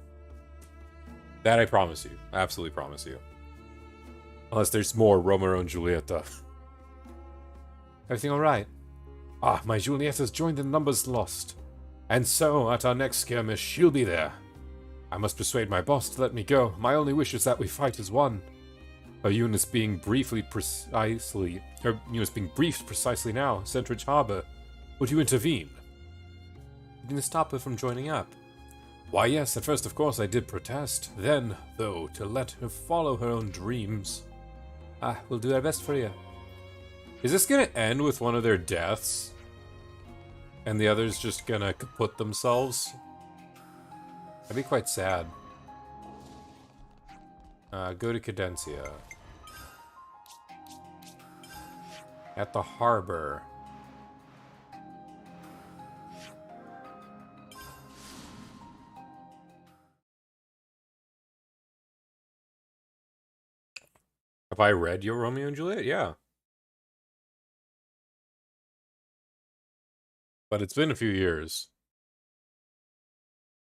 That I promise you. Absolutely promise you. Unless there's more Romero and Julieta. Everything alright? Ah, my Julieta's joined the numbers lost. And so, at our next skirmish, she'll be there. I must persuade my boss to let me go. My only wish is that we fight as one. Her unit's being briefed precisely now, Centridge Harbor. Would you intervene? You can stop her from joining up. Why yes, at first of course I did protest. Then, though, to let her follow her own dreams. We'll do our best for you. Is this gonna end with one of their deaths? And the others just gonna kaput themselves? That'd be quite sad. Go to Cadencia. At the harbor. Have I read your Romeo and Juliet? Yeah. But it's been a few years.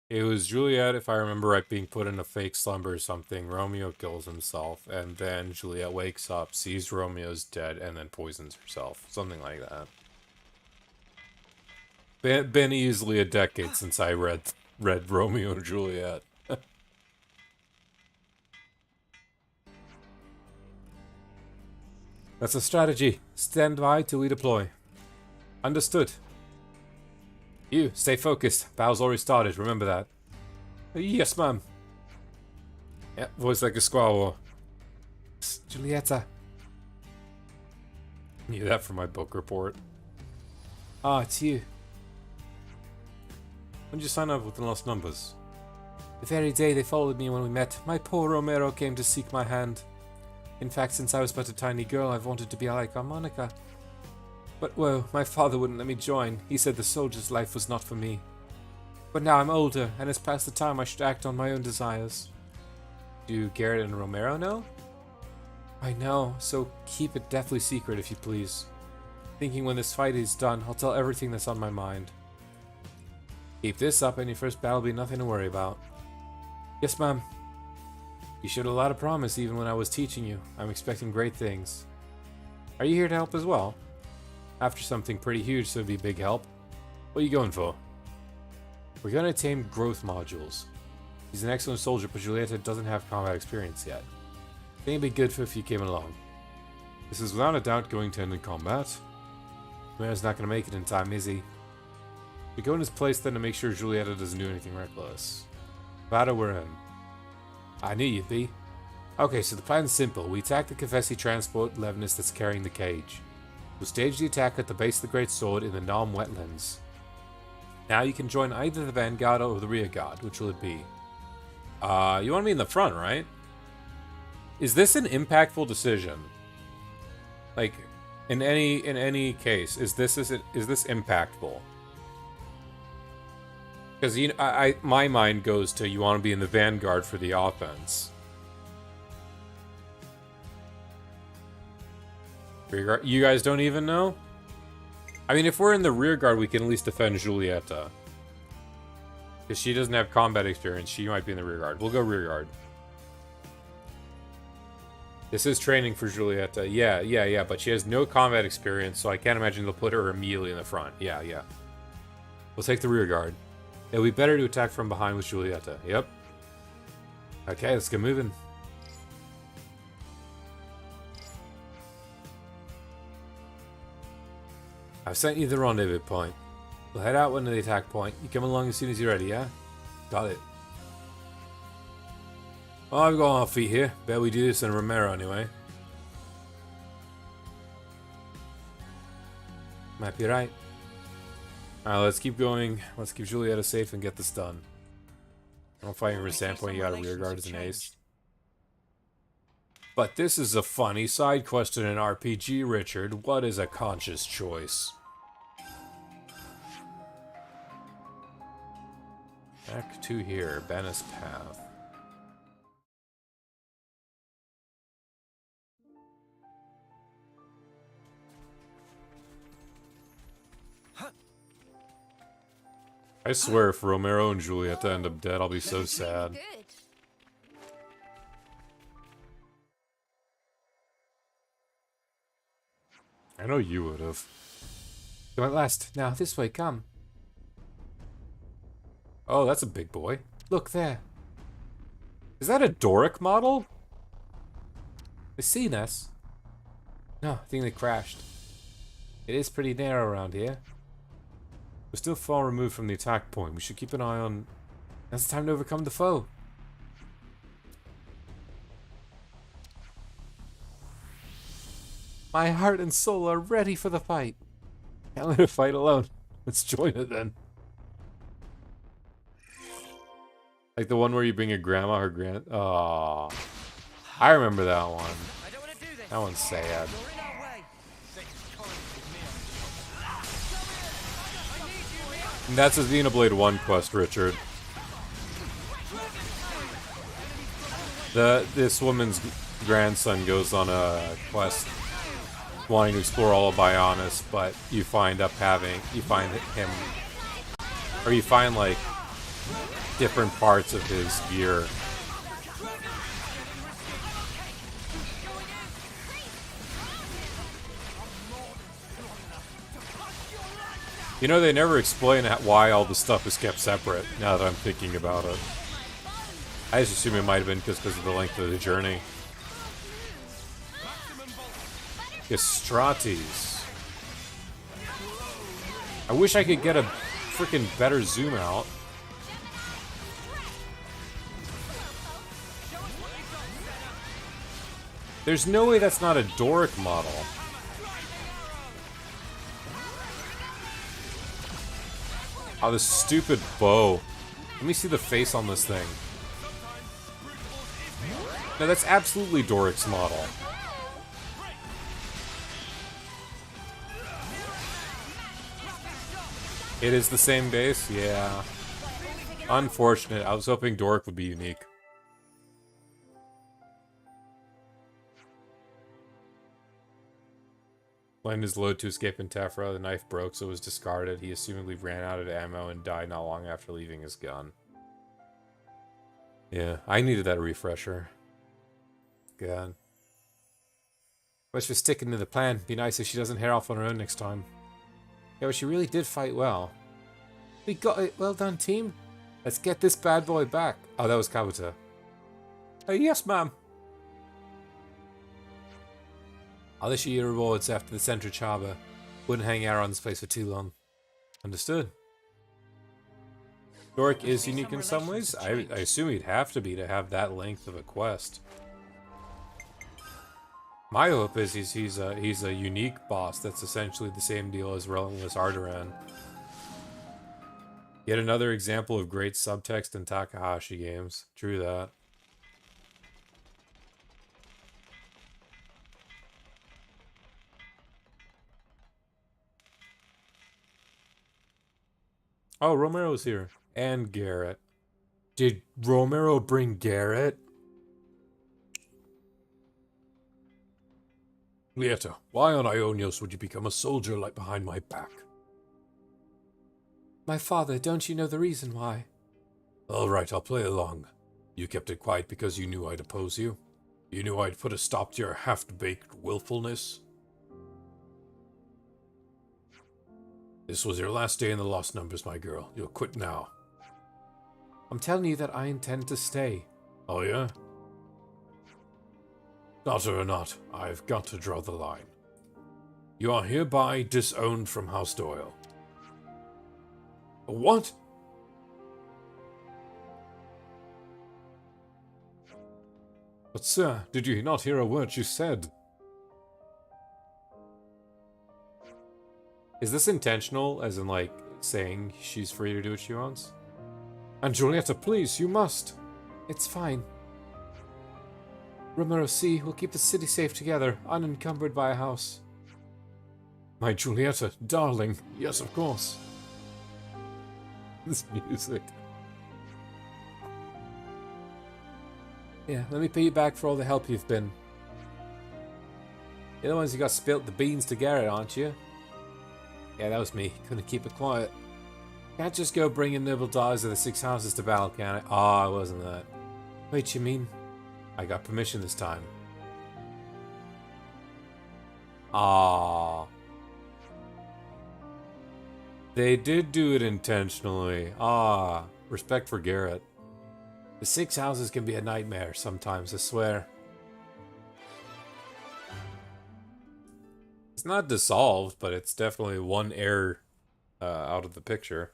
It was Juliet, if I remember right, being put in a fake slumber or something. Romeo kills himself, and then Juliet wakes up, sees Romeo's dead, and then poisons herself. Something like that. Been easily a decade since I read Romeo and Juliet. That's a strategy. Stand by till we deploy. Understood. You, stay focused. Battle's already started, remember that. Yes, ma'am. Yeah, voice like a squawk. Julieta. Knew that from my book report. It's you. When did you sign up with the Lost Numbers? The very day they followed me when we met, my poor Romero came to seek my hand. In fact, since I was but a tiny girl, I've wanted to be like Harmonica. But, well, my father wouldn't let me join. He said the soldier's life was not for me. But now I'm older, and it's past the time I should act on my own desires. Do Garrett and Romero know? I know, so keep it deathly secret if you please. Thinking when this fight is done, I'll tell everything that's on my mind. Keep this up and your first battle will be nothing to worry about. Yes, ma'am. You showed a lot of promise even when I was teaching you. I'm expecting great things. Are you here to help as well? After something pretty huge, so it'd be a big help. What are you going for? We're gonna attain growth modules. He's an excellent soldier, but Julieta doesn't have combat experience yet. I think it'd be good for if you came along. This is without a doubt going to end in combat. Mayor's not gonna make it in time, is he? We go in his place then to make sure Julieta doesn't do anything reckless. Battle we're in. I knew you'd be. Okay, so the plan's simple. We attack the Confessi transport Levinus that's carrying the cage. We'll stage the attack at the base of the Great Sword in the Nam wetlands. Now you can join either the vanguard or the rear guard. Which will it be? You want me in the front, right? Is this an impactful decision? Like, in any case, is this impactful? Because my mind goes to you want to be in the vanguard for the offense. Rear guard. You guys don't even know? I mean, if we're in the rear guard, we can at least defend Julieta. Because she doesn't have combat experience, she might be in the rear guard. We'll go rear guard. This is training for Julieta. Yeah, but she has no combat experience, so I can't imagine they'll put her immediately in the front. Yeah. We'll take the rear guard. It'll be better to attack from behind with Julieta. Yep. Okay, let's get moving. I've sent you the rendezvous point. We'll head out when the attack point. You come along as soon as you're ready, yeah? Got it. Well, I've got our feet here. Bet we do this in Romero anyway. Might be right. Alright, let's keep going. Let's keep Julieta safe and get this done. I'm fighting from a standpoint, you got a rear guard as an ace. But this is a funny side quest in an RPG, Richard. What is a conscious choice? Back to here, Bannis Path. I swear if Romero and Julieta end up dead, I'll be so sad. I know you would have. Come at last. Now, this way, come. Oh, that's a big boy. Look there. Is that a Doric model? They've seen us. No, I think they crashed. It is pretty narrow around here. We're still far removed from the attack point. We should keep an eye on... Now's the time to overcome the foe. My heart and soul are ready for the fight. Can't let it fight alone. Let's join it then. Like the one where you bring your grandma or grand... Oh, I remember that one. That one's sad. And that's a Xenoblade 1 quest, Richard. This woman's grandson goes on a quest wanting to explore all of Bionis, but you find like different parts of his gear. You know, they never explain why all the stuff is kept separate, now that I'm thinking about it. I just assume it might have been because of the length of the journey. Castrates. I wish I could get a freaking better zoom out. There's no way that's not a Doric model. Oh, this stupid bow. Let me see the face on this thing. No, that's absolutely Doric's model. It is the same base? Yeah. Unfortunate. I was hoping Doric would be unique. When his load to escape in Tefra, the knife broke, so it was discarded. He assumedly ran out of ammo and died not long after leaving his gun. Yeah, I needed that refresher. God. Wish we're sticking to the plan. Be nice if she doesn't head off on her own next time. Yeah, but she really did fight well. We got it. Well done, team. Let's get this bad boy back. Oh, that was Kabuta. Yes, ma'am. I'll issue you rewards after the Central Harbor. Wouldn't hang out on this place for too long. Understood. Doric is unique in some ways. I assume he'd have to be to have that length of a quest. My hope is he's a unique boss that's essentially the same deal as Relentless Ardoran. Yet another example of great subtext in Takahashi games. True that. Oh, Romero's here. And Garrett. Did Romero bring Garrett? Julieta, why on Ionios would you become a soldier like behind my back? My father, don't you know the reason why? All right, I'll play along. You kept it quiet because you knew I'd oppose you? You knew I'd put a stop to your half-baked willfulness? This was your last day in the Lost Numbers, my girl. You'll quit now. I'm telling you that I intend to stay. Oh, yeah? Daughter or not, I've got to draw the line. You are hereby disowned from House Doyle. What? But sir, did you not hear a word she said? Is this intentional, as in, like, saying she's free to do what she wants? And Julieta, please, you must. It's fine. Romero C. will keep the city safe together, unencumbered by a house. My Julieta, darling. Yes, of course. This music. Yeah, let me pay you back for all the help you've been. You're the ones who got spilt the beans to Garrett, aren't you? Yeah, that was me. Couldn't keep it quiet. Can't just go bringing noble daughters of the 6 houses to battle, can I? Oh, it wasn't that. Wait, you mean? I got permission this time. Ah. They did do it intentionally. Ah, respect for Garrett. The 6 houses can be a nightmare sometimes, I swear. It's not dissolved, but it's definitely one heir out of the picture.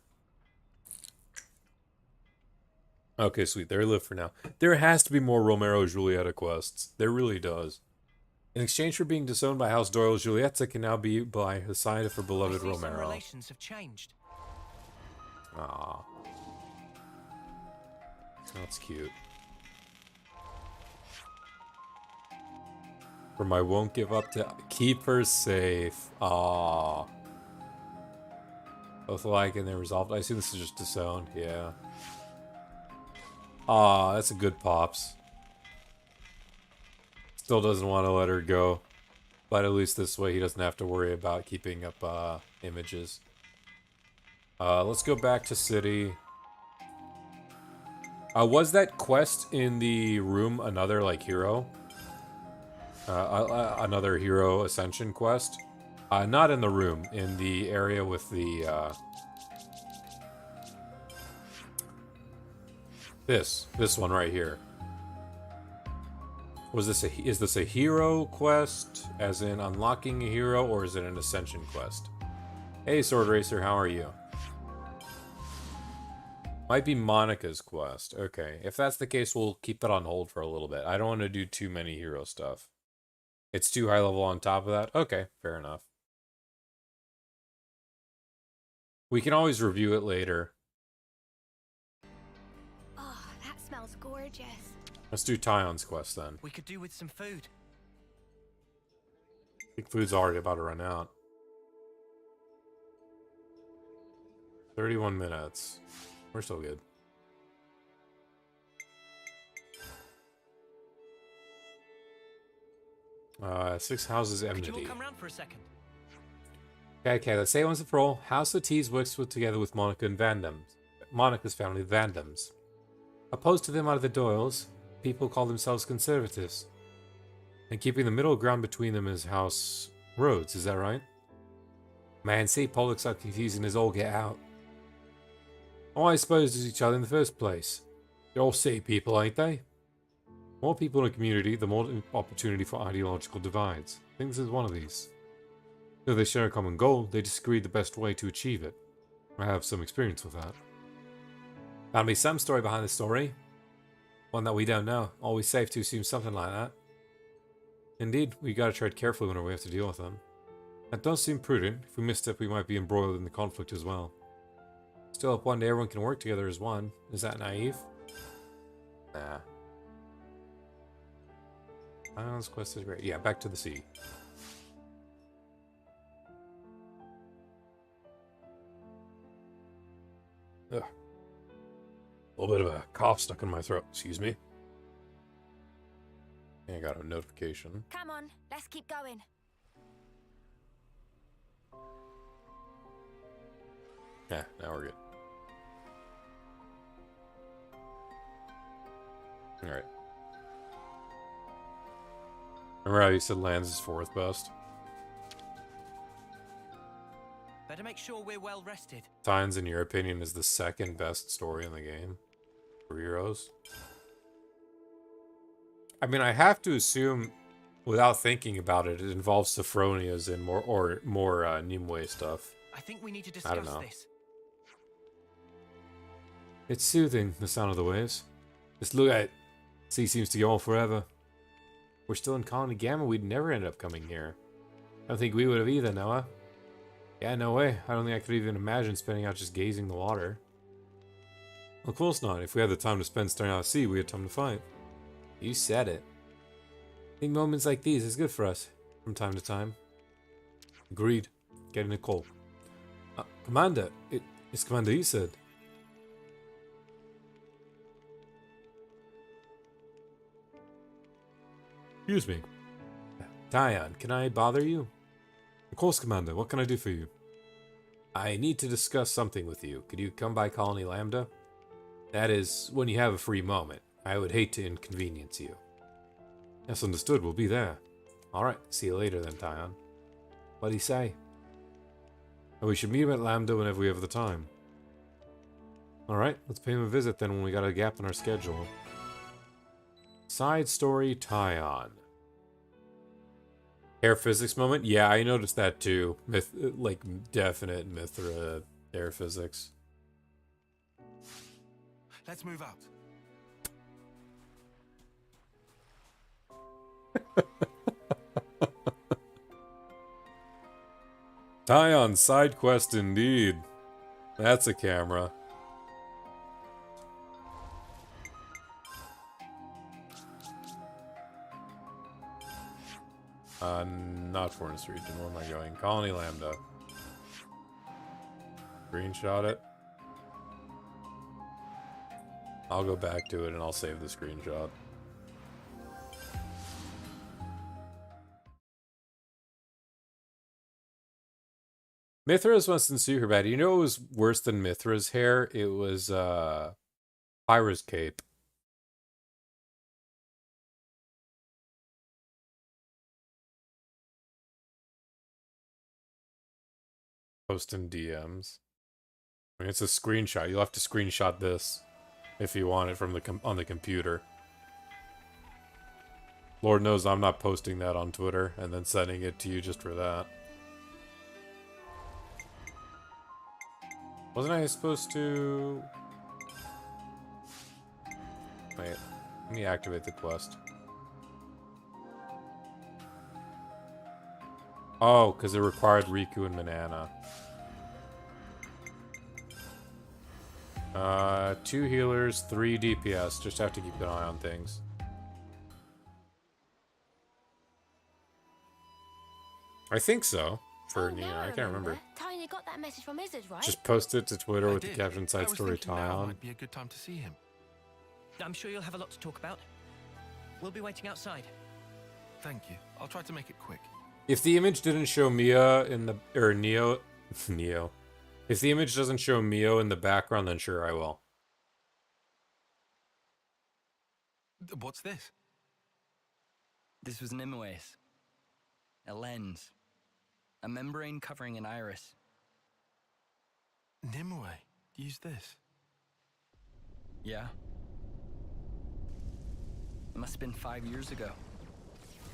Okay, sweet. They live for now. There has to be more Romero Julieta quests. There really does. In exchange for being disowned by House Doyle, Julieta can now be by the side of her beloved Romero. Some relations have changed. Aww. That's cute. From I won't give up to keep her safe. Aww. Both alike and they're resolved. I assume this is just disowned. Yeah. Aw, that's a good pops. Still doesn't want to let her go. But at least this way he doesn't have to worry about keeping up images. Let's go back to city. Was that quest in the room another, like, hero? Another hero ascension quest? Not in the room. In the area with the, This one right here. Is this a hero quest, as in unlocking a hero, or is it an ascension quest? Hey, Sword Racer, how are you? Might be Monica's quest. Okay, if that's the case, we'll keep that on hold for a little bit. I don't want to do too many hero stuff. It's too high level on top of that? Okay, fair enough. We can always review it later. Oh, that smells gorgeous. Let's do Taion's quest then. We could do with some food. I think food's already about to run out. 31 minutes. We're still good. Six houses enmity. Could you all come round for a second? Okay, let's say it once and for all. House of T's works together with Monica and Monica's family, the Vandams. Opposed to them are the Doyles. People call themselves conservatives. And keeping the middle ground between them is House Rhodes, is that right? Man, St. Paul looks like confusing as all get out. Why exposed to each other in the first place? They're all city people, ain't they? More people in a community, the more opportunity for ideological divides. I think this is one of these. Though they share a common goal, they disagree the best way to achieve it. I have some experience with that. Found me some story behind the story. One that we don't know. Always safe to assume something like that. Indeed, we gotta tread carefully whenever we have to deal with them. That does seem prudent. If we misstep, we might be embroiled in the conflict as well. Still, if one day everyone can work together as one, is that naive? Nah. This quest is great. Yeah, back to the sea. Ugh. A little bit of a cough stuck in my throat. Excuse me. I got a notification. Come on, let's keep going. Yeah, now we're good. Alright. Remember how you said Lanz is 4th best? Better make sure we're well rested. Taion, in your opinion, is the 2nd best story in the game for heroes? I mean, I have to assume, without thinking about it, it involves Sophronia's and more Nimue stuff. I think we need to I don't discuss know. this. It's soothing, the sound of the waves. Just look at it. Sea seems to go on forever. We're still in Colony Gamma, we'd never end up coming here. I don't think we would have either, Noah. Yeah, no way. I don't think I could even imagine spending out just gazing the water. Of course not. If we had the time to spend staring out at sea, we had time to fight. You said it. I think moments like these is good for us, from time to time. Agreed. Getting a call. Commander, it's Commander you said. Excuse me. Taion, can I bother you? Of course, Commander. What can I do for you? I need to discuss something with you. Could you come by Colony Lambda? That is, when you have a free moment. I would hate to inconvenience you. Yes, understood. We'll be there. Alright, see you later then, Taion. What'd he say? We should meet him at Lambda whenever we have the time. Alright, let's pay him a visit then when we got a gap in our schedule. Side story Taion. Air physics moment? Yeah, I noticed that too. Like, definite Mithra air physics. Let's move out. Taion side quest indeed. That's a camera. Not Forest Region. Where am I going? Colony Lambda. Screenshot it. I'll go back to it and I'll save the screenshot. Mithra's wasn't super bad. You know what was worse than Mithra's hair? It was Pyra's cape. Post in DMs. I mean, it's a screenshot. You'll have to screenshot this if you want it from the on the computer. Lord knows I'm not posting that on Twitter and then sending it to you just for that. Wasn't I supposed to... Wait, let me activate the quest. Oh, because it required Riku and Manana. 2 healers, 3 DPS. Just have to keep an eye on things. I think so. For Nia, I can't remember. Taion, you got that message from Izzard, right? Just post it to Twitter with the did. caption side I was story thinking now Taion. might be a good time to see him. I'm sure you'll have a lot to talk about. We'll be waiting outside. Thank you. I'll try to make it quick. If the image didn't show Mia in the Neo. If the image doesn't show Mio in the background, then sure I will. What's this? This was Nimue's. A lens. A membrane covering an iris. Nimue used this. Yeah. It must have been 5 years ago.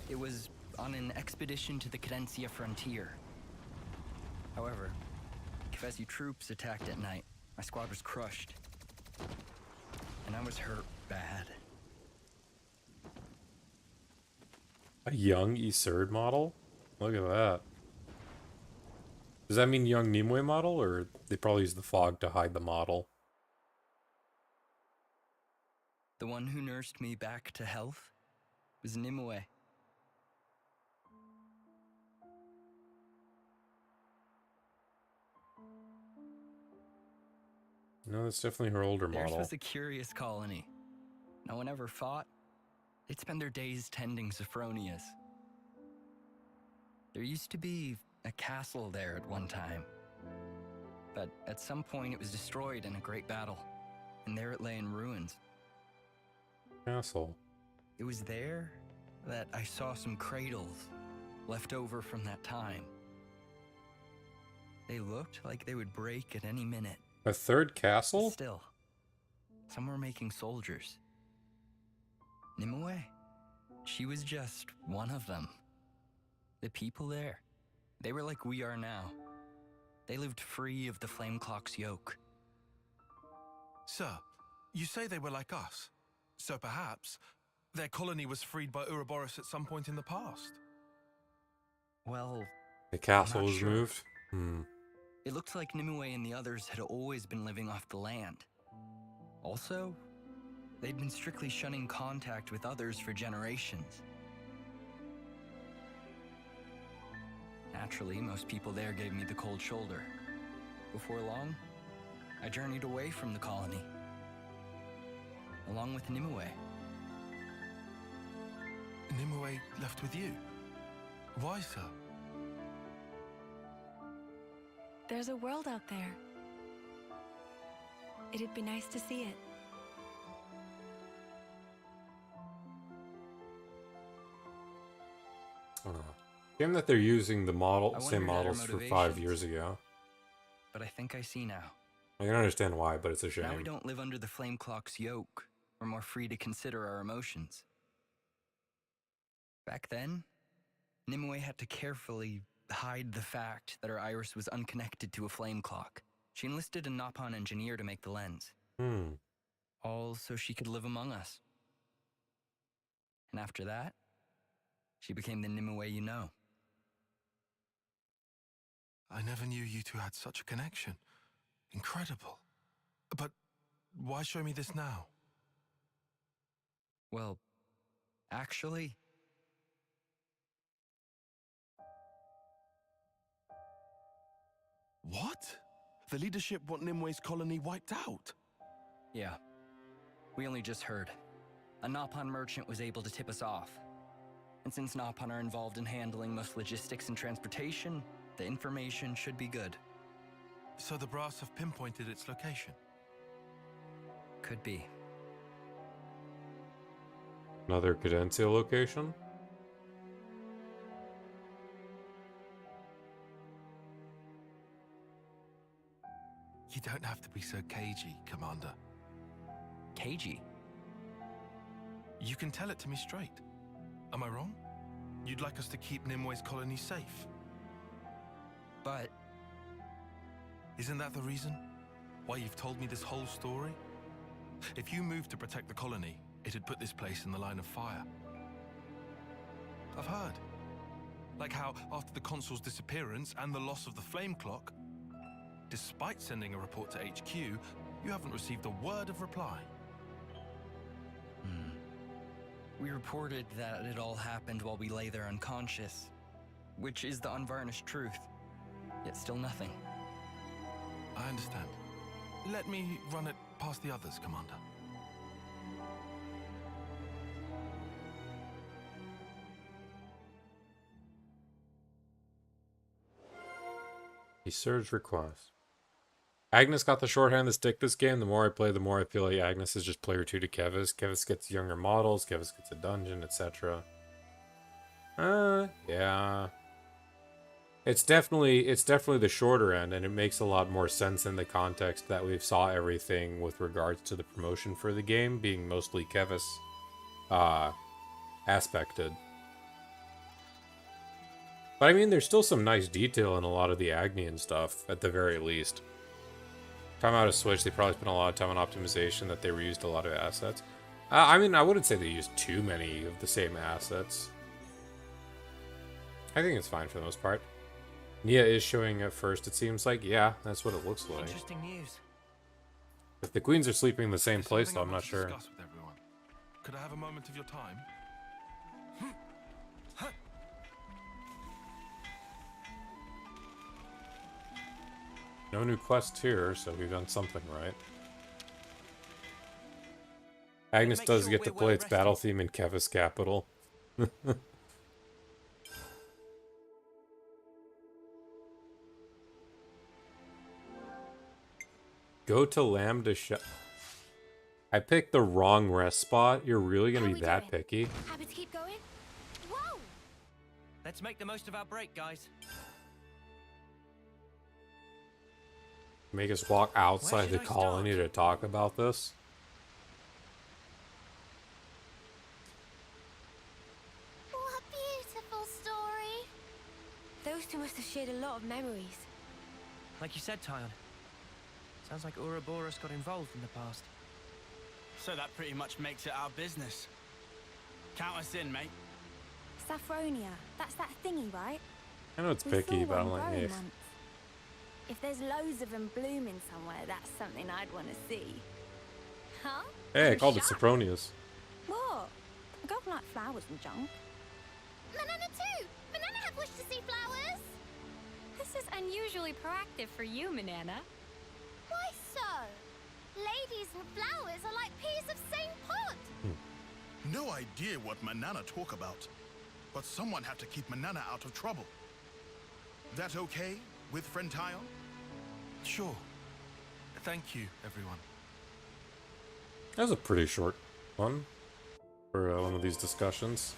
It was on an expedition to the Cadencia frontier. However, Kefesi troops attacked at night. My squad was crushed. And I was hurt bad. A young Isurd model? Look at that. Does that mean young Nimue model, or they probably use the fog to hide the model? The one who nursed me back to health was Nimue. No, that's definitely her older Theirs model. was a curious colony. No one ever fought. They'd spend their days tending Sophronias. There used to be a castle there at one time. But at some point it was destroyed in a great battle, and there it lay in ruins. Castle. It was there that I saw some cradles left over from that time. They looked like they would break at any minute. A third castle? But still, some were making soldiers. Nimue, she was just one of them. The people there, they were like we are now. They lived free of the Flame Clock's yoke. Sir, you say they were like us. So perhaps their colony was freed by Ouroboros at some point in the past. Well, The castle I'm not was sure. moved? Hmm. It looked like Nimue and the others had always been living off the land. Also, they'd been strictly shunning contact with others for generations. Naturally, most people there gave me the cold shoulder. Before long, I journeyed away from the colony, along with Nimue. Nimue left with you? Why, sir? There's a world out there. It'd be nice to see it. Shame that they're using the I model, wondered same at her models for 5 motivations. years ago. But I think I see now. I can understand why, but it's a Now we shame. don't live under the Flame Clock's yoke. We're more free to consider our emotions. Back then, Nimue had to carefully hide the fact that her iris was unconnected to a flame clock. She enlisted a Nopon engineer to make the lens. All so she could live among us. And after that, she became the Nimue you know. I never knew you two had such a connection. Incredible. But why show me this now? Well, actually... What? The leadership want Nimue's colony wiped out? Yeah. We only just heard. A Nopon merchant was able to tip us off. And since Nopon are involved in handling most logistics and transportation, the information should be good. So the brass have pinpointed its location? Could be. Another Cadencia location? You don't have to be so cagey, Commander. Cagey? You can tell it to me straight. Am I wrong? You'd like us to keep Nimue's colony safe? But... Isn't that the reason? Why you've told me this whole story? If you moved to protect the colony, it'd put this place in the line of fire. I've heard. Like how, after the consul's disappearance and the loss of the flame clock, despite sending a report to HQ, you haven't received a word of reply. We reported that it all happened while we lay there unconscious, which is the unvarnished truth, yet still nothing. I understand. Let me run it past the others, Commander. He surge request. Agnes got the shorthand to stick this game. The more I play, the more I feel like Agnes is just player 2 to Kevis. Kevis gets younger models, Kevis gets a dungeon, etc. Yeah. It's definitely the shorter end, and it makes a lot more sense in the context that we've saw everything with regards to the promotion for the game being mostly Kevis aspected. But I mean, there's still some nice detail in a lot of the Agnian stuff, at the very least. Time out of Switch, they probably spent a lot of time on optimization, that they reused a lot of assets. I mean, I wouldn't say they used too many of the same assets. I think it's fine for the most part. Nia is showing at first, it seems like. Yeah, that's what it looks like. Interesting news. If the queens are sleeping in the same There's place, something though, I I'm want not to sure. discuss with everyone. Could I have a moment of your time? No new quests here, so we've done something right. Agnes Make does sure get to we're play well its battle theme in Kevis Capital. Go to Lambda Shop. I picked the wrong rest spot. You're really gonna be that picky? Happy to keep going? Whoa! Let's make the most of our break, guys. Make us walk outside the should I colony to talk about this? What a beautiful story. Those two must have shared a lot of memories. Like you said, Taion. Sounds like Ouroboros got involved in the past. So that pretty much makes it our business. Count us in, mate. Saffronia, that's that thingy, right? I know it's We picky, saw but I'm one like, growing eh. once. If there's loads of them blooming somewhere, that's something I'd want to see. Huh? Hey, I I'm called it shocked. Sophronia's. What? I don't like flowers and junk. Banana too! Banana have wished to see flowers! This is unusually proactive for you, Manana. Why so? Ladies and flowers are like peas of same pod! No idea what Manana talk about, but someone have to keep Manana out of trouble. That okay with friend Taion? Sure. Thank you, everyone. That was a pretty short one for one of these discussions.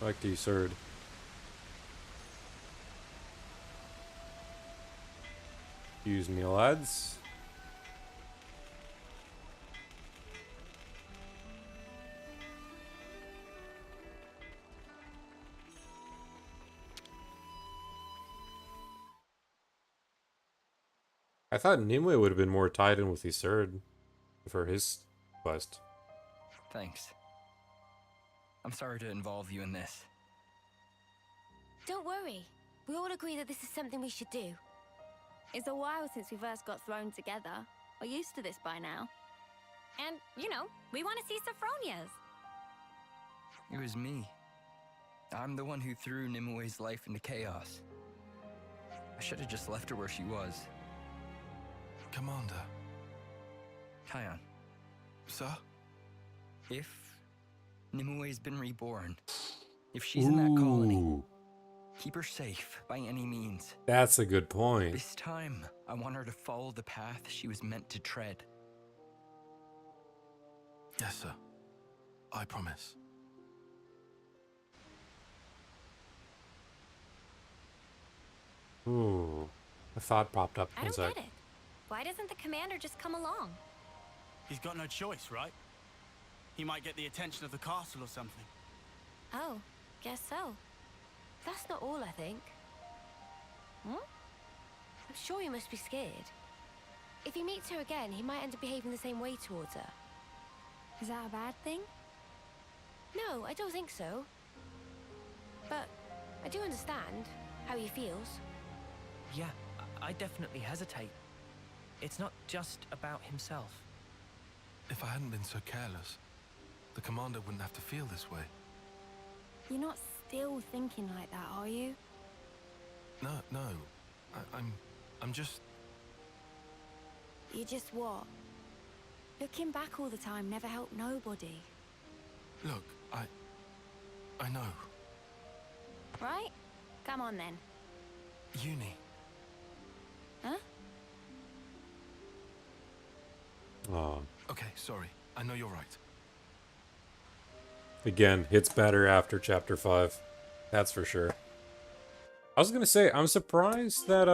I like the Surd. Excuse me, lads. I thought Nimue would have been more tied in with Iserd for his quest. Thanks. I'm sorry to involve you in this. Don't worry. We all agree that this is something we should do. It's a while since we first got thrown together. We're used to this by now. And, you know, we want to see Sophronia's. It was me. I'm the one who threw Nimue's life into chaos. I should have just left her where she was. Commander. Taion. Sir? If Nimue's been reborn, if she's in that colony, keep her safe by any means. That's a good point. This time, I want her to follow the path she was meant to tread. Yes, sir. I promise. Ooh. A thought popped up. I don't get it. Why doesn't the commander just come along? He's got no choice, right? He might get the attention of the castle or something. Oh, guess so. That's not all, I think. Hmm? I'm sure he must be scared. If he meets her again, he might end up behaving the same way towards her. Is that a bad thing? No, I don't think so. But I do understand how he feels. Yeah, I definitely hesitate. It's not just about himself. If I hadn't been so careless, the commander wouldn't have to feel this way. You're not still thinking like that, are you? No. I'm just... You just what? Looking back all the time never helped nobody. Look, I know. Right? Come on then. Uni. Huh? Oh. Okay, sorry. I know you're right. Again, hits better after chapter 5. That's for sure. I was gonna say, I'm surprised that,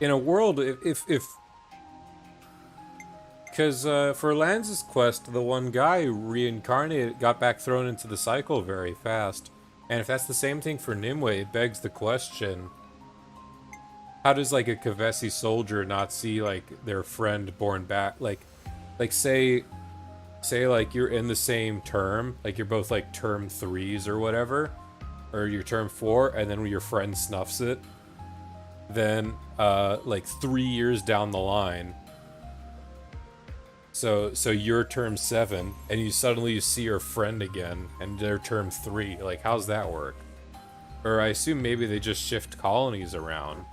in a world, if because, for Lanz's quest, the one guy reincarnated, got back thrown into the cycle very fast. And if that's the same thing for Nimue, it begs the question, how does, like, a Kavesi soldier not see, like, their friend born back? Like say, like, you're in the same term, like, you're both, like, term 3s or whatever, or you're term 4, and then when your friend snuffs it, then, like, 3 years down the line, so you're term 7, and you suddenly see your friend again, and they're term 3. Like, how's that work? Or I assume maybe they just shift colonies around.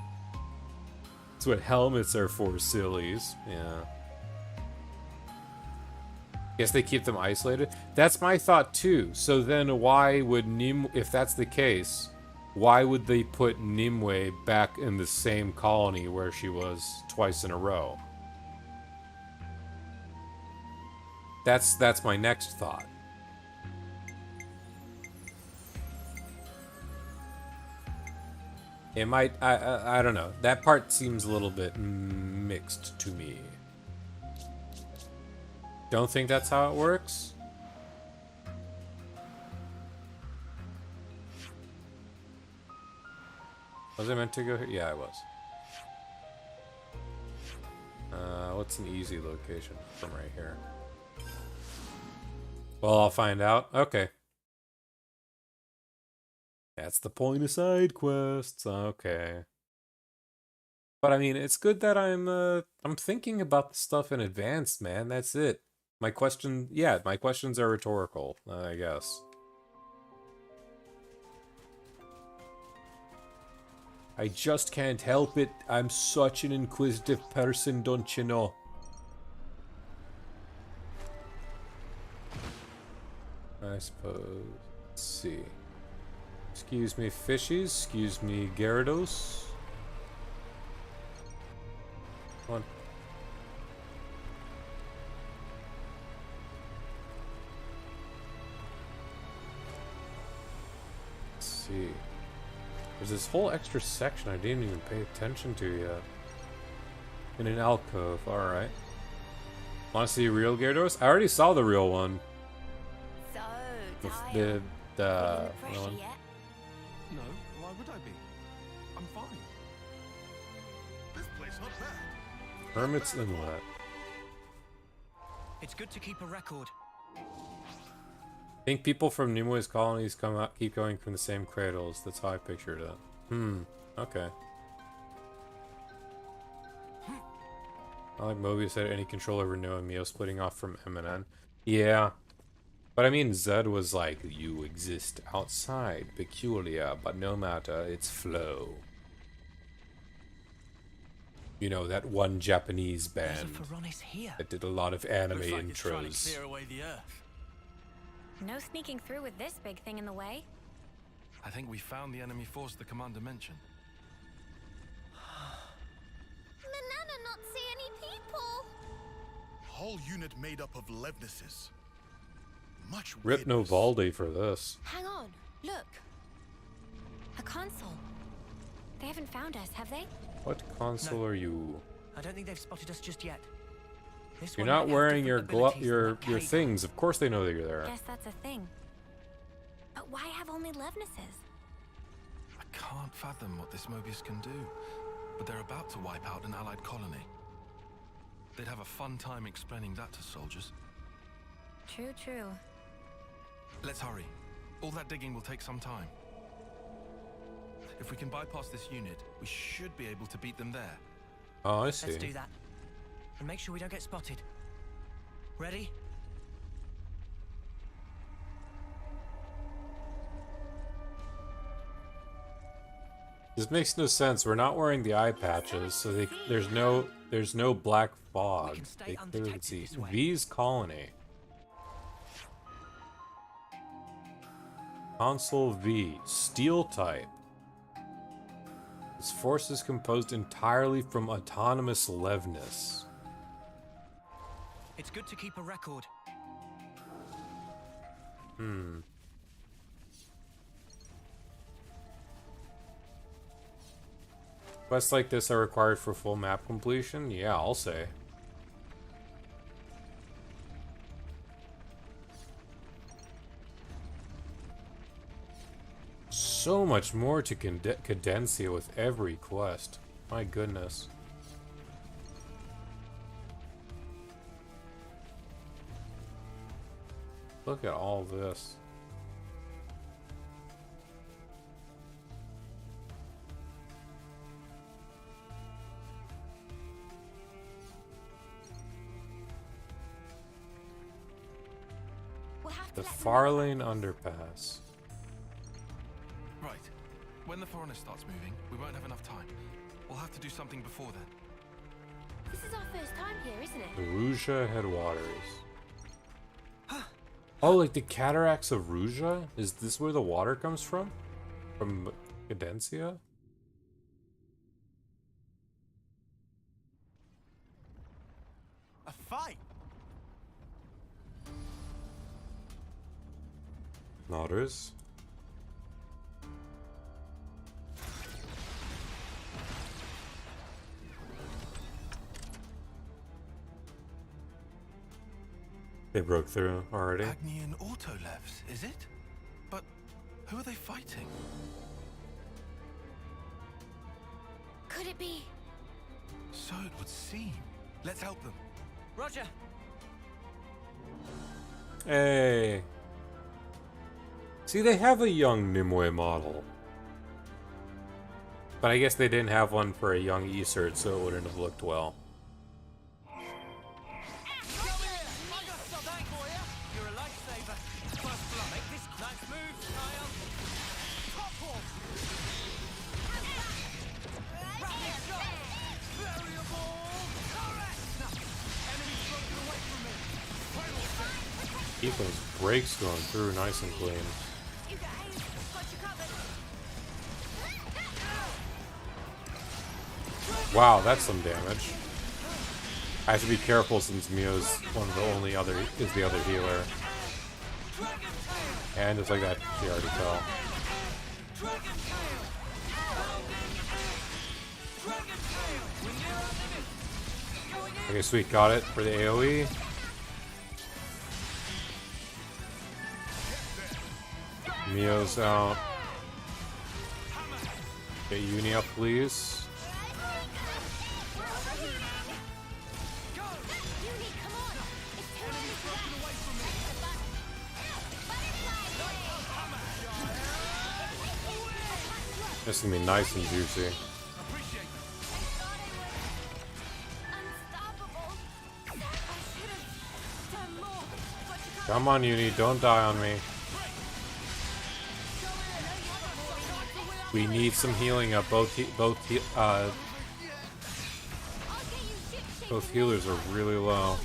That's what helmets are for, sillies. Yeah. Guess they keep them isolated? That's my thought too. So then why would if that's the case, why would they put Nimue back in the same colony where she was twice in a row? That's my next thought. It might, I don't know. That part seems a little bit mixed to me. Don't think that's how it works? Was I meant to go here? Yeah, I was. What's an easy location from right here? Well, I'll find out. Okay. That's the point of side quests. Okay. But I mean, it's good that I'm thinking about the stuff in advance, man. That's it. My questions are rhetorical, I guess. I just can't help it. I'm such an inquisitive person, don't you know? I suppose. Let's see. Excuse me, fishies. Excuse me, Gyarados. Come on. Let's see. There's this whole extra section I didn't even pay attention to yet. In an alcove, alright. Wanna see a real Gyarados? I already saw the real one. So, The pressure one. yet? No, why would I be? I'm fine. This place not bad. Hermit's Inlet. It's good to keep a record. I think people from Nimue's colonies keep going from the same cradles. That's how I pictured it. Okay. I like Mobius had any control over Noah and Mio splitting off from MNN. Yeah. But I mean, Zed was like, you exist outside, peculiar, but no matter, it's flow. You know, that one Japanese band that did a lot of anime Looks like it's trying to intros. clear away the earth. No sneaking through with this big thing in the way. I think we found the enemy force the commander mentioned. Manana not see any people. Whole unit made up of Levnesses. Much Rip Novaldi for this. Hang on, look. A console. They haven't found us, have they? What console are you? I don't think they've spotted us just yet. This You're one not might have wearing different your abilities than that your cave. things. Of course they know that you're there. Guess that's a thing. But why have only Levnesses? I can't fathom what this Mobius can do, but they're about to wipe out an allied colony. They'd have a fun time explaining that to soldiers. True, true. Let's hurry. All that digging will take some time. If we can bypass this unit, we should be able to beat them there. Oh, I see. Let's do that. And make sure we don't get spotted. Ready? This makes no sense. We're not wearing the eye patches, so there's no black fog. They clearly can see. V's colony. Console V, steel type. This force is composed entirely from autonomous Levness. It's good to keep a record. Quests like this are required for full map completion? Yeah, I'll say. So much more to Cadencia with every quest. My goodness. Look at all this. The Farlane Underpass. Right. When the foreigner starts moving, we won't have enough time. We'll have to do something before then. This is our first time here, isn't it? The Ruja Headwaters. Oh, like the cataracts of Ruja? Is this where the water comes from? From Cadencia? A fight? Nodders. They broke through already. Agnian Autolevs, is it? But who are they fighting? Could it be? So it would seem. Let's help them. Roger. Hey. See, they have a young Nimue model. But I guess they didn't have one for a young Isert, so it wouldn't have looked well. You're a lifesaver. First blood. Make this nice move, Taion. Top one. Rapid shot. Variable. Correct. Enemy broken away from me. Final set. Keep those brakes going through nice and clean. You guys, got you covered. Wow, that's some damage. I have to be careful since Mio's one of the only other is the other healer. And just like that, she already fell. Okay, sweet, got it for the AoE. Mio's out. Get Uni up, please. This is gonna be nice and juicy. Come on, Uni, don't die on me. We need some healing up. Both healers are really low.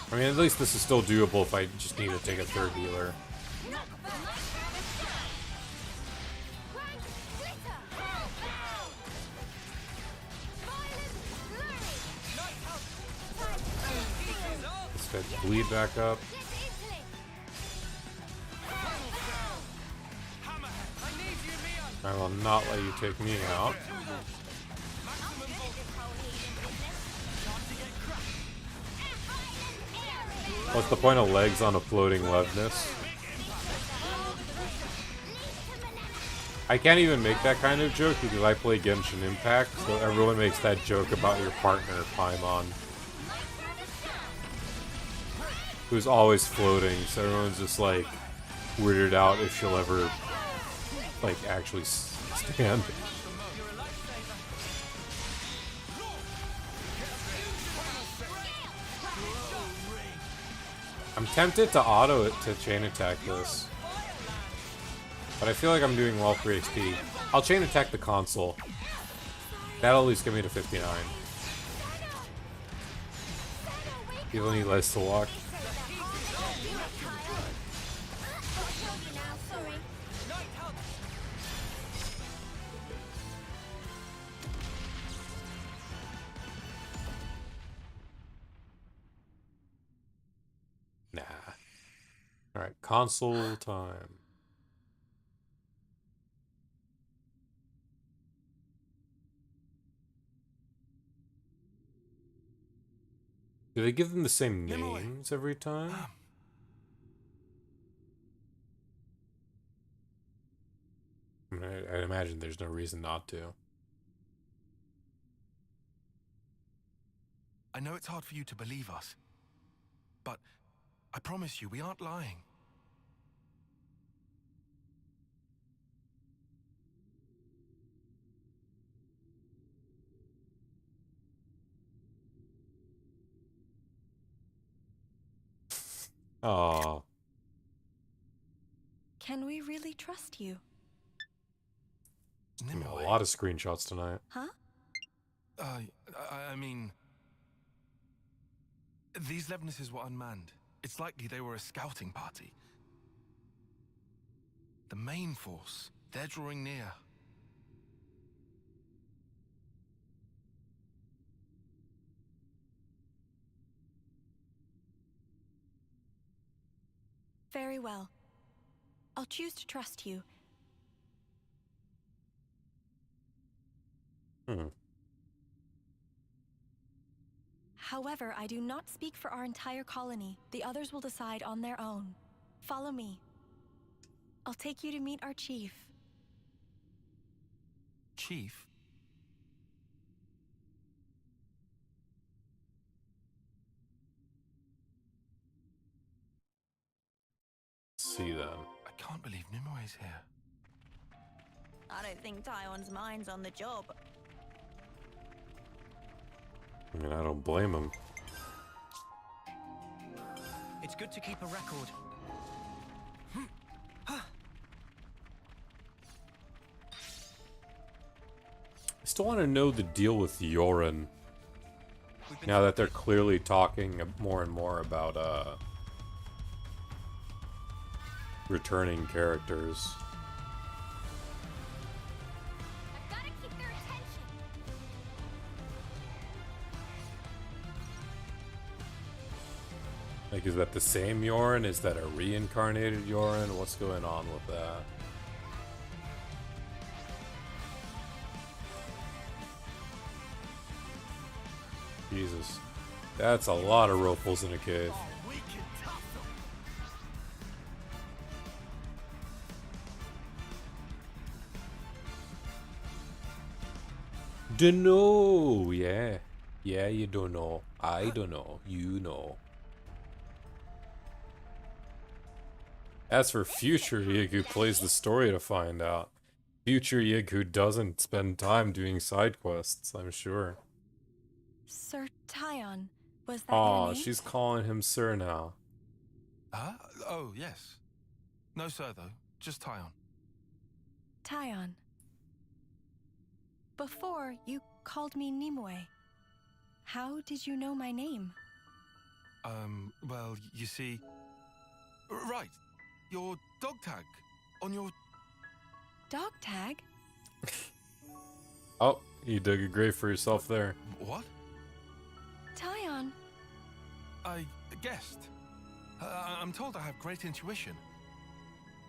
I mean, at least this is still doable if I just need to take a third healer. Let's get bleed back up. I will not let you take me out. What's the point of legs on a floating leveness? I can't even make that kind of joke because I play Genshin Impact, so everyone makes that joke about your partner, Paimon. Who's always floating, so everyone's just like weirded out if she'll ever like actually stand. I'm tempted to auto it to chain attack this, but I feel like I'm doing well for XP. I'll chain attack the console. That'll at least get me to 59. People need less to walk. Nah. Alright, console time. Do they give them the same names every time? I mean, I'd imagine there's no reason not to. I know it's hard for you to believe us, but I promise you we aren't lying. Oh. Can we really trust you? A lot of screenshots tonight. Huh? I mean... These Levnesses were unmanned. It's likely they were a scouting party. The main force, they're drawing near. Very well. I'll choose to trust you. However, I do not speak for our entire colony. The others will decide on their own. Follow me. I'll take you to meet our chief. Chief? See then. I can't believe Nimue's here. I don't think Taion's mind's on the job. I mean, I don't blame him. It's good to keep a record. I still want to know the deal with Yoren. Now that they're clearly talking more and more about returning characters. I've gotta keep their attention. Like, is that the same Yoren? Is that a reincarnated Yoren? What's going on with that? Jesus. That's a lot of ropals in a cave. Dunno, yeah. Yeah, you don't know. I don't know. You know. As for future Yig who plays the story to find out. Future Yig who doesn't spend time doing side quests, I'm sure. Sir Taion, was that your Aw, name? she's calling him sir now. Huh? Oh, yes. No sir, though. Just Taion. Taion. Before, you called me Nimue. How did you know my name? Well, you see... Right. Your dog tag. On your... Dog tag? Oh, you dug a grave for yourself there. What? Taion. I guessed. I'm told I have great intuition.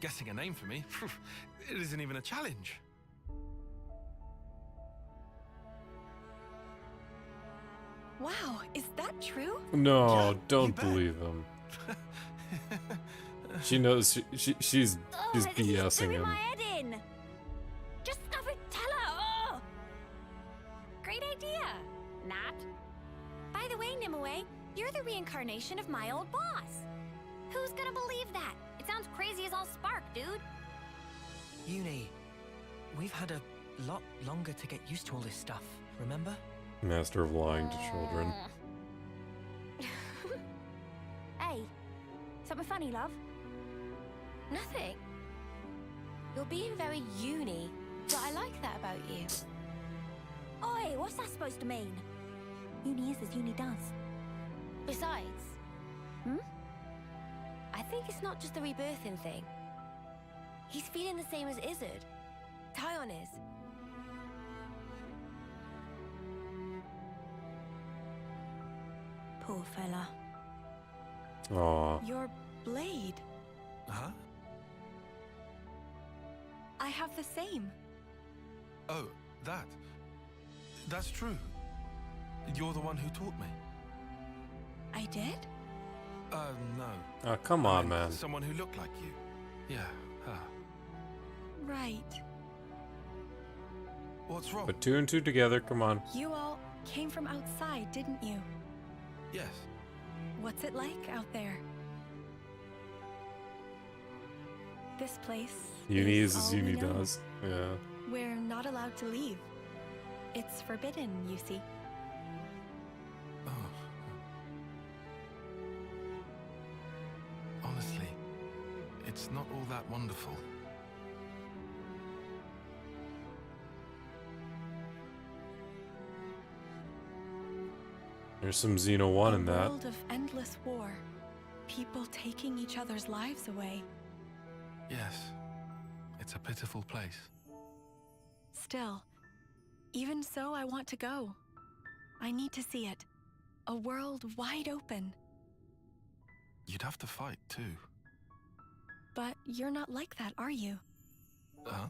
Guessing a name for me, it isn't even a challenge. Wow, is that true? No, don't believe him. She knows she's BSing him. My head in. Just stop it, tell her. Oh. Great idea, Nat. By the way, Nimue, you're the reincarnation of my old boss. Who's gonna believe that? It sounds crazy as all spark, dude. Uni, we've had a lot longer to get used to all this stuff, remember? Master of lying to children. Hey, something funny, love? Nothing. You're being very uni, but I like that about you. Oi, what's that supposed to mean? Uni is as uni does. Besides, I think it's not just the rebirthing thing. He's feeling the same as Izzard. Taion is. Poor fella. Aw. Your blade. Huh? I have the same. Oh, that. That's true. You're the one who taught me. I did? No. Oh, come on, man. Someone who looked like you. Yeah, her. Right. What's wrong? Put two and two together, come on. You all came from outside, didn't you? Yes. What's it like out there? This place Uni is all as we uni know. does. Yeah. We're not allowed to leave. It's forbidden, you see. Honestly, it's not all that wonderful. There's some Xeno 1 in A that. world of endless war. people taking each other's lives away. Yes. It's a pitiful place. Still, even so, I want to go. I need to see it. A world wide open. You'd have to fight, too. But you're not like that, are you? Huh?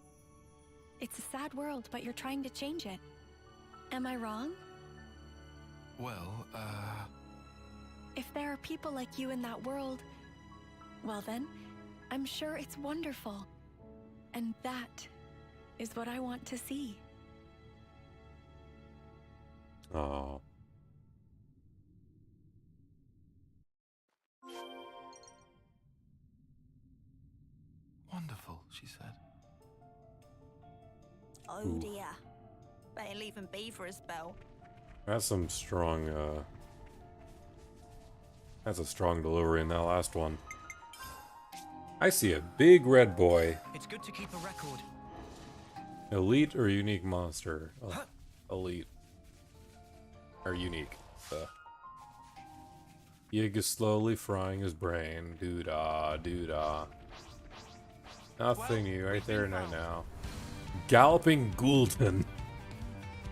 It's a sad world, but you're trying to change it. Am I wrong? Well, If there are people like you in that world, well then, I'm sure it's wonderful. And that is what I want to see. Oh. Wonderful, she said. Oh Ooh. dear. Better leave him be for a spell. That's some strong, that's a strong delivery in that last one. I see a big red boy. It's good to keep a record. Elite or unique monster? Oh, elite. Or unique. Yig is slowly frying his brain. Doo-dah, doo-dah. Nothing new right there right now. Galloping Gul'dan.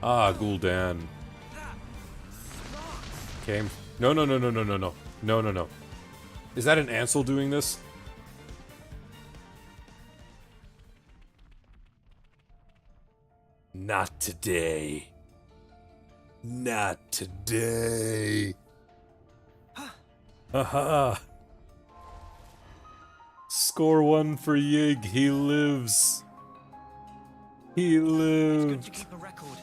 Ah, Gul'dan. Came. No, no, no, no, no, no, no. No, no, no. Is that an Ansel doing this? Not today. Not today. Haha. Score one for Yig. He lives. He lived. It's good to keep a record.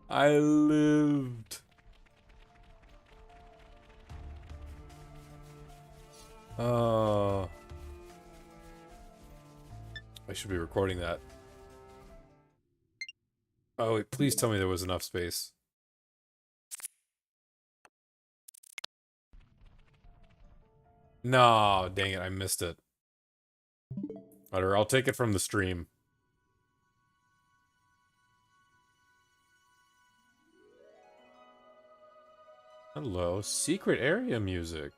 I lived. Oh. I should be recording that. Oh, wait, please tell me there was enough space. No, dang it, I missed it. Whatever, I'll take it from the stream. Hello, secret area music.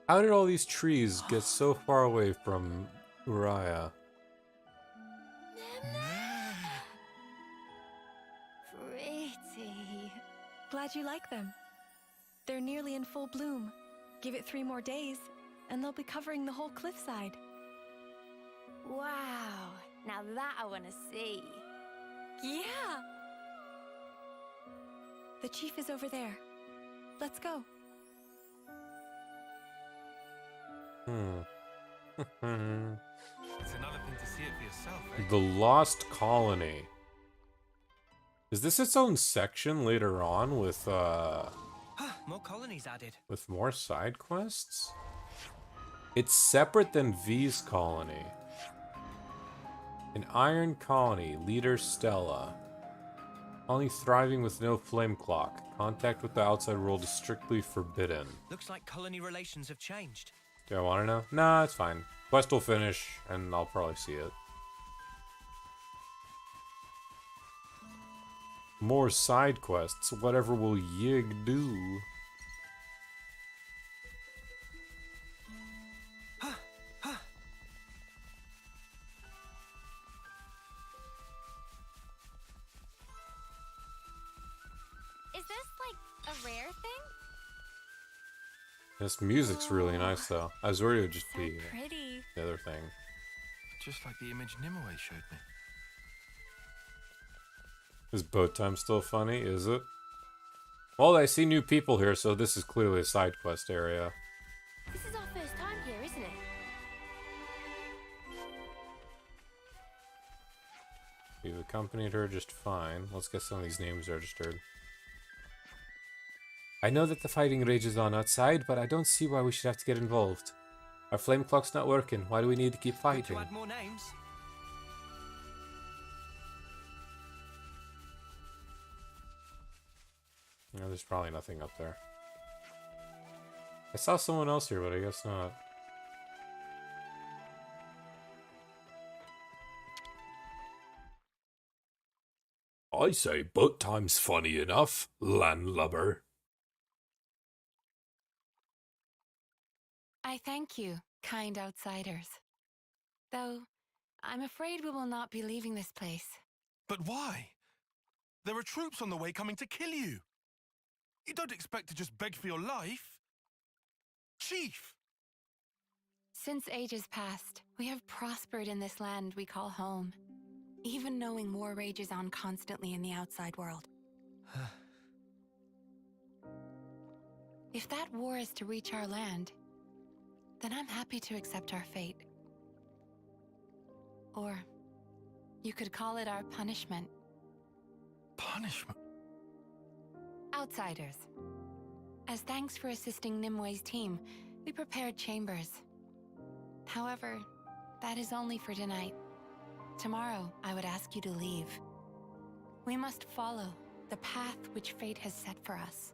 How did all these trees get so far away from Uriah? Pretty. Glad you like them. They're nearly in full bloom. Give it 3 more days, and they'll be covering the whole cliffside. Wow. Now that I want to see. Yeah! The chief is over there. Let's go. It's another thing to see it for yourself, eh? The Lost Colony. Is this its own section later on with More colonies added. with more side quests? It's separate than V's colony. An iron colony, leader Stella. Only thriving with no flame clock. Contact with the outside world is strictly forbidden. Looks like colony relations have changed. Do I want to know? Nah, it's fine. Quest will finish, and I'll probably see it. More side quests. Whatever will Yig do? Is this like a rare thing? This music's really nice, though. Azuria would just be Pretty. the other thing. Just like the image Nimue showed me. Is boat time still funny? Is it? Well, I see new people here, so this is clearly a side quest area. This is our first time here, isn't it? We've accompanied her just fine. Let's get some of these names registered. I know that the fighting rages on outside, but I don't see why we should have to get involved. Our flame clock's not working. Why do we need to keep Good fighting? to add more names. There's probably nothing up there. I saw someone else here, but I guess not. I say boat time's funny enough, landlubber. I thank you, kind outsiders. Though, I'm afraid we will not be leaving this place. But why? There are troops on the way coming to kill you. You don't expect to just beg for your life. Chief! Since ages past, we have prospered in this land we call home. Even knowing war rages on constantly in the outside world. If that war is to reach our land, then I'm happy to accept our fate. Or you could call it our punishment. Punishment? Outsiders. As thanks for assisting Nimwe's team, we prepared chambers. However, that is only for tonight. Tomorrow, I would ask you to leave. We must follow the path which fate has set for us.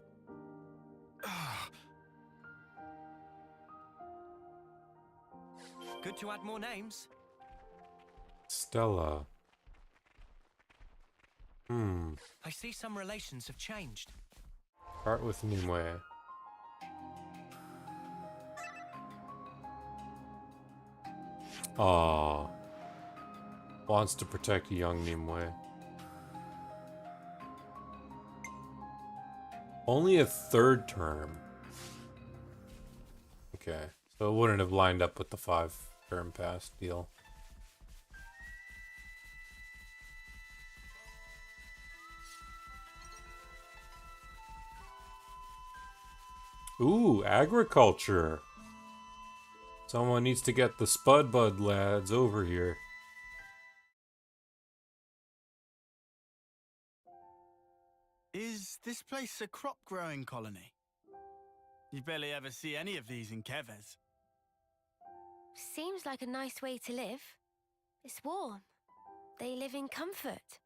Good to add more names. Stella. I see some relations have changed. Start with Nimue. Aww. Wants to protect young Nimue. Only a third term. Okay. So it wouldn't have lined up with the 5-term pass deal. Ooh, agriculture. Someone needs to get the Spud Bud lads over here. Is this place a crop-growing colony? You barely ever see any of these in Keves. Seems like a nice way to live. It's warm. They live in comfort.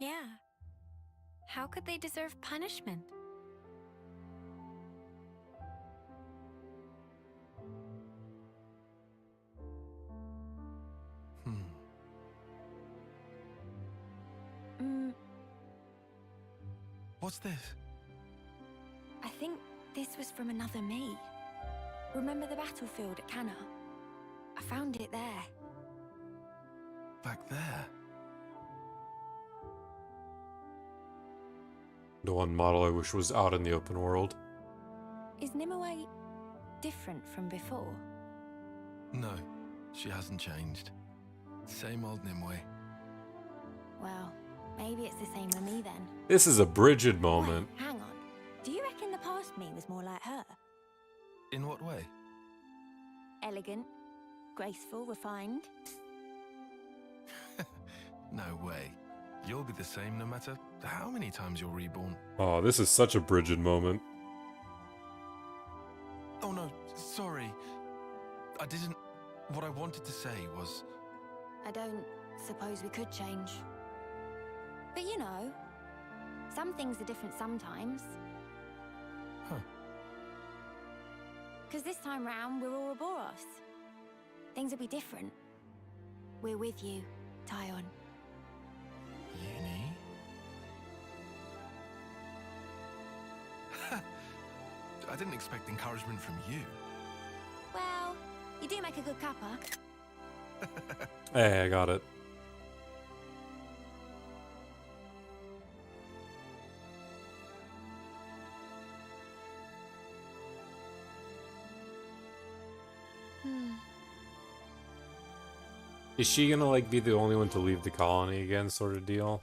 Yeah. How could they deserve punishment? What's this? I think this was from another me. Remember the battlefield at Cana? I found it there. Back there? The one model I wish was out in the open world. Is Nimue different from before? No, she hasn't changed. Same old Nimue. Well, maybe it's the same with me then. This is a Bridget moment. Wait, hang on. Do you reckon the past me was more like her? In what way? Elegant, graceful, refined? No way. You'll be the same no matter how many times you're reborn. Oh, this is such a Bridget moment. Oh no, sorry. I didn't... What I wanted to say was... I don't suppose we could change. But you know, some things are different sometimes. Huh. Because this time round, we're Ouroboros. Things will be different. We're with you, Taion. Uni? I didn't expect encouragement from you. Well, you do make a good cuppa. Hey, I got it. Is she gonna like be the only one to leave the colony again, sort of deal?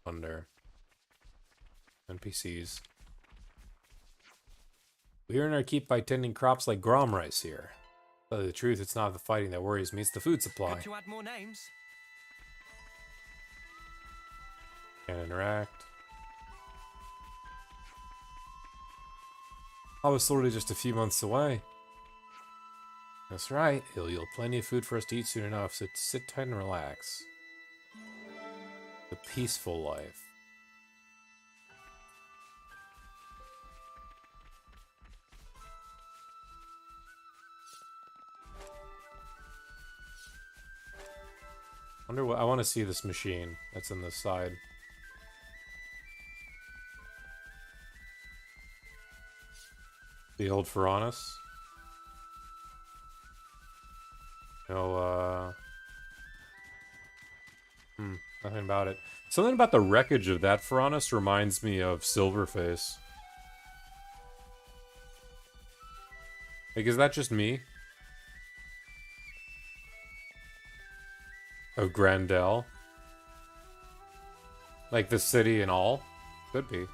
Wonder. NPCs. We earn our keep by tending crops like grom rice here. To tell you the truth, it's not the fighting that worries me, it's the food supply. Good to add more names. Can't interact. I was literally just a few months away. That's right, he'll yield plenty of food for us to eat soon enough, so sit tight and relax. The peaceful life. Wonder what I want to see this machine that's in this side. The old Furanis. No, nothing about it. Something about the wreckage of that Furanis reminds me of Silverface. Like, is that just me? Of Grandel? Like the city and all? Could be.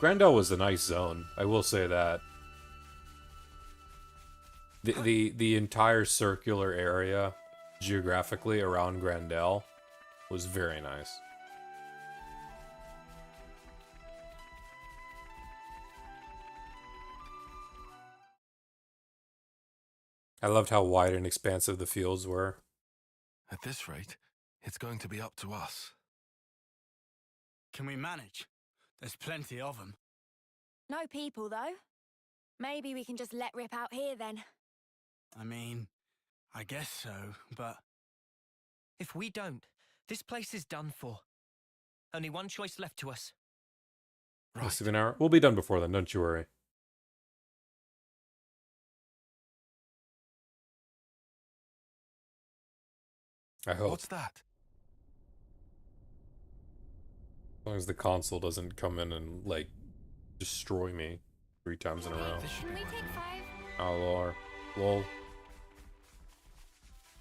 Grandel was a nice zone, I will say that. The entire circular area, geographically, around Grandel was very nice. I loved how wide and expansive the fields were. At this rate, it's going to be up to us. Can we manage? There's plenty of them. No people, though. Maybe we can just let rip out here, then. I mean, I guess so, but... If we don't, this place is done for. Only one choice left to us. Less of an hour. We'll be done before then, don't you worry. I hope. What's that? As long as the console doesn't come in and, like, destroy me 3 times in a row. Can we take 5? Oh, Lord. Lol.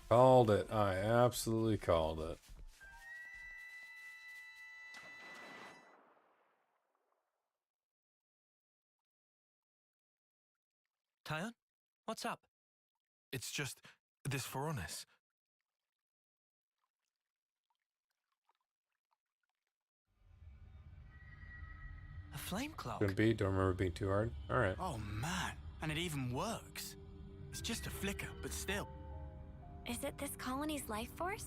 Called it. I absolutely called it. Taion? What's up? It's just this Furanis. A flame clock? Couldn't be. Don't remember being too hard. Alright. Oh, man. And it even works. It's just a flicker, but still. Is it this colony's life force?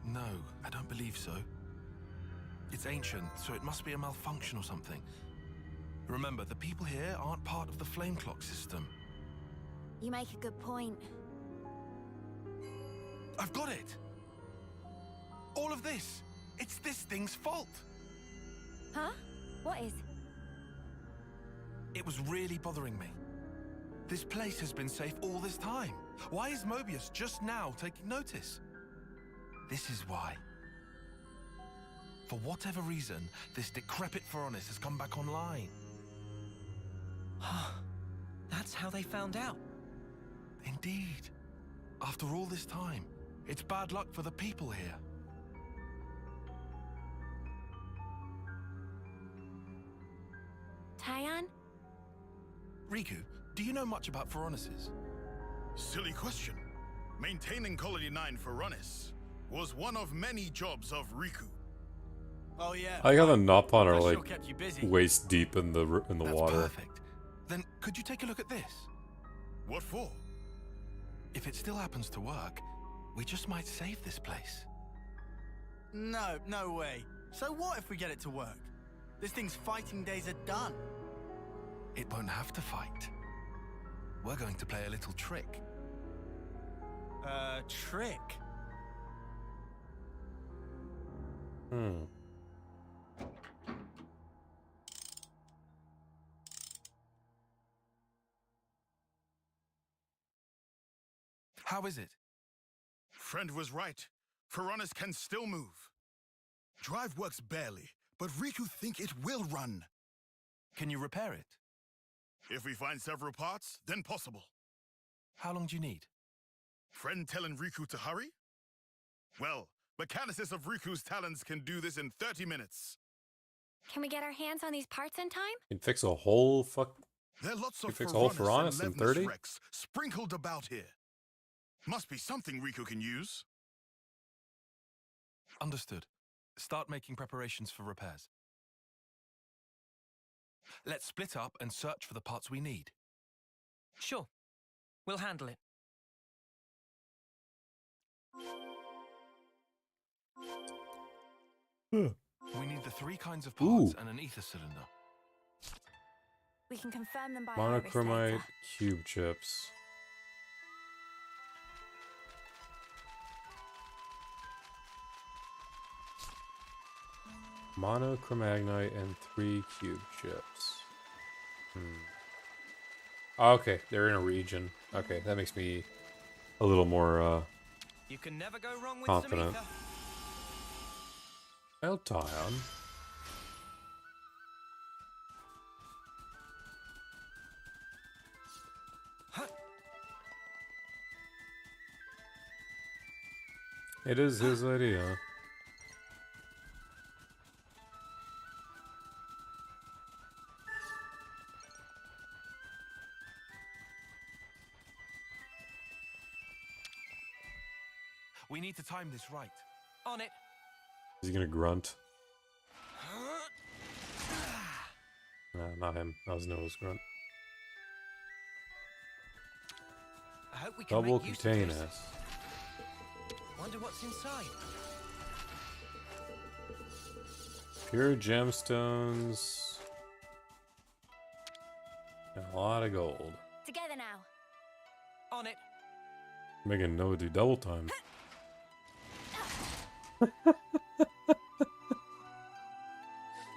No, I don't believe so. It's ancient, so it must be a malfunction or something. Remember, the people here aren't part of the flame clock system. You make a good point. I've got it! All of this! It's this thing's fault! Huh? What is? It was really bothering me. This place has been safe all this time. Why is Mobius just now taking notice? This is why. For whatever reason, this decrepit Furanis has come back online. That's how they found out. Indeed. After all this time, it's bad luck for the people here. Taion? Riku, do you know much about Furanises? Silly question. Maintaining Colony 9 Furanis was one of many jobs of Riku. Oh yeah. I got the Nopon are That sure like kept you busy. waist deep in the That's water. perfect. Then could you take a look at this? What for? If it still happens to work, we just might save this place. No, no way. So what if we get it to work? This thing's fighting days are done. It won't have to fight. We're going to play a little trick. Trick? How is it? Friend was right. Furanis can still move. Drive works barely, but Riku think it will run. Can you repair it? If we find several parts, then possible. How long do you need? Friend telling Riku to hurry? Well, mechanicists of Riku's talents can do this in 30 minutes. Can we get our hands on these parts in time? You can fix a whole There are lots You of fix a whole Furanis Furanis in and 30? Levnis wrecks sprinkled about here. Must be something Riku can use. Understood. Start making preparations for repairs. Let's split up and search for the parts we need. Sure. We'll handle it. We need the 3 kinds of parts Ooh. and an ether cylinder. We can confirm them by monochromite later. cube chips. Monocromagnite and 3 cube chips. Okay, they're in a region. Okay, that makes me a little more You can never go wrong with confident. some ether. Well, Taion. It is his idea. We need to time this right. On it. Is he gonna grunt? Nah, not him. That was Noah's grunt. I hope we can Double make use of contain this. us. Wonder what's inside. Pure gemstones. And a lot of gold. Together now. On it. Making Noah do double time.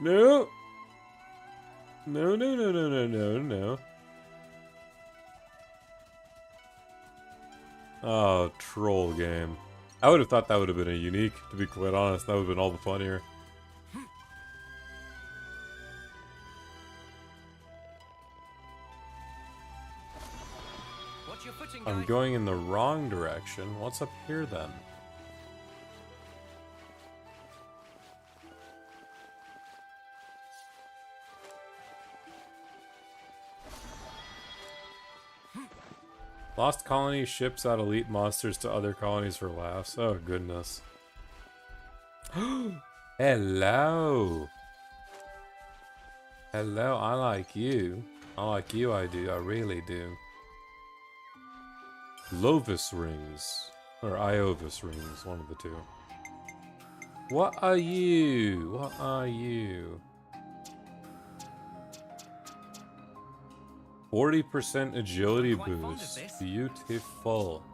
No! No, no, no, no, no, no, no. Oh, troll game. I would have thought that would have been a unique, to be quite honest. That would have been all the funnier. Watch your footing, I'm guys. going in the wrong direction. What's up here then? Lost colony ships out elite monsters to other colonies for laughs. Oh, goodness. Hello. Hello, I like you. I like you, I do. I really do. Lovis rings. Or Iovis rings, one of the two. What are you? What are you? 40% agility boost. Beautiful.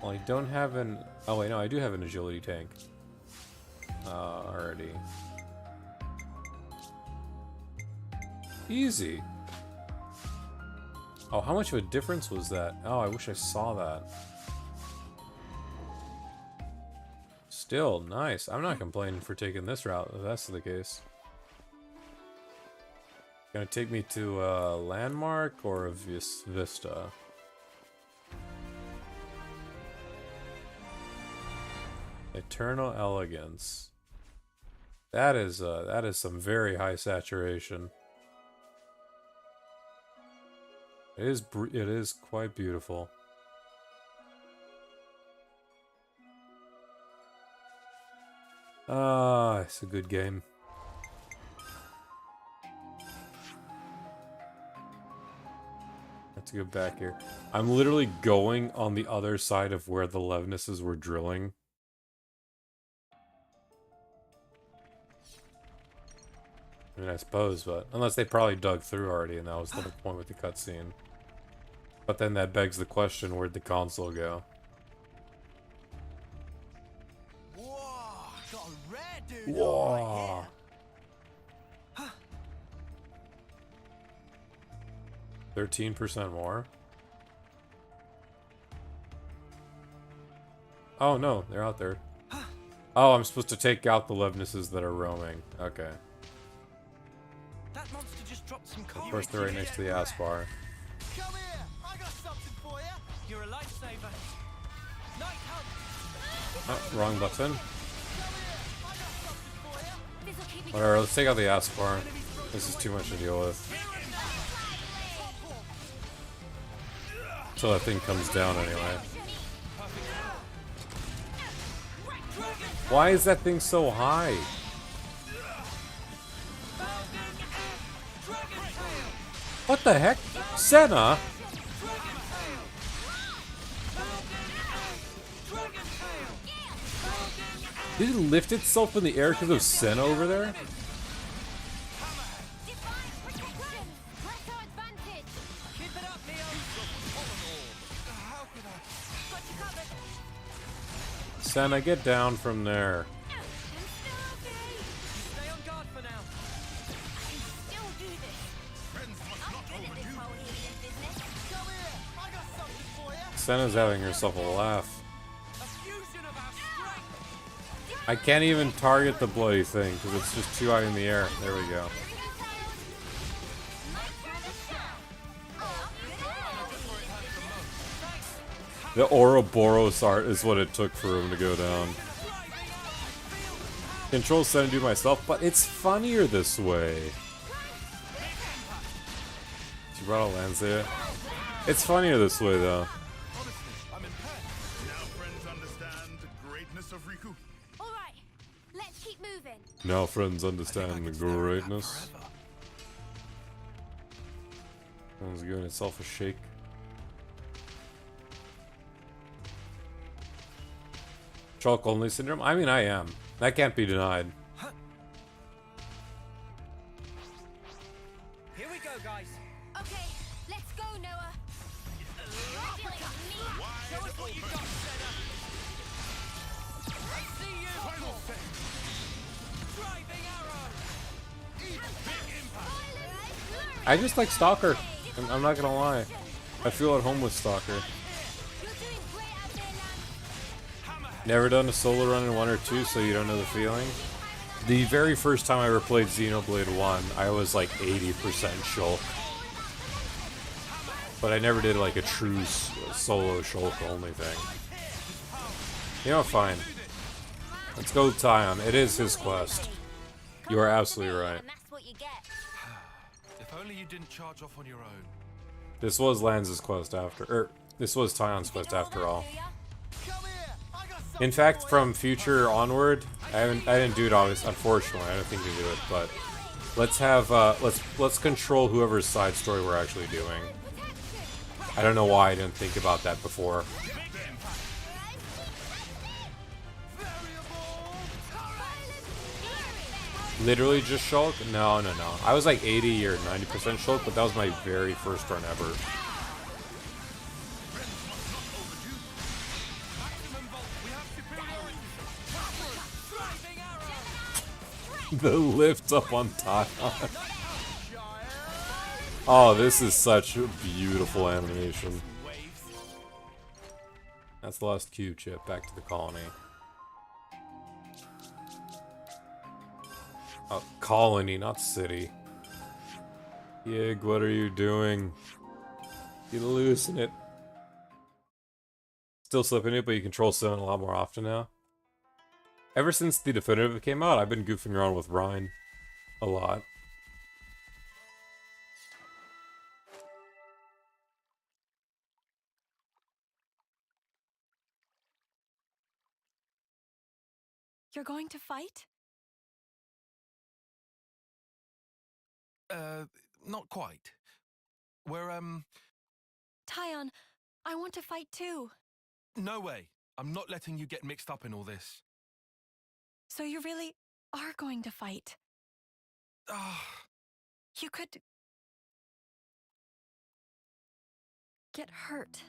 Well, I don't have an... Oh, wait, no, I do have an agility tank. Already. Easy. Oh, how much of a difference was that? Oh, I wish I saw that. Still, nice. I'm not complaining for taking this route, if that's the case. Gonna take me to a landmark or a vista? Eternal elegance. That is some very high saturation. It is quite beautiful. Ah, it's a good game. To go back here. I'm literally going on the other side of where the Levnesses were drilling. I mean, I suppose, but unless they probably dug through already and that was the whole point with the cutscene. But then that begs the question, where'd the console go? Whoa, got a rare dude Whoa. right here. 13% more? Oh no, they're out there. Oh, I'm supposed to take out the Levnesses that are roaming. Okay. That monster just dropped some coal. Of course, they're right next to the Aspar. Come here, I got something for you. You're a lifesaver. Night hunt. Oh, wrong button. This'll keep me Whatever, let's take out the Aspar. This is too much to deal with. Until that thing comes down anyway. Why is that thing so high? What the heck? Senna? Did it lift itself in the air because of Senna over there? Senna, get down from there. Senna's having herself a laugh. I can't even target the bloody thing because it's just too high in the air. There we go. The Ouroboros art is what it took for him to go down. Control Senna do myself, but it's funnier this way. She brought a Lanz there. It's funnier this way though. Now friends understand the greatness. One's giving itself a shake. Chalk only syndrome? I mean, I am. That can't be denied. Here we go, guys. Okay, let's go, Noah. Show us what you got, Senna. I see you. Driving arrow. Big impact. I just like Stalker. I'm not gonna lie. I feel at home with Stalker. Never done a solo run in 1 or 2, so you don't know the feeling. The very first time I ever played Xenoblade 1, I was like 80% Shulk. But I never did like a true solo Shulk only thing. You know, fine. Let's go with Taion. It is his quest. You are absolutely right. If only you didn't charge off on your own. This was Lanz's quest after, this was Taion's quest after all. In fact, from future onward, I didn't do it obviously, unfortunately. I don't think you do it, but let's have let's control whoever's side story we're actually doing. I don't know why I didn't think about that before. Literally just Shulk? No. I was like 80 or 90% Shulk, but that was my very first run ever. The lift up on Taion. Oh, this is such a beautiful animation. That's the last cube chip. Back to the colony. Oh, colony, not city. Yig, what are you doing? You loosen it. Still slipping it, but you control Stone a lot more often now. Ever since the definitive came out, I've been goofing around with Rhine a lot. You're going to fight? Not quite. We're, Taion, I want to fight too. No way. I'm not letting you get mixed up in all this. So you really are going to fight? You could get hurt.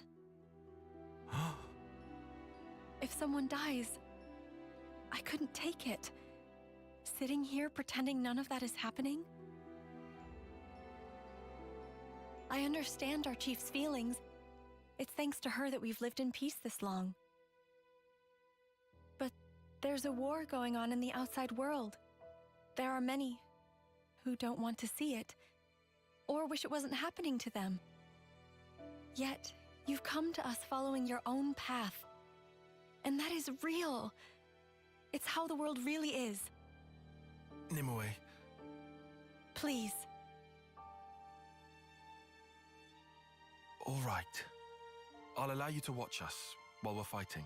If someone dies, I couldn't take it. Sitting here pretending none of that is happening? I understand our chief's feelings. It's thanks to her that we've lived in peace this long. But there's a war going on in the outside world. There are many who don't want to see it, or wish it wasn't happening to them. Yet, you've come to us following your own path. And that is real. It's how the world really is. Nimue. Please. All right. I'll allow you to watch us while we're fighting.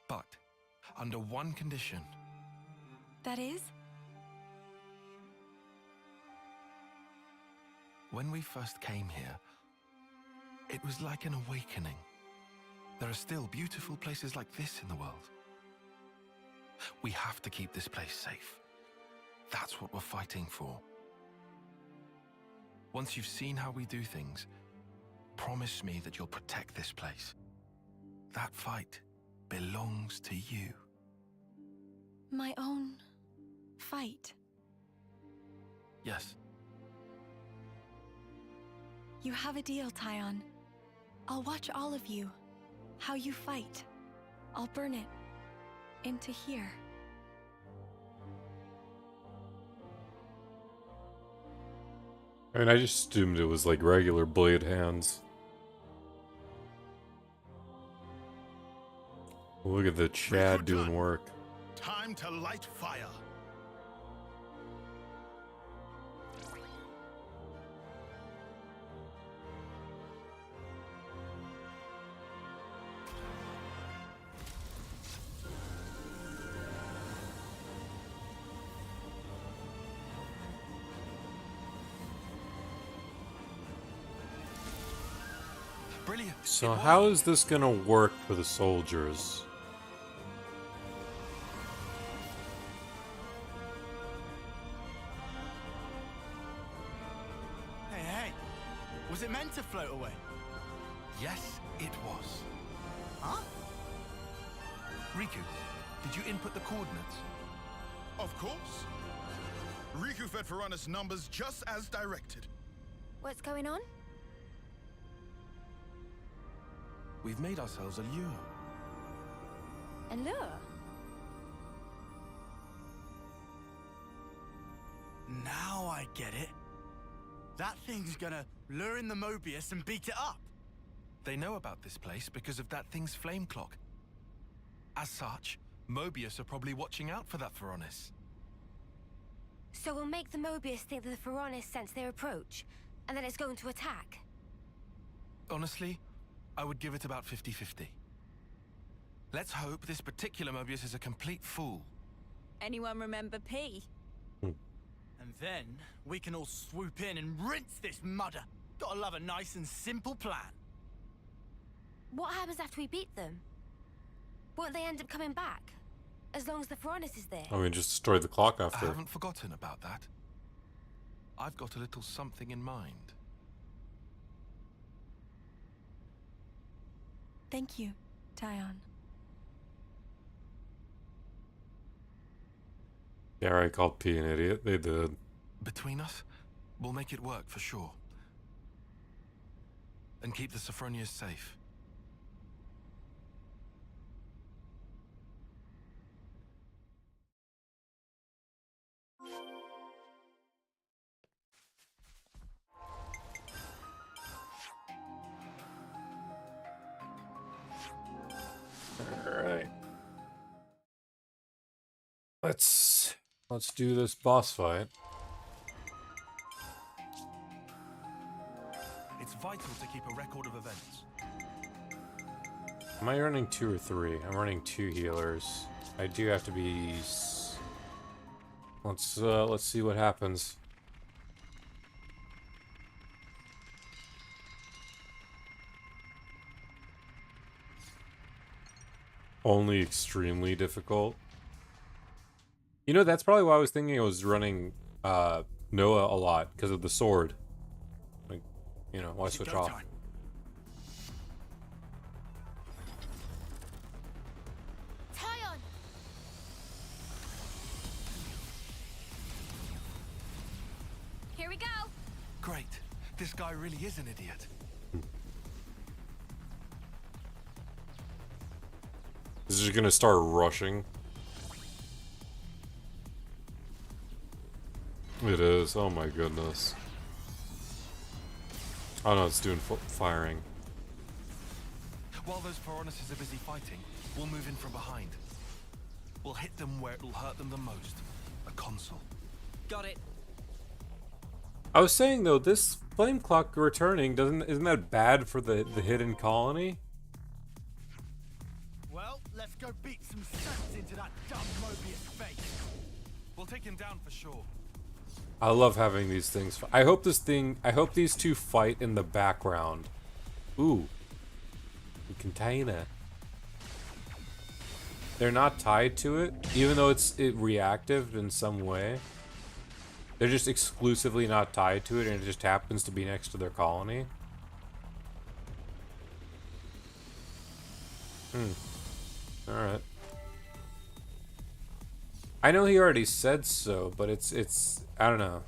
But under one condition. That is? When we first came here, it was like an awakening. There are still beautiful places like this in the world. We have to keep this place safe. That's what we're fighting for. Once you've seen how we do things, promise me that you'll protect this place. That fight belongs to you. My own fight. Yes. You have a deal, Taion. I'll watch all of you. How you fight. I'll burn it into here. I mean, I just assumed it was like regular blade hands. Look at the Chad doing work. Time to light fire. Brilliant. So how is this gonna work for the soldiers? Hey, hey. Was it meant to float away? Yes, it was. Huh? Riku, did you input the coordinates? Of course. Riku fed Piranha's numbers just as directed. What's going on? We've made ourselves a lure. A lure? Now I get it. That thing's gonna lure in the Mobius and beat it up. They know about this place because of that thing's flame clock. As such, Mobius are probably watching out for that Pharaonis. So we'll make the Mobius think that the Pharaonis sense their approach, and that it's going to attack. Honestly, I would give it about 50-50. Let's hope this particular Mobius is a complete fool. Anyone remember P? And then we can all swoop in and rinse this mudder. Gotta love a nice and simple plan. What happens after we beat them? Won't they end up coming back? As long as the Pharaonis is there? I mean, just destroy the clock I after. haven't forgotten about that. I've got a little something in mind. Thank you, Taion. Yeah, I called P an idiot. They did. Between us, we'll make it work for sure. And keep the Sophronias safe. Alright. Let's do this boss fight. It's vital to keep a record of events. Am I running 2 or 3? I'm running 2 healers. I do have to be... Let's see what happens. Only extremely difficult. You know, that's probably why I was thinking I was running Noah a lot, because of the sword. Like, you know, why switch off? Taion! Here we go! Great. This guy really is an idiot. This is gonna start rushing. It is. Oh my goodness. Oh no, it's doing firing. While those Pharaonises are busy fighting, we'll move in from behind. We'll hit them where it'll hurt them the most. A console. Got it. I was saying though, this flame clock returning isn't that bad for the hidden colony? Well, let's go beat some sense into that dumb Mobius face. We'll take him down for sure. I love having these things. I hope these two fight in the background. Ooh. The container. They're not tied to it, even though it's reactive in some way. They're just exclusively not tied to it, and it just happens to be next to their colony. Alright. I know he already said so, but it's I don't know.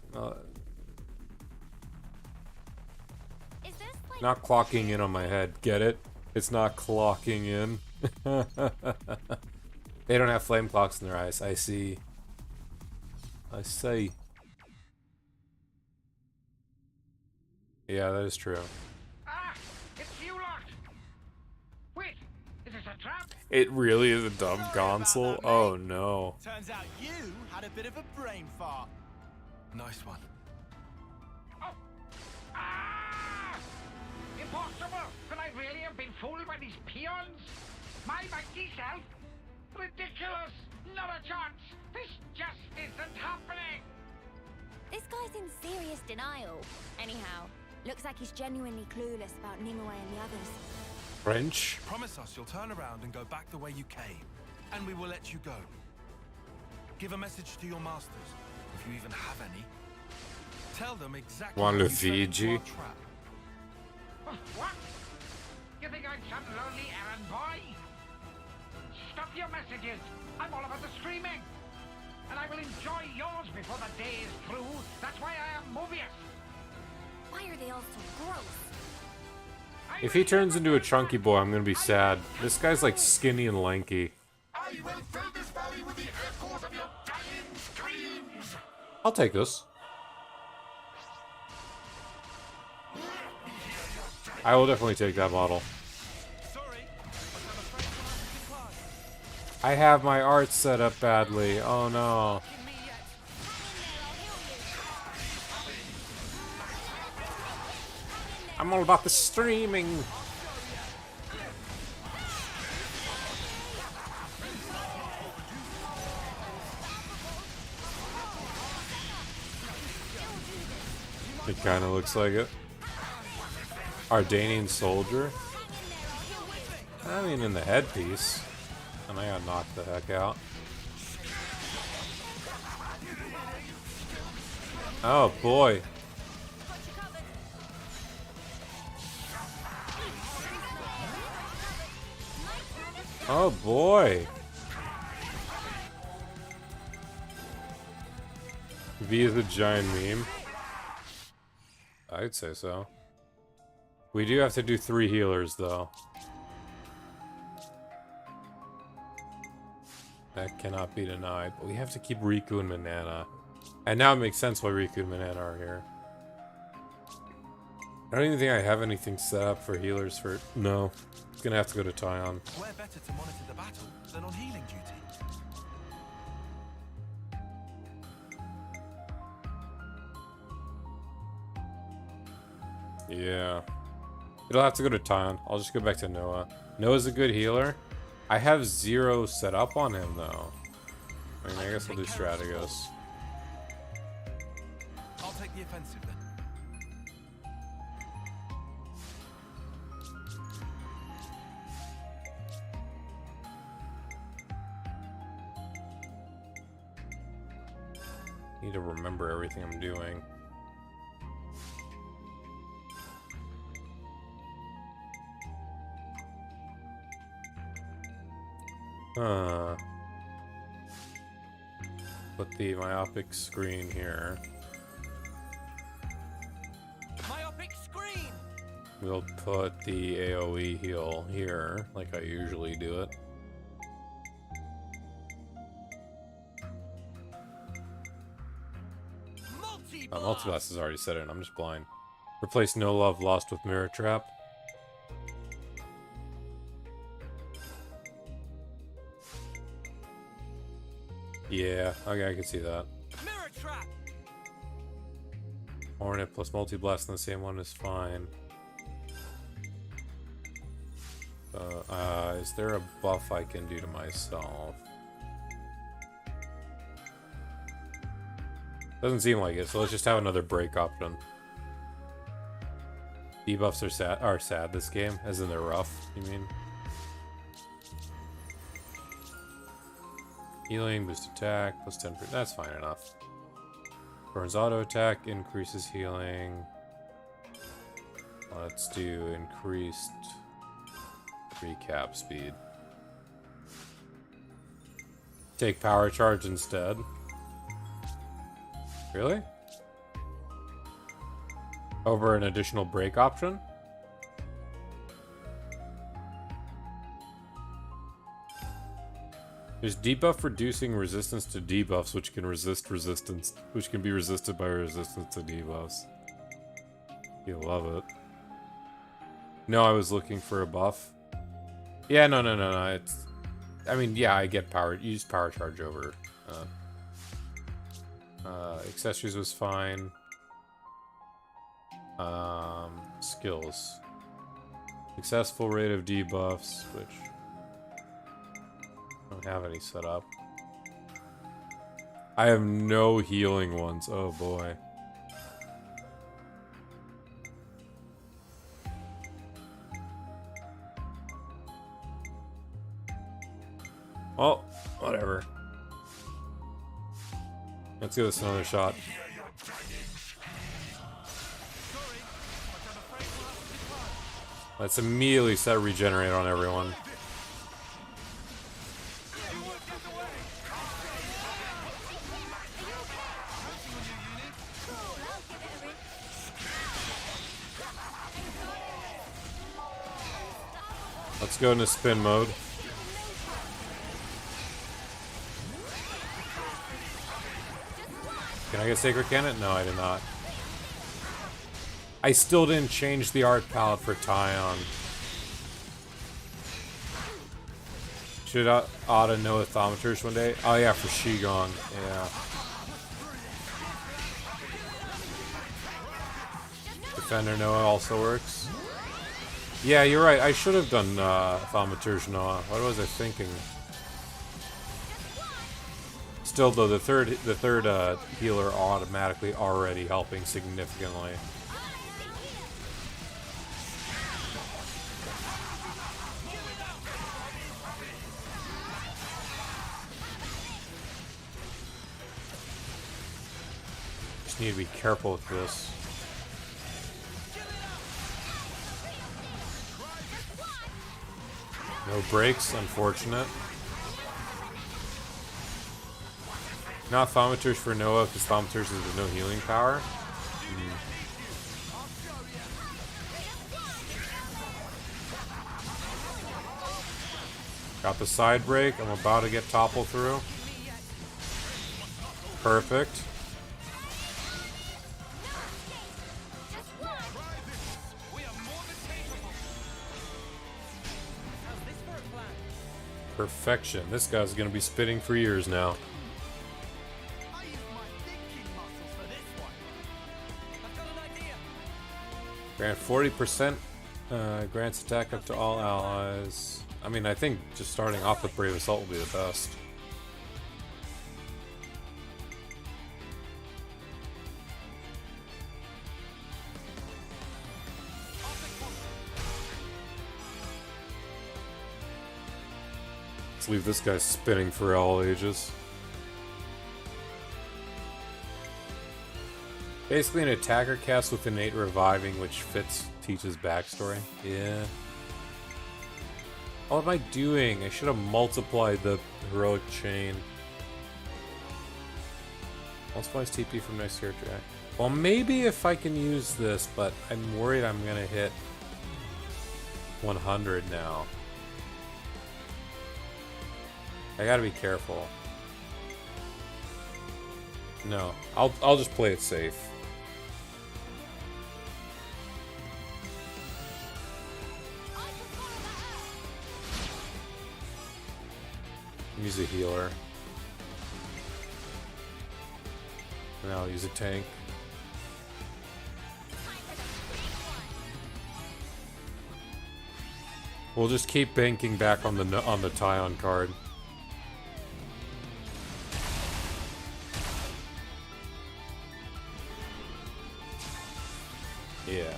Is Not clocking in on my head. Get it? It's not clocking in. They don't have flame clocks in their eyes. I see. I see. Yeah, that is true. Ah, it's you lot. Wait, is this a trap? It really is a dumb console? Oh no. Turns out you had a bit of a brain fart. Nice one. Impossible! Could I really have been fooled by these peons? My mighty self? Ridiculous! Not a chance! This just isn't happening! This guy's in serious denial. Anyhow, looks like he's genuinely clueless about Nimue and the others. French? Promise us you'll turn around and go back the way you came, and we will let you go. Give a message to your masters, if you even have any. Tell them exactly Want how le you fell into Fiji? our trap. What? You think I'm some lonely errand boy? Stop your messages! I'm all about the streaming! And I will enjoy yours before the day is through. That's why I am Mobius! Why are they all so gross? If he turns into a chunky boy, I'm gonna be sad. This guy's like skinny and lanky. I will fill this valley with the echoes of your dying screams! I'll take this. I will definitely take that model. I have my art set up badly. Oh no. I'm all about the streaming. It kind of looks like it. Ardanian soldier? I mean, in the headpiece. And I got knocked the heck out. Oh boy. Oh boy. V is a giant meme. I'd say so. We do have to do 3 healers though. That cannot be denied, but we have to keep Riku and Manana. And now it makes sense why Riku and Manana are here. I don't even think I have anything set up for healers for... No. It's gonna have to go to Taion. Where better to monitor the battle than on healing duty? Yeah. It'll have to go to Taion. I'll just go back to Noah. Noah's a good healer. I have 0 set up on him, though. I mean, I guess I'll do Strategos. I'll take the offensive then. Need to remember everything I'm doing. Put the myopic screen here. Myopic screen! We'll put the AoE heal here, like I usually do it. Multi-Blast has already said it, I'm just blind. Replace No Love Lost with Mirror Trap. Yeah, okay, I can see that. Mirror trap! Hornet plus Multi-Blast in the same one is fine. Is there a buff I can do to myself? Doesn't seem like it, so let's just have another break option. Debuffs are sad this game, as in they're rough, you mean? Healing, boost attack, plus 10%. That's fine enough. Burns auto attack, increases healing. Let's do increased recap speed. Take power charge instead. Really? Over an additional break option? There's debuff reducing resistance to debuffs, which can resist resistance, which can be resisted by resistance to debuffs. You love it. No, I was looking for a buff. Yeah, no. It's, I mean, yeah, I get power. Use power charge over. Accessories was fine. Skills. Successful rate of debuffs, which I don't have any set up. I have no healing ones. Oh boy. Well, whatever. Let's give this another shot. Let's immediately set regenerate on everyone. Let's go into spin mode. Can I get Sacred Cannon? No, I did not. I still didn't change the art palette for Taion. Should oughta know a Thaumaturge one day? Oh yeah, for Shigon. Yeah. Defender Noah also works. Yeah, you're right. I should have done Thaumaturge Noah. What was I thinking? Still though, the third healer automatically already helping significantly. Just need to be careful with this. No breaks, unfortunate. Not Thaumaturge for Noah, because Thaumaturge has no healing power. Got the side break. I'm about to get toppled through. Perfect. Perfection. This guy's gonna be spitting for years now. Grant 40%. Grants attack up to all allies. I mean, I think just starting off with Brave Assault will be the best. Let's leave this guy spinning for all ages. Basically an attacker cast with innate reviving, which fits Teach's backstory. Yeah. What am I doing? I should have multiplied the heroic chain. Multiplies TP from next character. Well, maybe if I can use this, but I'm worried I'm gonna hit 100 now. I gotta be careful. No, I'll just play it safe. Use a healer. And I'll use a tank. We'll just keep banking back on the Taion card. Yeah.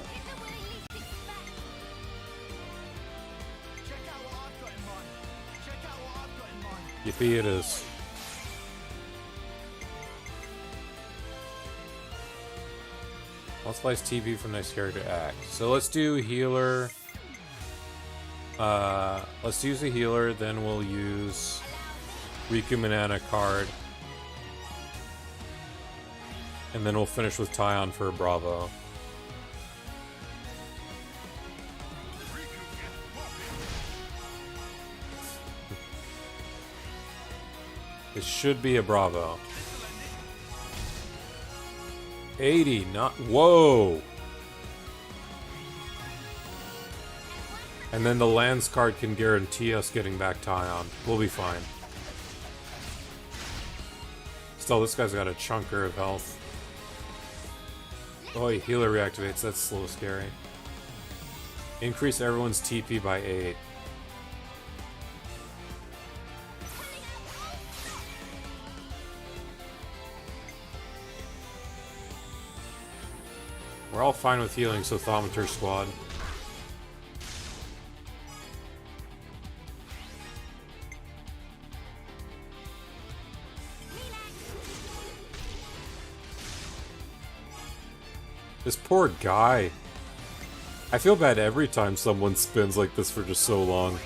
Yippee it is. Multiplies TP from next character act. So let's do healer. Let's use a healer, then we'll use Riku Manana card. And then we'll finish with Taion for Bravo. It should be a Bravo. 80, not... Whoa! And then the Lanz card can guarantee us getting back Taion. We'll be fine. Still, this guy's got a chunker of health. Oh, healer reactivates. That's slow scary. Increase everyone's TP by 8. We're all fine with healing, so Thaumaturge squad. This poor guy. I feel bad every time someone spins like this for just so long.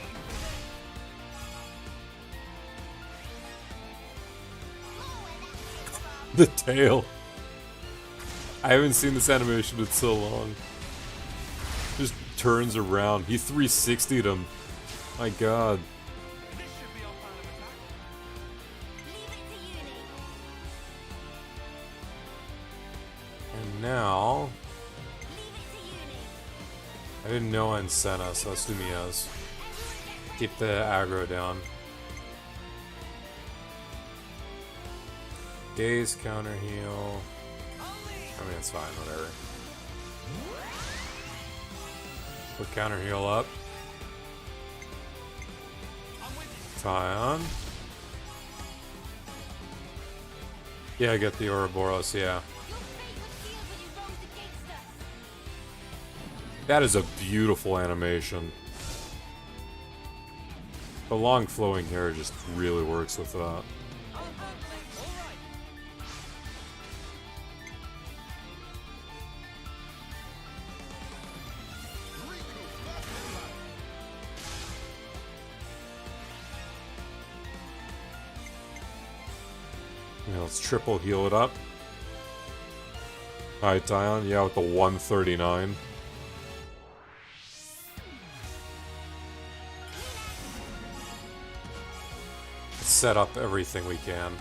The tail. I haven't seen this animation in so long. Just turns around. He 360'd him. My god. And now... I didn't know on Senna, so let's do Mia's. Keep the aggro down. Gaze, counter heal. I mean, it's fine, whatever. Put counter heal up. Taion. Yeah, I get the Ouroboros, yeah. That is a beautiful animation. The long flowing hair just really works with that. Yeah, let's triple heal it up. Alright, Taion, yeah, with the 139. Set up everything we can.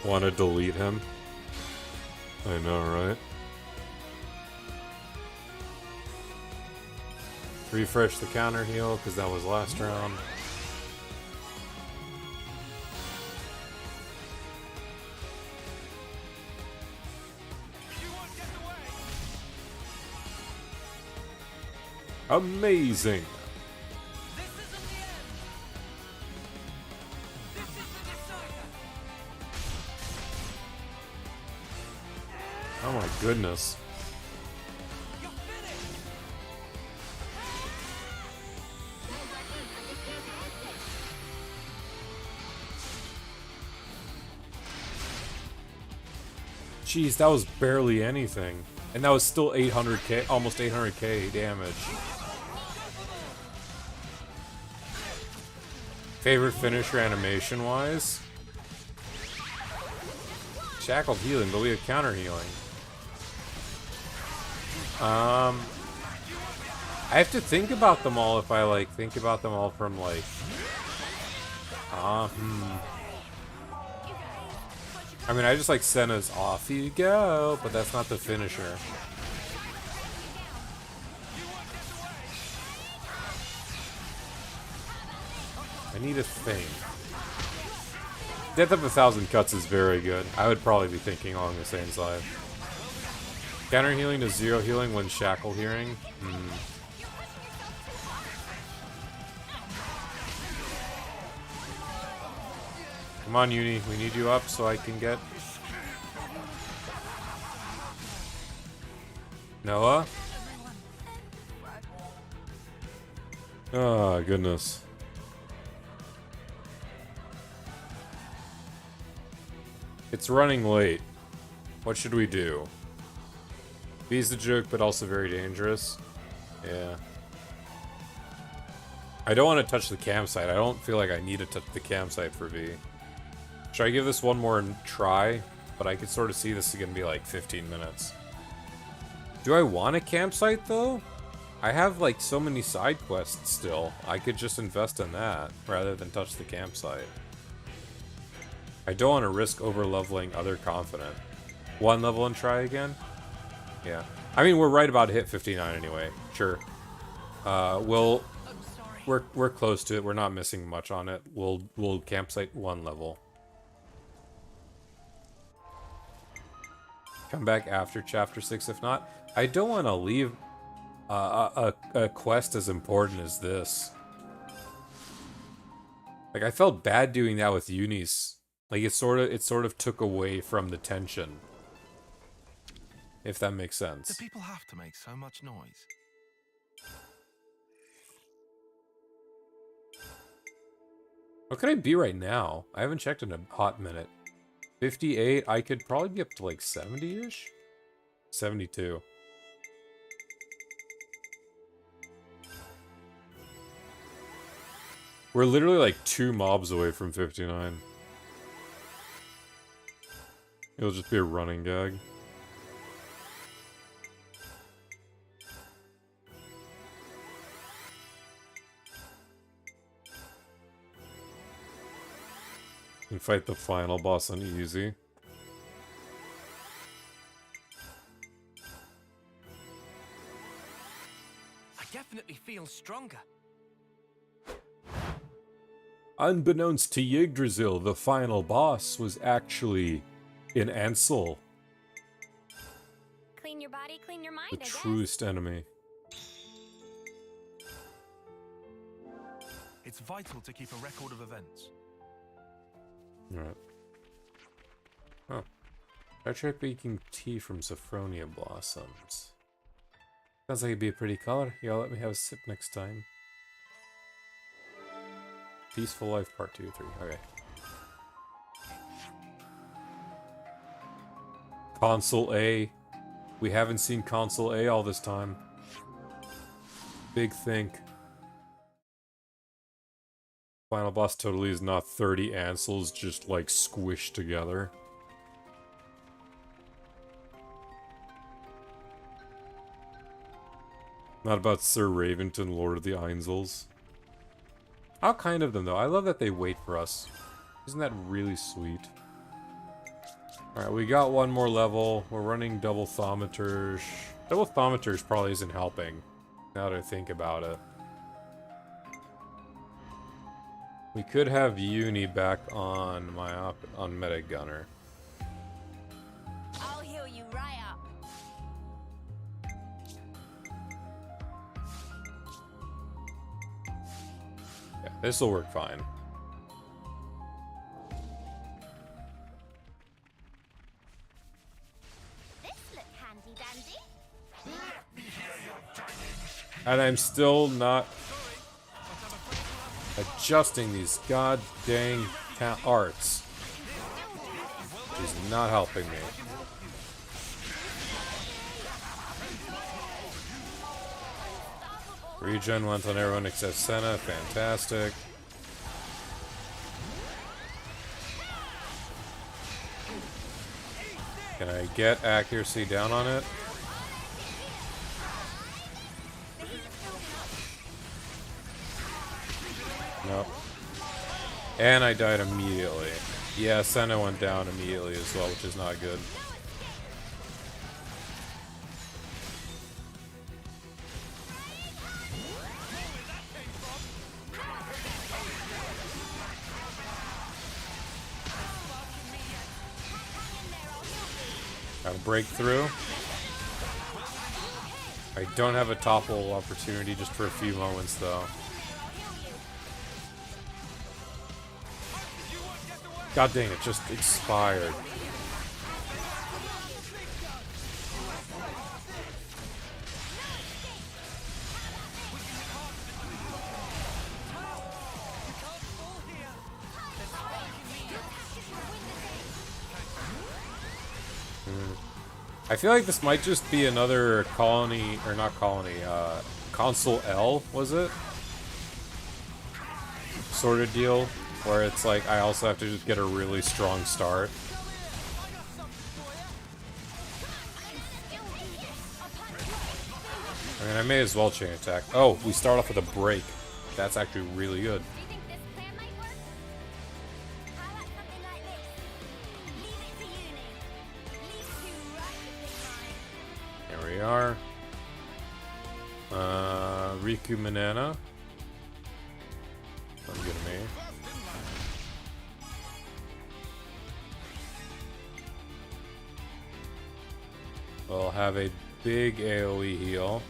Want to delete him? I know, right? Refresh the counter heal because that was last round. Amazing! Oh my goodness. Jeez, that was barely anything. And that was still 800k, almost 800k damage. Favorite finisher animation-wise? Shackled healing, but we have counter healing. I have to think about them all if I, like, think about them all from, like... I mean, I just like Senna's off you go, but that's not the finisher. I need a thing. Death of 1,000 Cuts is very good. I would probably be thinking along the same side. Counter healing to 0 healing when shackle healing. Come on, Uni. We need you up so I can get... Noah? Oh, goodness. It's running late. What should we do? B's the joke, but also very dangerous. Yeah. I don't want to touch the campsite. I don't feel like I need to touch the campsite for V. Should I give this one more try? But I could sort of see this is going to be like 15 minutes. Do I want a campsite though? I have like so many side quests still. I could just invest in that rather than touch the campsite. I don't want to risk over-leveling other confident. 1 level and try again? Yeah. I mean, we're right about to hit 59 anyway. Sure. We're close to it. We're not missing much on it. We'll campsite 1 level. Come back after chapter 6 if not. I don't want to leave a quest as important as this. Like, I felt bad doing that with Eunice. Like, it sort of took away from the tension. If that makes sense. Do people have to make so much noise? What could I be right now? I haven't checked in a hot minute. 58, I could probably be up to like 70-ish? 72. We're literally like 2 mobs away from 59. It'll just be a running gag. And fight the final boss on easy. I definitely feel stronger. Unbeknownst to Yggdrasil, the final boss was actually in Ansel, Clean your body, clean your mind, the I guess. truest enemy. It's vital to keep a record of events. Alright. Oh. I tried baking tea from Sophronia blossoms. Sounds like it'd be a pretty color. Y'all let me have a sip next time. Peaceful Life Part 2, 3. Okay. Console A. We haven't seen Console A all this time. Big think. Final boss totally is not 30 Ansels just like squished together. Not about Sir Raventon, Lord of the Ainsels. How kind of them though. I love that they wait for us. Isn't that really sweet? Alright, we got 1 more level. We're running double thaumaturge. Double thaumaturge probably isn't helping, now that I think about it. We could have Uni back on on Meta Gunner. I'll heal you right up. Yeah, this will work fine. This look handy dandy. And I'm still not adjusting these god dang arts, which is not helping me. Regen went on everyone except Senna, fantastic. Can I get accuracy down on it? Nope. And I died immediately. Yeah, Senna went down immediately as well, which is not good. Got a breakthrough. I don't have a topple opportunity just for a few moments though. God dang, it just expired. I feel like this might just be another colony, or not colony, console L, was it? Sort of deal, where it's like I also have to just get a really strong start. And I may as well chain attack. Oh, we start off with a break. That's actually really good. There we are. Riku Manana. Sounds good to me. We'll have a big AoE heal.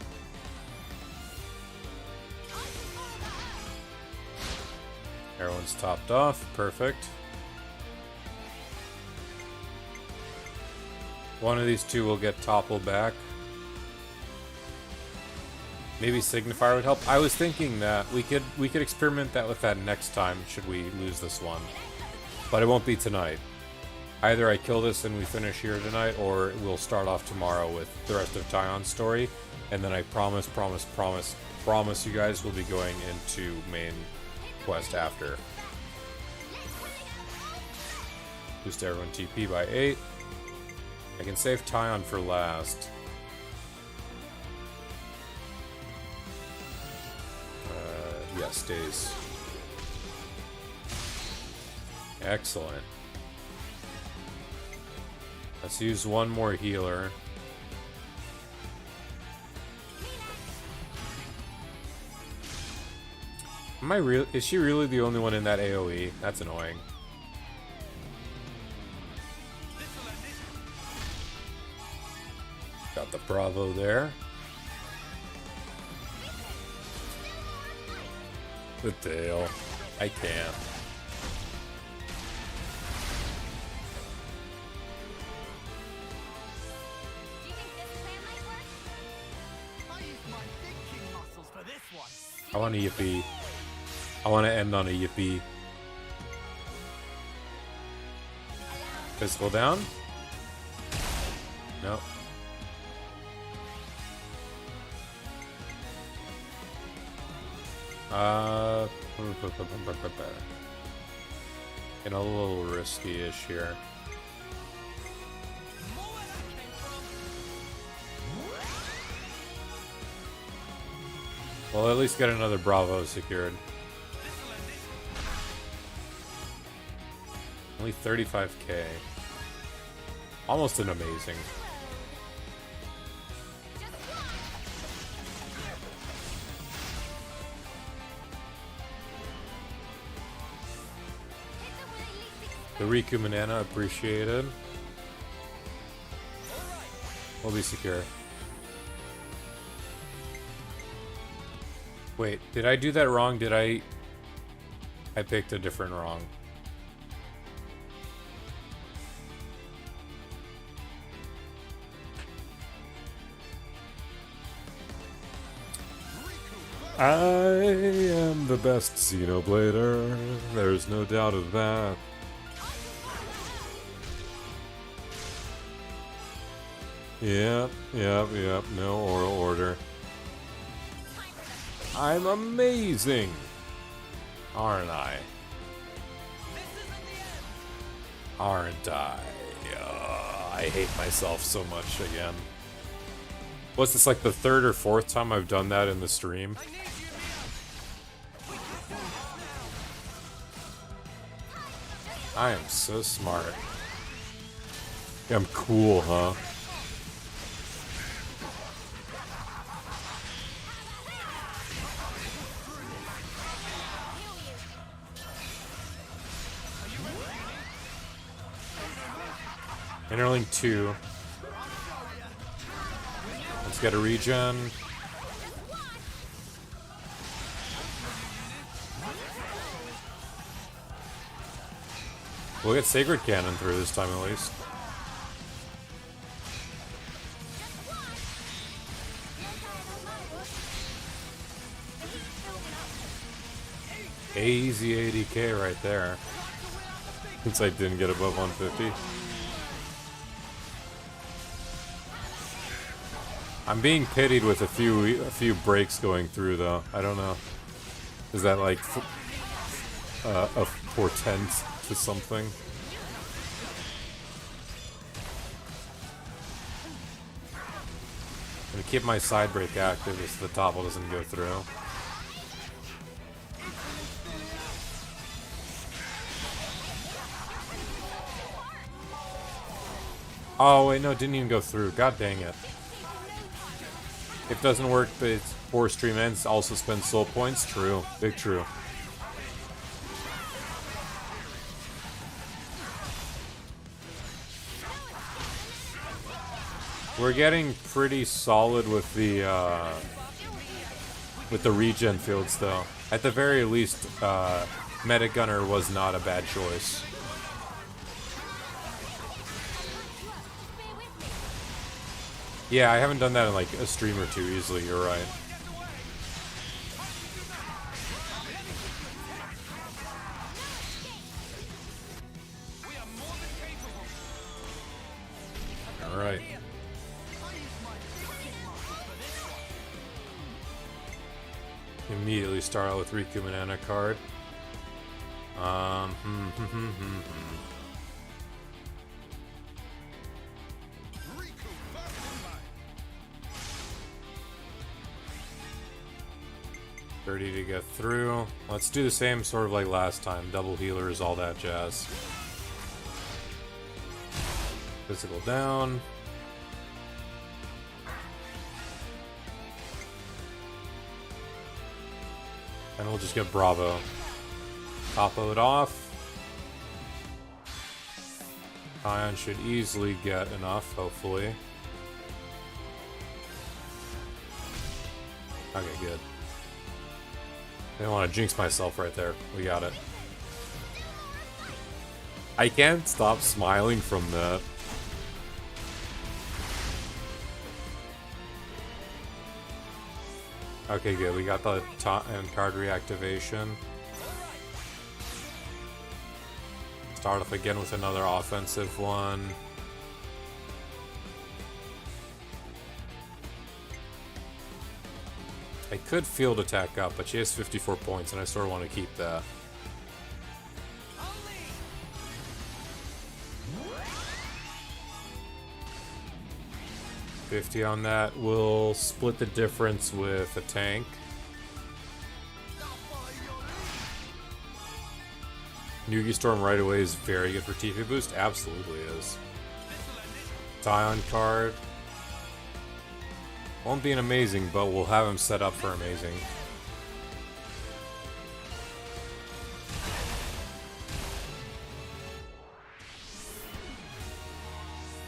Everyone's topped off. Perfect. One of these two will get toppled back. Maybe Signifier would help. I was thinking that we could experiment that with that next time should we lose this one. But it won't be tonight. Either I kill this and we finish here tonight, or we'll start off tomorrow with the rest of Taion's story. And then I promise you guys we'll be going into main quest after. Boost everyone TP by 8. I can save Taion for last. Yeah, stays. Excellent. Let's use one more healer. Is she really the only one in that AoE? That's annoying. Got the Bravo there. The tail. I can't. I want a yippee. I want to end on a yippee. Physical down? No. Getting a little risky-ish here. Well, at least get another Bravo secured. Only 35k. Almost an amazing. The Riku Manana appreciated. We'll be secure. Wait, did I do that wrong? Did I picked a different wrong. I am the best Xenoblader. There's no doubt of that. Yep. No oral order. I'm amazing, aren't I? Aren't I? I hate myself so much again. What's this, like the third or fourth time I've done that in the stream? I am so smart. I'm cool, huh? Interlink 2. Let's get a regen. We'll get Sacred Cannon through this time at least. Easy 80k right there. Since I didn't get above 150. I'm being pitied with a few breaks going through though. I don't know. Is that like a portent to something? I'm gonna keep my side break active so the topple doesn't go through. Oh wait, no, it didn't even go through. God dang it. If it doesn't work, but it's before stream ends, also spend soul points. True. Big true. We're getting pretty solid with the regen fields, though. At the very least, Meta Gunner was not a bad choice. Yeah, I haven't done that in like a stream or two easily, you're right. Alright. Immediately start out with Riku Banana card. $30 to get through. Let's do the same sort of like last time. Double healers, all that jazz. Physical down. And we'll just get Bravo. Topo it off. Taion should easily get enough, hopefully. Okay, good. I don't want to jinx myself right there. We got it. I can't stop smiling from that. Okay, good. We got the and card reactivation. Start off again with another offensive one. I could field attack up, but she has 54 points, and I sort of want to keep that. $50 on that. We'll split the difference with a tank. Yugi Storm right away is very good for TP boost. Absolutely is. Taion card. Won't be an amazing, but we'll have him set up for amazing.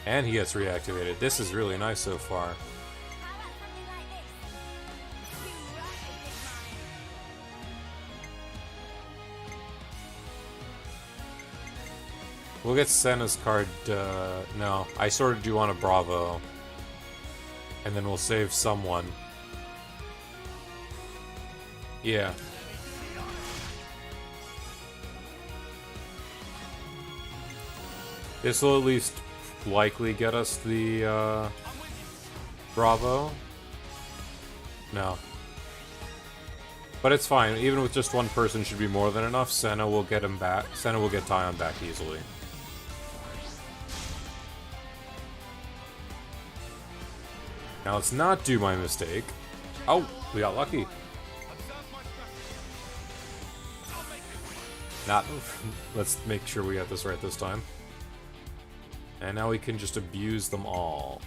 And he gets reactivated. This is really nice so far. We'll get Senna's card. No, I sort of do want a Bravo. And then we'll save someone. Yeah. This will at least likely get us the Bravo. No. But it's fine. Even with just one person should be more than enough. Senna will get him back. Senna will get Taion back easily. Now let's not do my mistake. Oh, we got lucky. Not. Let's make sure we got this right this time. And now we can just abuse them all.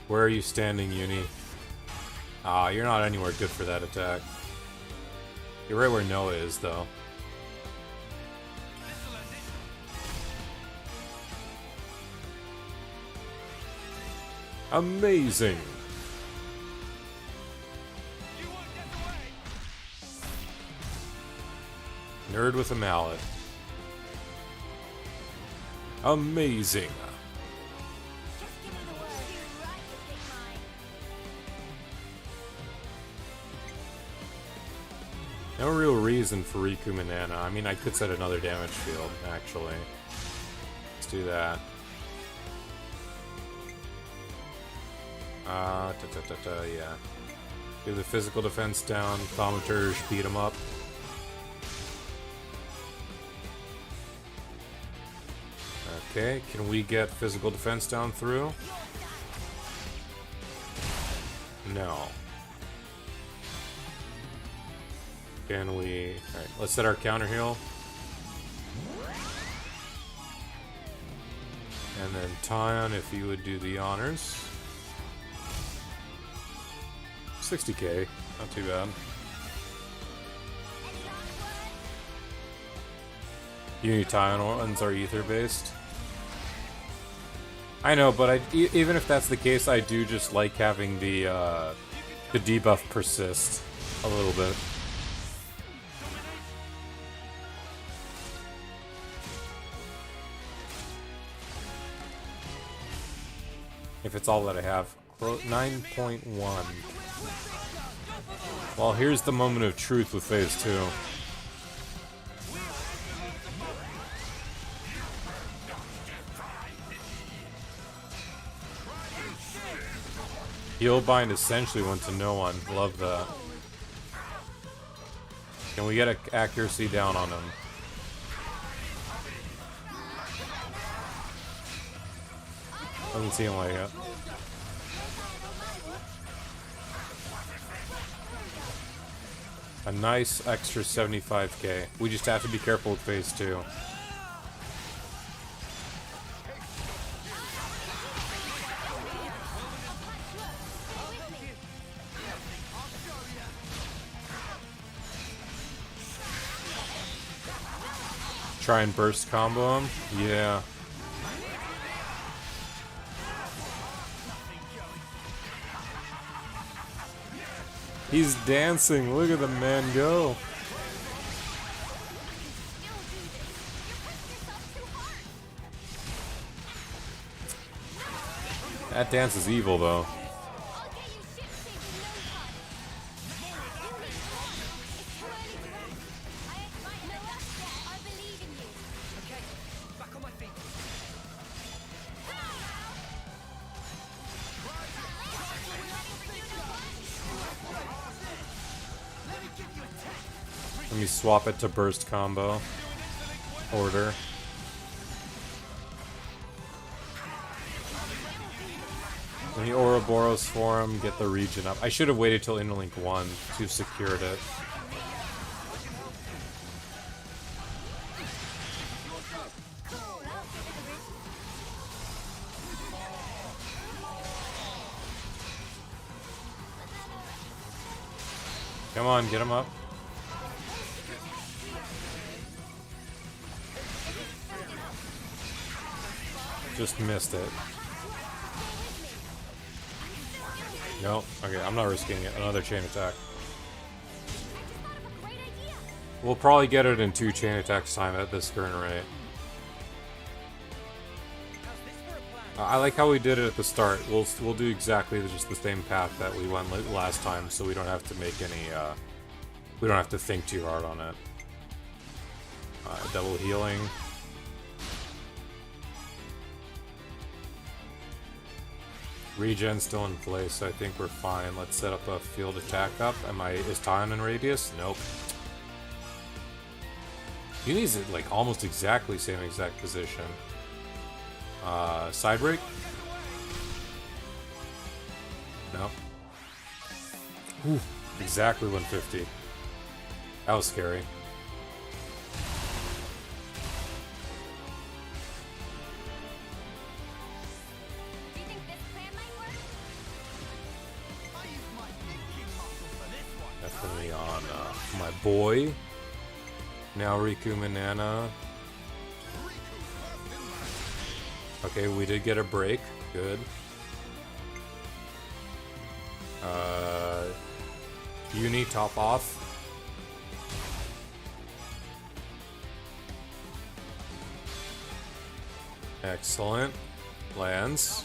Where are you standing, Uni? Ah, you're not anywhere good for that attack. You're right where Noah is, though. Amazing! Nerd with a mallet. Amazing! No real reason for Riku Banana. I mean, I could set another damage field, actually. Let's do that. Yeah. Do the physical defense down. Thaumaturge, beat him up. Okay, can we get physical defense down through? No. Can we... Alright, let's set our counter heal. And then Taion, if you would do the honors. 60k, not too bad. Uni Taion ones are ether based. I know, but even if that's the case, I do just like having the debuff persist a little bit. If it's all that I have. 9.1. Well, here's the moment of truth with phase 2. Heal bind essentially went to no one. Love that. Can we get accuracy down on him? Doesn't seem like it. A nice extra 75k. We just have to be careful with phase 2. Try and burst combo him? Yeah. He's dancing. Look at the man go. That dance is evil, though. Let me swap it to burst combo. Order. Let me Ouroboros for him, get the regen up. I should have waited till Interlink 1 to secured it. Come on, get him up. Just missed it. No, okay, I'm not risking it. Another chain attack. We'll probably get it in 2 chain attacks time at this current rate. I like how we did it at the start. We'll do exactly just the same path that we went last time, so we don't have to make any. We don't have to think too hard on it. Double healing. Regen still in place, so I think we're fine. Let's set up a field attack up. Is Taion in radius? Nope. Uni's at like almost exactly same exact position. Side break? No. Ooh, exactly 150. That was scary. Definitely on my boy. Now Riku Manana. Okay, we did get a break. Good. Uni top off. Excellent. Lanz.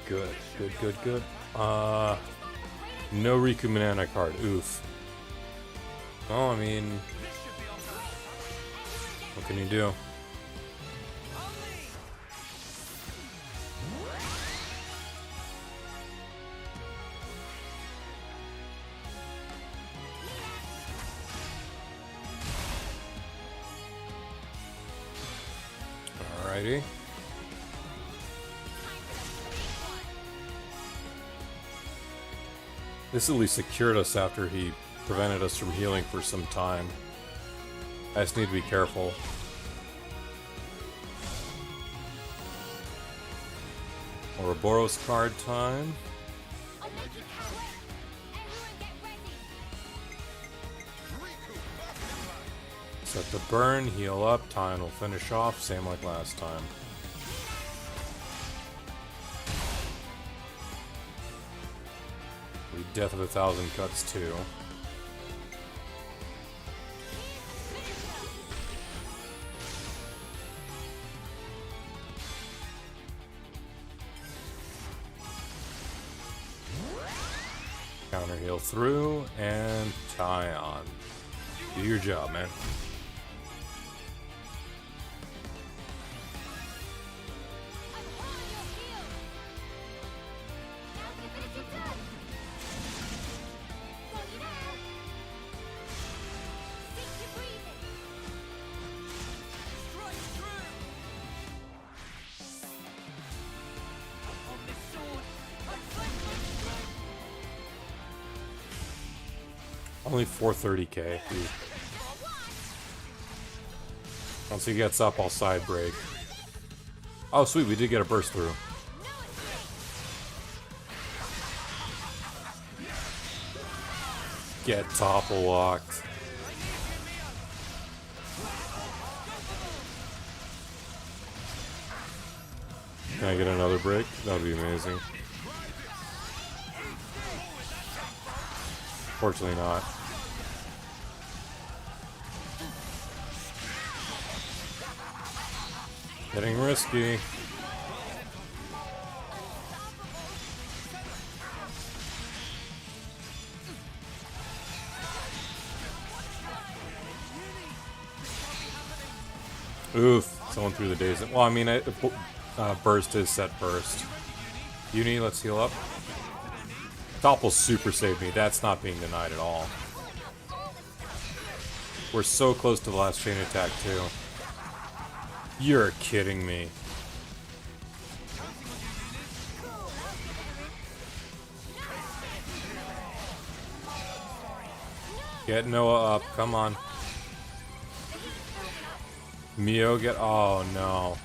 Good, good, good, good. No Riku Manana card. Oof. Well, I mean, what can you do? Alrighty. This at least secured us after he prevented us from healing for some time. I just need to be careful. Ouroboros card time. Set the burn, heal up, Taion will finish off, same like last time. We Death of 1,000 Cuts too. Counter heal through, and Taion. Do your job, man. Only 430k. Once he gets up, I'll side break. Oh, sweet, we did get a burst through. Get topple locked. Can I get another break? That would be amazing. Fortunately not. Getting risky. Oof, someone threw the days. Well, I mean, burst is set burst. Uni, let's heal up. Topple super saved me. That's not being denied at all. We're so close to the last chain attack, too. You're kidding me. Get Noah up. Come on. Mio, get... Oh, no.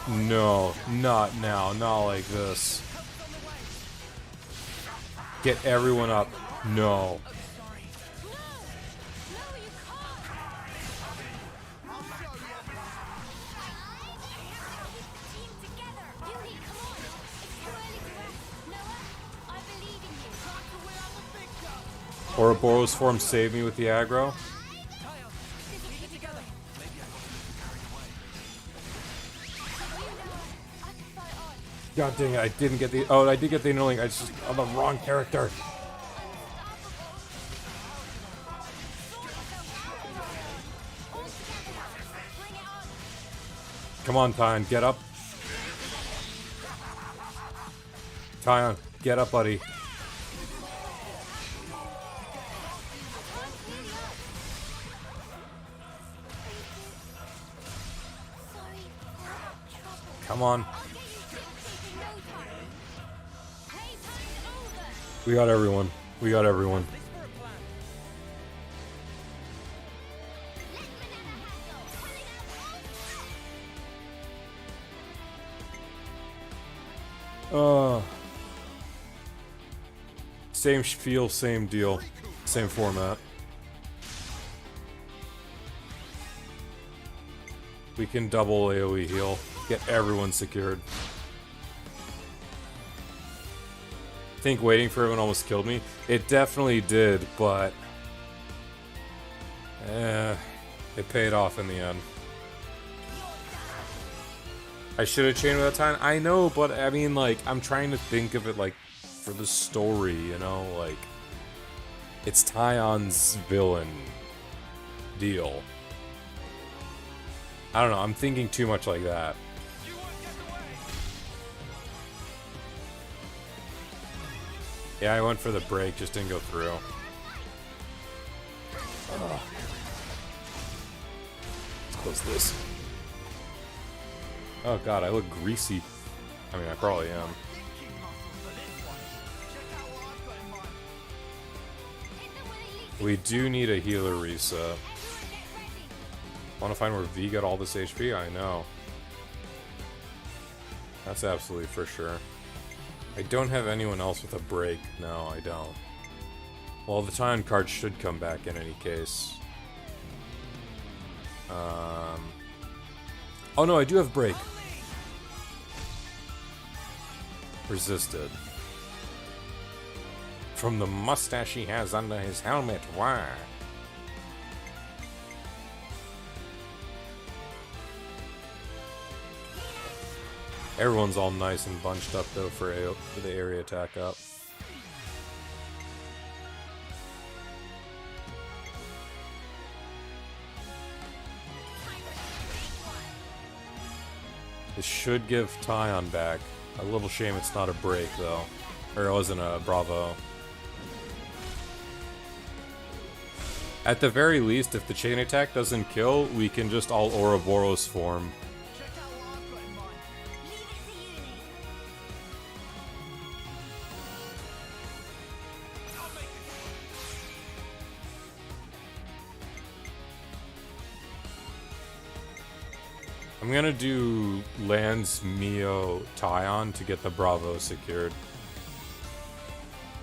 No, not now, not like this. Get everyone up. No. Ouroboros form saved me with the aggro. God dang it, I didn't get the... Oh, I did get the annoying. I'm the wrong character. Come on, Taion, get up. Taion, get up, buddy. Come on. We got everyone. We got everyone. Same feel, same deal, same format. We can double AoE heal, get everyone secured. I think waiting for everyone almost killed me. It definitely did, but it paid off in the end. I should have chained without time. I know, but I mean, like, I'm trying to think of it, like, for the story, you know? Like, it's Taion's villain deal. I don't know, I'm thinking too much like that. Yeah, I went for the break, just didn't go through. Ugh. Let's close this. Oh god, I look greasy. I mean, I probably am. We do need a healer reset. Want to find where V got all this HP? I know. That's absolutely for sure. I don't have anyone else with a break. No, I don't. Well, the Taion card should come back in any case. Oh no, I do have break. Resisted. From the mustache he has under his helmet. Why? Everyone's all nice and bunched up though for the area attack up. This should give Taion back. A little shame it's not a break though. Or it wasn't a Bravo. At the very least, if the chain attack doesn't kill, we can just all Ouroboros form. I'm gonna do Lanz, Mio, Taion to get the Bravo secured.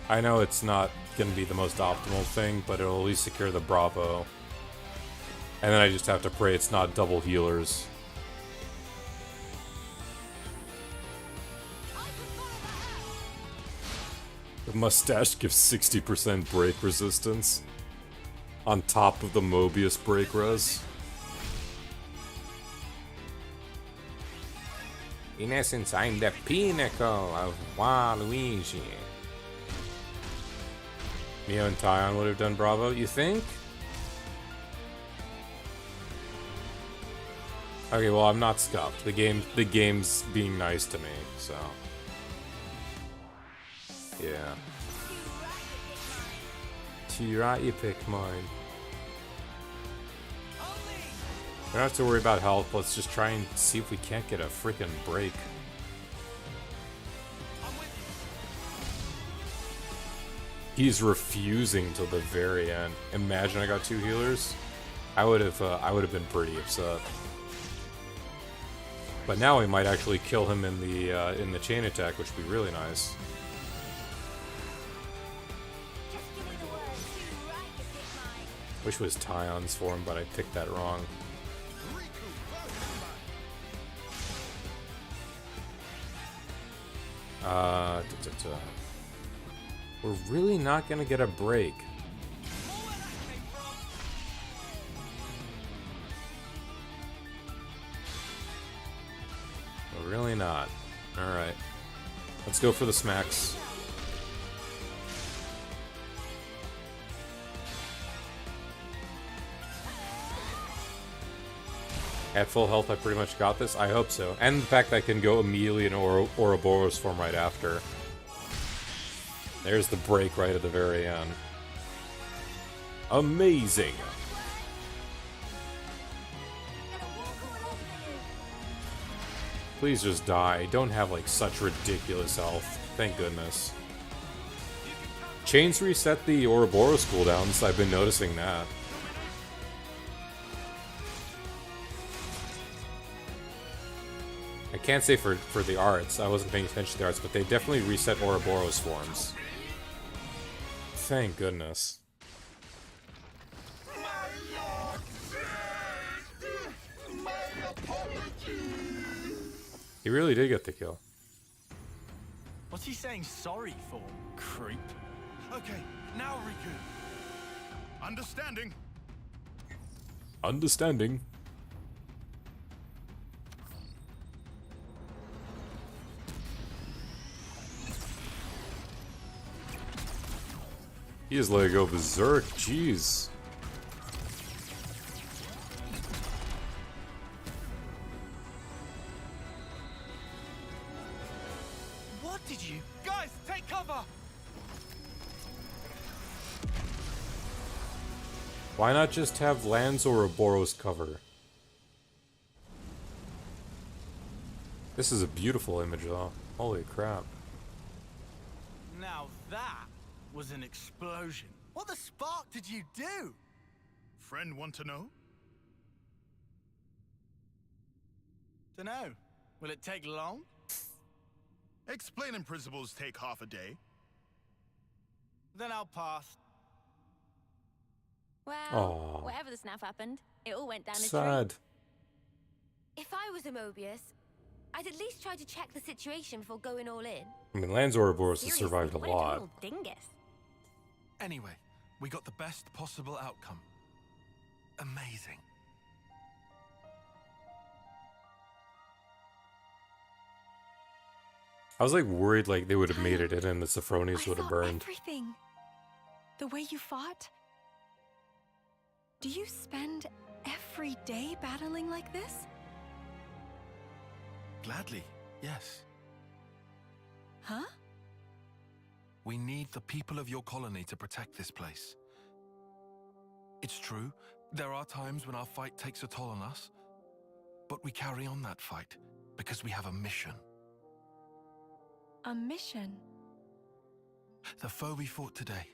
I know it's not gonna be the most optimal thing, but it'll at least secure the Bravo. And then I just have to pray it's not double healers. The mustache gives 60% break resistance on top of the Mobius break res. In essence, I'm the pinnacle of Waluigi. Mio and Taion would have done Bravo, you think? Okay, well, I'm not scuffed. The game's being nice to me, so yeah. Too right, you pick mine. We don't have to worry about health. Let's just try and see if we can't get a freaking break. He's refusing till the very end. Imagine I got 2 healers. I would have been pretty upset. But now we might actually kill him in the chain attack, which would be really nice. Wish it was Taion's form, but I picked that wrong. We're really not gonna get a break. We're really not. Alright. Let's go for the smacks. At full health, I pretty much got this. I hope so. And the fact that I can go immediately in Ouroboros form right after. There's the break right at the very end. Amazing! Please just die. Don't have, like, such ridiculous health. Thank goodness. Chains reset the Ouroboros cooldowns. I've been noticing that. I can't say for the arts. I wasn't paying attention to the arts, but they definitely reset Ouroboros forms. Thank goodness. He really did get the kill. What's he saying sorry for, creep? Okay, now Riku. Understanding. Understanding. He just let it go berserk, jeez. What did you... Guys, take cover! Why not just have Lanz or Ouroboros cover? This is a beautiful image though. Holy crap. Now that was an explosion. What the spark did you do? Friend want to know? Dunno. Will it take long? Explaining principles take half a day. Then I'll pass. Well, Aw. whatever the snaff happened, it all went down a tree. Sad. If I was a Mobius, I'd at least try to check the situation before going all in. I mean, Lanz Ouroboros has Seriously, survived a what lot. total dingus. Anyway, we got the best possible outcome. Amazing. I was like worried like they would have made it in and the Sophronius would have burned. Everything. The way you fought. Do you spend every day battling like this? Gladly, yes. Huh? We need the people of your colony to protect this place. It's true, there are times when our fight takes a toll on us, but we carry on that fight because we have a mission. A mission? The foe we fought today,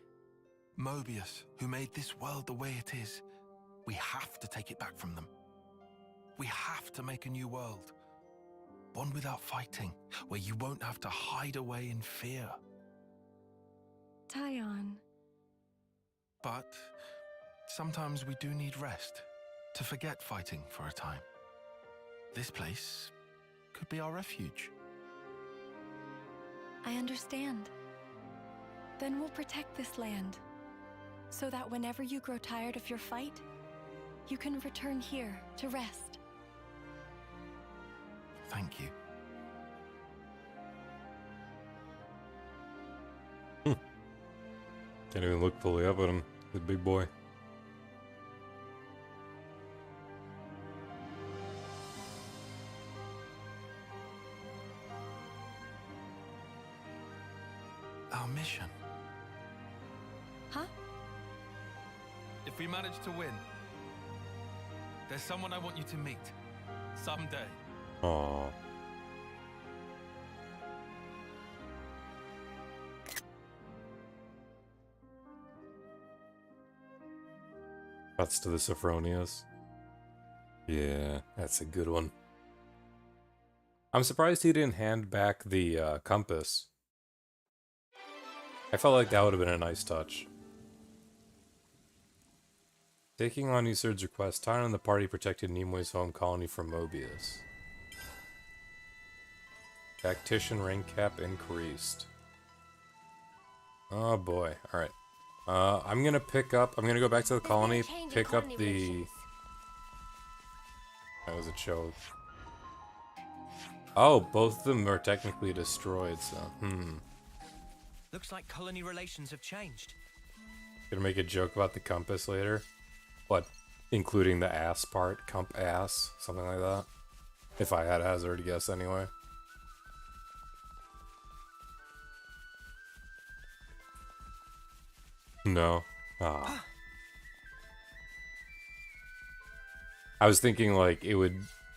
Mobius, who made this world the way it is, we have to take it back from them. We have to make a new world. One without fighting, where you won't have to hide away in fear. Taion. But sometimes we do need rest, to forget fighting for a time. This place could be our refuge. I understand. Then we'll protect this land, so that whenever you grow tired of your fight, you can return here to rest. Thank you. Can't even look fully up at him. The big boy. Our mission. Huh? If we manage to win, there's someone I want you to meet. Someday. Aww. That's to the Sophronius. Yeah, that's a good one. I'm surprised he didn't hand back the compass. I felt like that would have been a nice touch. Taking on Usurd's request, Taion and the party protected Nimue's home colony from Mobius. Tactician rank cap increased. Oh boy, alright. I'm gonna go back to the colony, pick up the... That was a choke. Oh, both of them are technically destroyed, so, Looks like colony relations have changed. Gonna make a joke about the compass later. What? Including the ass part? Comp ass? Something like that? If I had a hazard guess anyway. No. Ah. I was thinking like it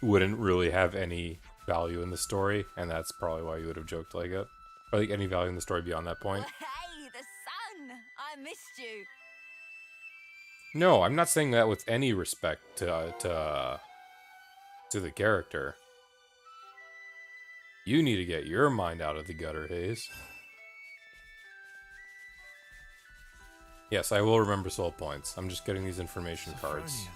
wouldn't really have any value in the story, and that's probably why you would have joked like it. Or like any value in the story beyond that point. Hey, the sun! I missed you. No, I'm not saying that with any respect to the character. You need to get your mind out of the gutter, Hayes. Yes, I will remember soul points. I'm just getting these information cards.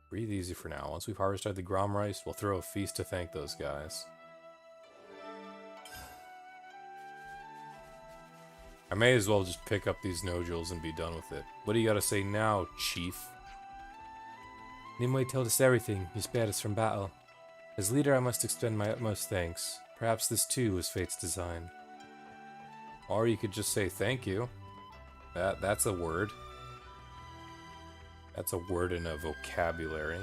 Breathe easy for now. Once we've harvested the Grom rice, we'll throw a feast to thank those guys. I may as well just pick up these nodules and be done with it. What do you gotta say now, Chief? Nimue told us everything. You spared us from battle. As leader, I must extend my utmost thanks. Perhaps this too was fate's design. Or you could just say thank you. That's a word. That's a word in a vocabulary.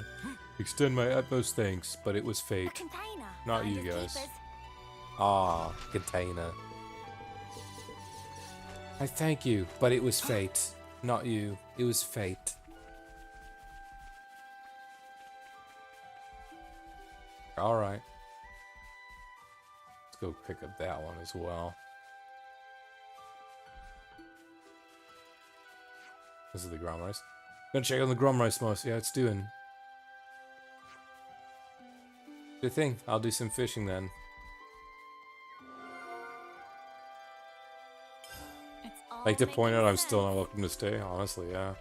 Extend my utmost thanks, but it was fate. Container. Not Find you your guys. keepers. Ah, container. I thank you, but it was fate. Not you. It was fate. Alright. Let's go pick up that one as well. This is the Grom Rice. Gonna check on the Grom Rice more, see how it's doing. Good thing. I'll do some fishing then. I'd like to point out I'm still not welcome to stay, honestly, yeah.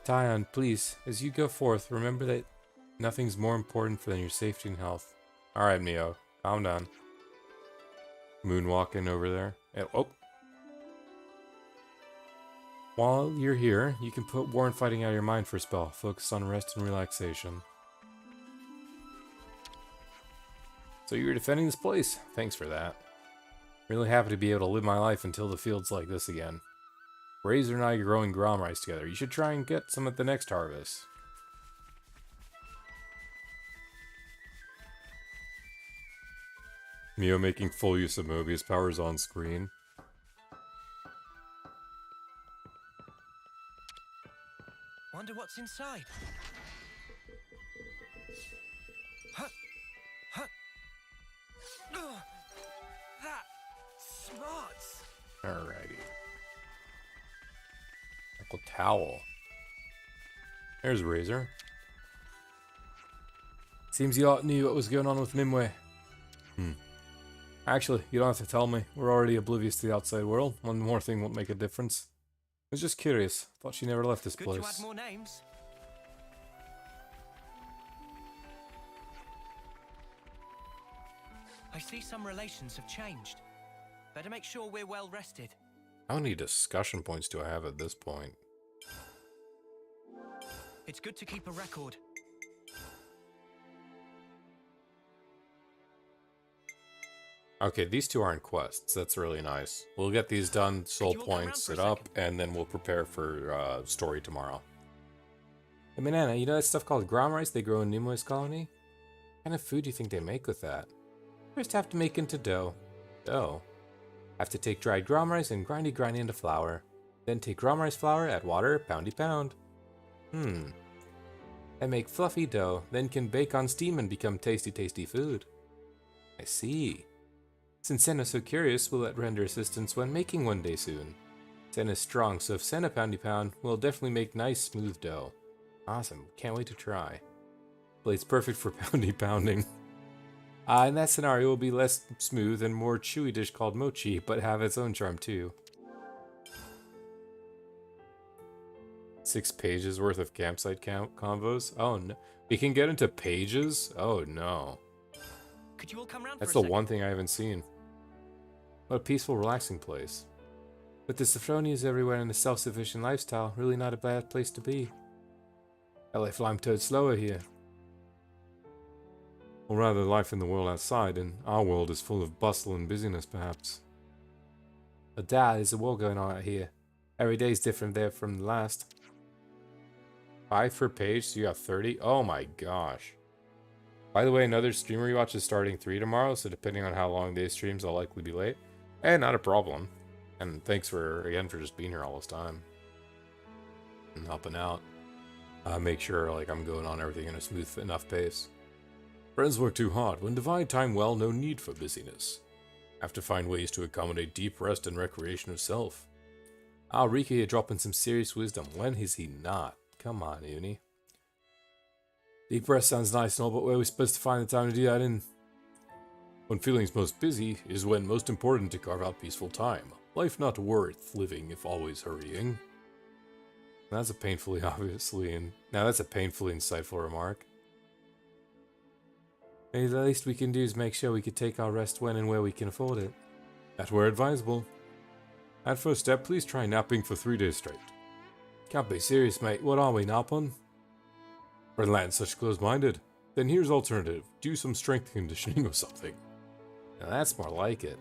Taion, please, as you go forth, remember that nothing's more important than your safety and health. Alright, Mio, calm down. Moonwalking over there. Oh. While you're here, you can put war and fighting out of your mind for a spell. Focus on rest and relaxation. So you're defending this place. Thanks for that. Really happy to be able to live my life until the field's like this again. Razor and I are growing Grom Rice together. You should try and get some at the next harvest. Mio making full use of Mobius powers on screen. Wonder what's inside. Huh. Huh. Ugh. That smarts. Alrighty. Knuckle towel. There's Razor. Seems you all knew what was going on with Nimue. Actually, you don't have to tell me. We're already oblivious to the outside world. One more thing won't make a difference. I was just curious. Thought she never left this Good place. to add more names. I see some relations have changed. Better make sure we're well rested. How many discussion points do I have at this point? It's good to keep a record. Okay, these two aren't quests. That's really nice. We'll get these done, soul points, sit up, and then we'll prepare for story tomorrow. Hey, Banana, you know that stuff called Grom Rice they grow in Nimue's colony? What kind of food do you think they make with that? First have to make into dough. Dough? Have to take dried Grom Rice and grind into flour. Then take Grom Rice flour, add water, poundy pound. And make fluffy dough, then can bake on steam and become tasty food. I see. Since Senna's so curious, we'll let render assistance when making one day soon. Senna's strong, so if Senna poundy pound, we'll definitely make nice smooth dough. Awesome, can't wait to try. Blade's perfect for pounding. In that scenario, it will be less smooth and more chewy dish called mochi, but have its own charm too. 6 pages worth of campsite convos? Oh no. We can get into pages? Oh no. Could you all come round That's for a the second? one thing I haven't seen. What a peaceful, relaxing place. With the Sophronias everywhere and a self-sufficient lifestyle, really not a bad place to be. Life I'm toad slower here. Or rather, life in the world outside, and our world is full of bustle and busyness, perhaps. But there's a war going on out here. Every day's different there from the last. 5 per page, so you got 30? Oh my gosh. By the way, another streamer rewatch is starting 3 tomorrow, so depending on how long they streams, I'll likely be late. Not a problem. And thanks again for just being here all this time. And helping out. Make sure I'm going on everything in a smooth enough pace. Friends work too hard. When divide time well, no need for busyness. Have to find ways to accommodate deep rest and recreation of self. Rika here dropping some serious wisdom. When is he not? Come on, Uni. Deep rest sounds nice and all, but where are we supposed to find the time to do that in? When feeling's most busy is when most important to carve out peaceful time. Life not worth living if always hurrying. That's a painfully that's a painfully insightful remark. Maybe the least we can do is make sure we can take our rest when and where we can afford it. That where advisable. At first step, please try napping for 3 days straight. Can't be serious, mate. What are we, napping? For Lanz such close-minded. Then here's alternative. Do some strength conditioning or something. Now that's more like it.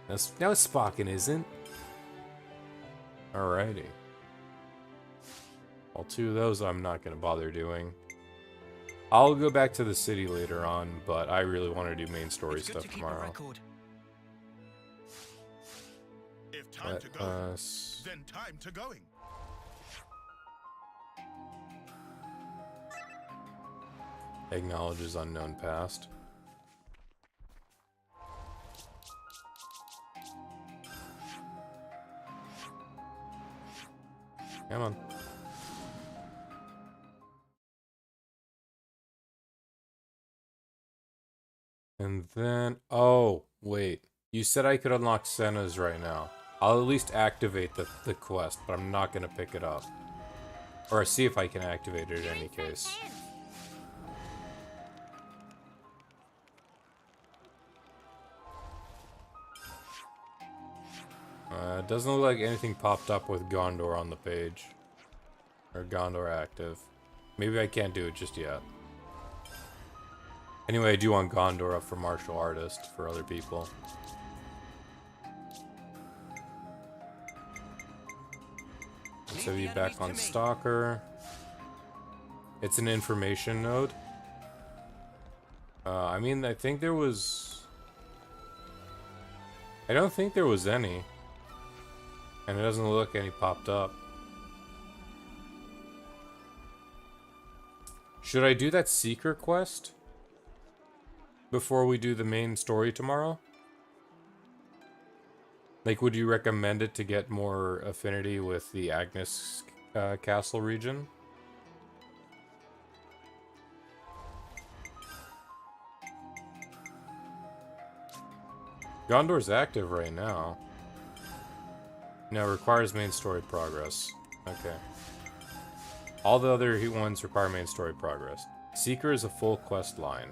Now Spocken isn't. Alrighty. Well, 2 of those I'm not going to bother doing. I'll go back to the city later on, but I really want to do main story stuff tomorrow. If time to go, then time to going. Acknowledges unknown past. Come on. And then, oh, wait. You said I could unlock Senna's right now. I'll at least activate the quest, but I'm not going to pick it up. Or see if I can activate it in any case. It doesn't look like anything popped up with Gondor on the page. Or Gondor active. Maybe I can't do it just yet. Anyway, I do want Gondor up for martial artist for other people. Let's have you back on Stalker. It's an information node. I mean, I think there was... I don't think there was any. And it doesn't look like any popped up. Should I do that secret quest before we do the main story tomorrow? Like, would you recommend it to get more affinity with the Agnes Castle region? Gondor's active right now. No, requires main story progress. Okay. All the other ones require main story progress. Seeker is a full quest line.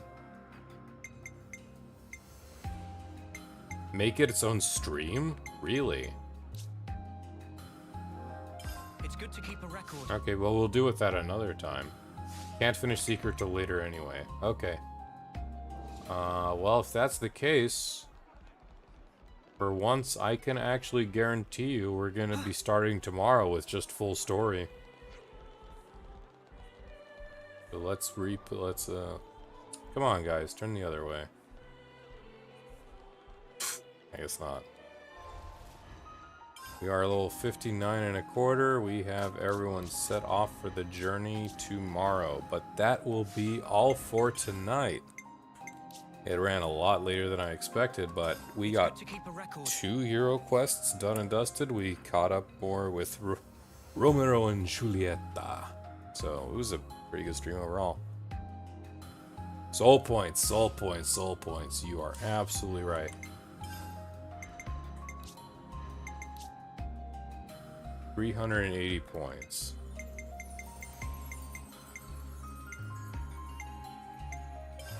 Make it its own stream? Really? It's good to keep a record. Okay, well, we'll do with that another time. Can't finish Seeker till later anyway. Okay. Well, if that's the case, for once, I can actually guarantee you we're gonna be starting tomorrow with just full story. So let's come on, guys, turn the other way. I guess not. We are a level 59 and a quarter. We have everyone set off for the journey tomorrow, but that will be all for tonight. It ran a lot later than I expected, but we got 2 hero quests done and dusted. We caught up more with Romero and Julieta. So it was a pretty good stream overall. Soul points, soul points, soul points. You are absolutely right. $380 points.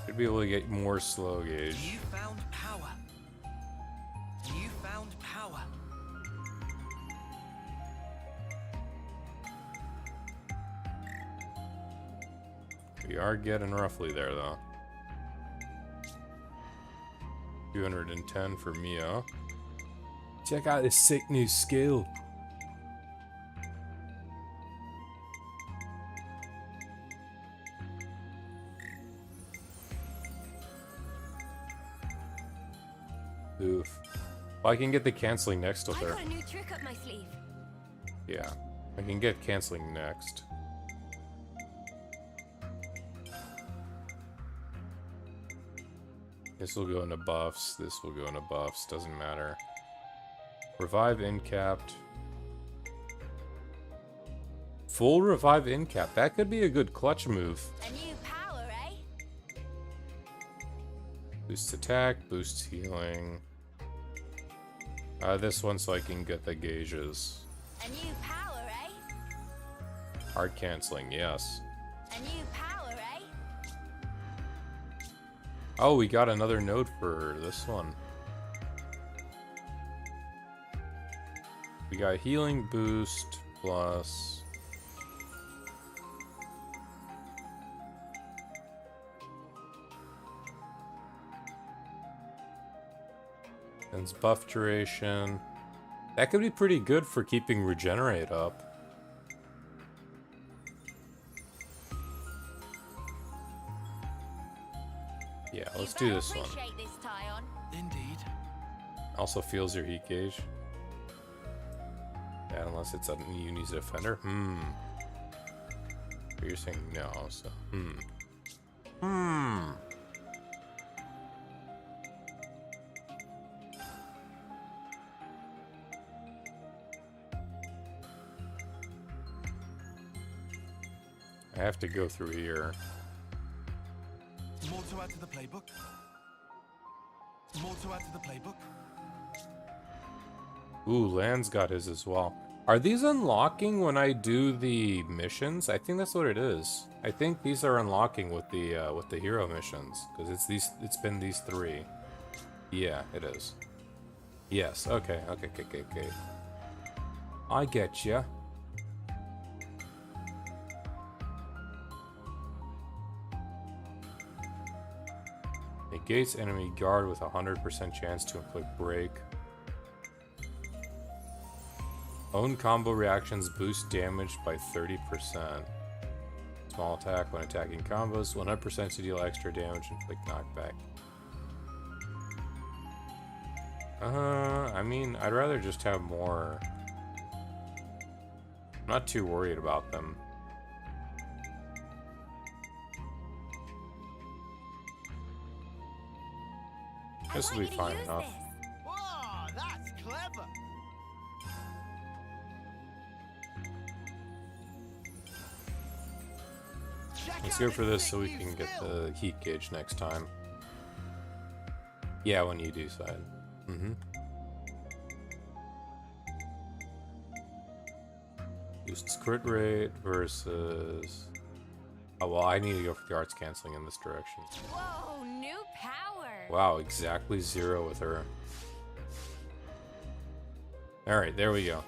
Should be able to get more slow gauge. You found power. You found power. We are getting roughly there, though. 210 for Mia. Check out this sick new skill. Oof. Well, I can get the canceling next with her. I got a new trick up my sleeve. Yeah, I can get canceling next. This will go into buffs, this will go into buffs, doesn't matter. Revive incapped. Full revive incap, that could be a good clutch move. A new power, eh? Boosts attack, boosts healing. This one so I can get the gauges. A new power, eh? Hard canceling, yes. A new power, eh? Oh, we got another node for this one. We got healing boost plus... And buff duration. That could be pretty good for keeping regenerate up. Yeah, let's do this one. This, Taion. Indeed. Also feels your heat gauge. Yeah, unless it's a Uni's defender. You're saying no, so I have to go through here. More to add to the playbook? More to add to the playbook? Ooh, Lanz got his as well. Are these unlocking when I do the missions? I think that's what it is. I think these are unlocking with the hero missions because it's been these 3. Yeah, it is. Yes. Okay. I get ya. Negates enemy guard with 100% chance to inflict break. Own combo reactions boost damage by 30%. Small attack when attacking combos, 100% to deal extra damage and inflict knockback. I mean, I'd rather just have more. I'm not too worried about them. This will be fine enough. Whoa, that's clever. Let's go for this so we can get the heat gauge next time. Yeah, when you decide. Boosts crit rate versus... Oh, well, I need to go for the arts canceling in this direction. Whoa, new power. Wow, exactly 0 with her. Alright, there we go.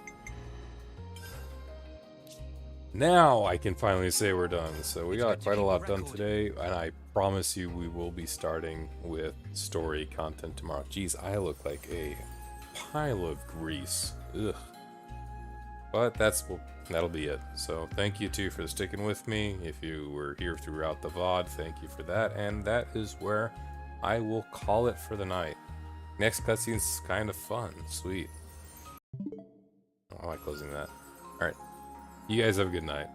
Now I can finally say we're done. So we got quite a lot done today, and I promise you we will be starting with story content tomorrow. Jeez, I look like a pile of grease. Ugh. But that'll be it. So thank you too for sticking with me. If you were here throughout the VOD, thank you for that. And that is where I will call it for the night. Next cutscene's kind of fun. Sweet. Why am I closing that? Alright. You guys have a good night.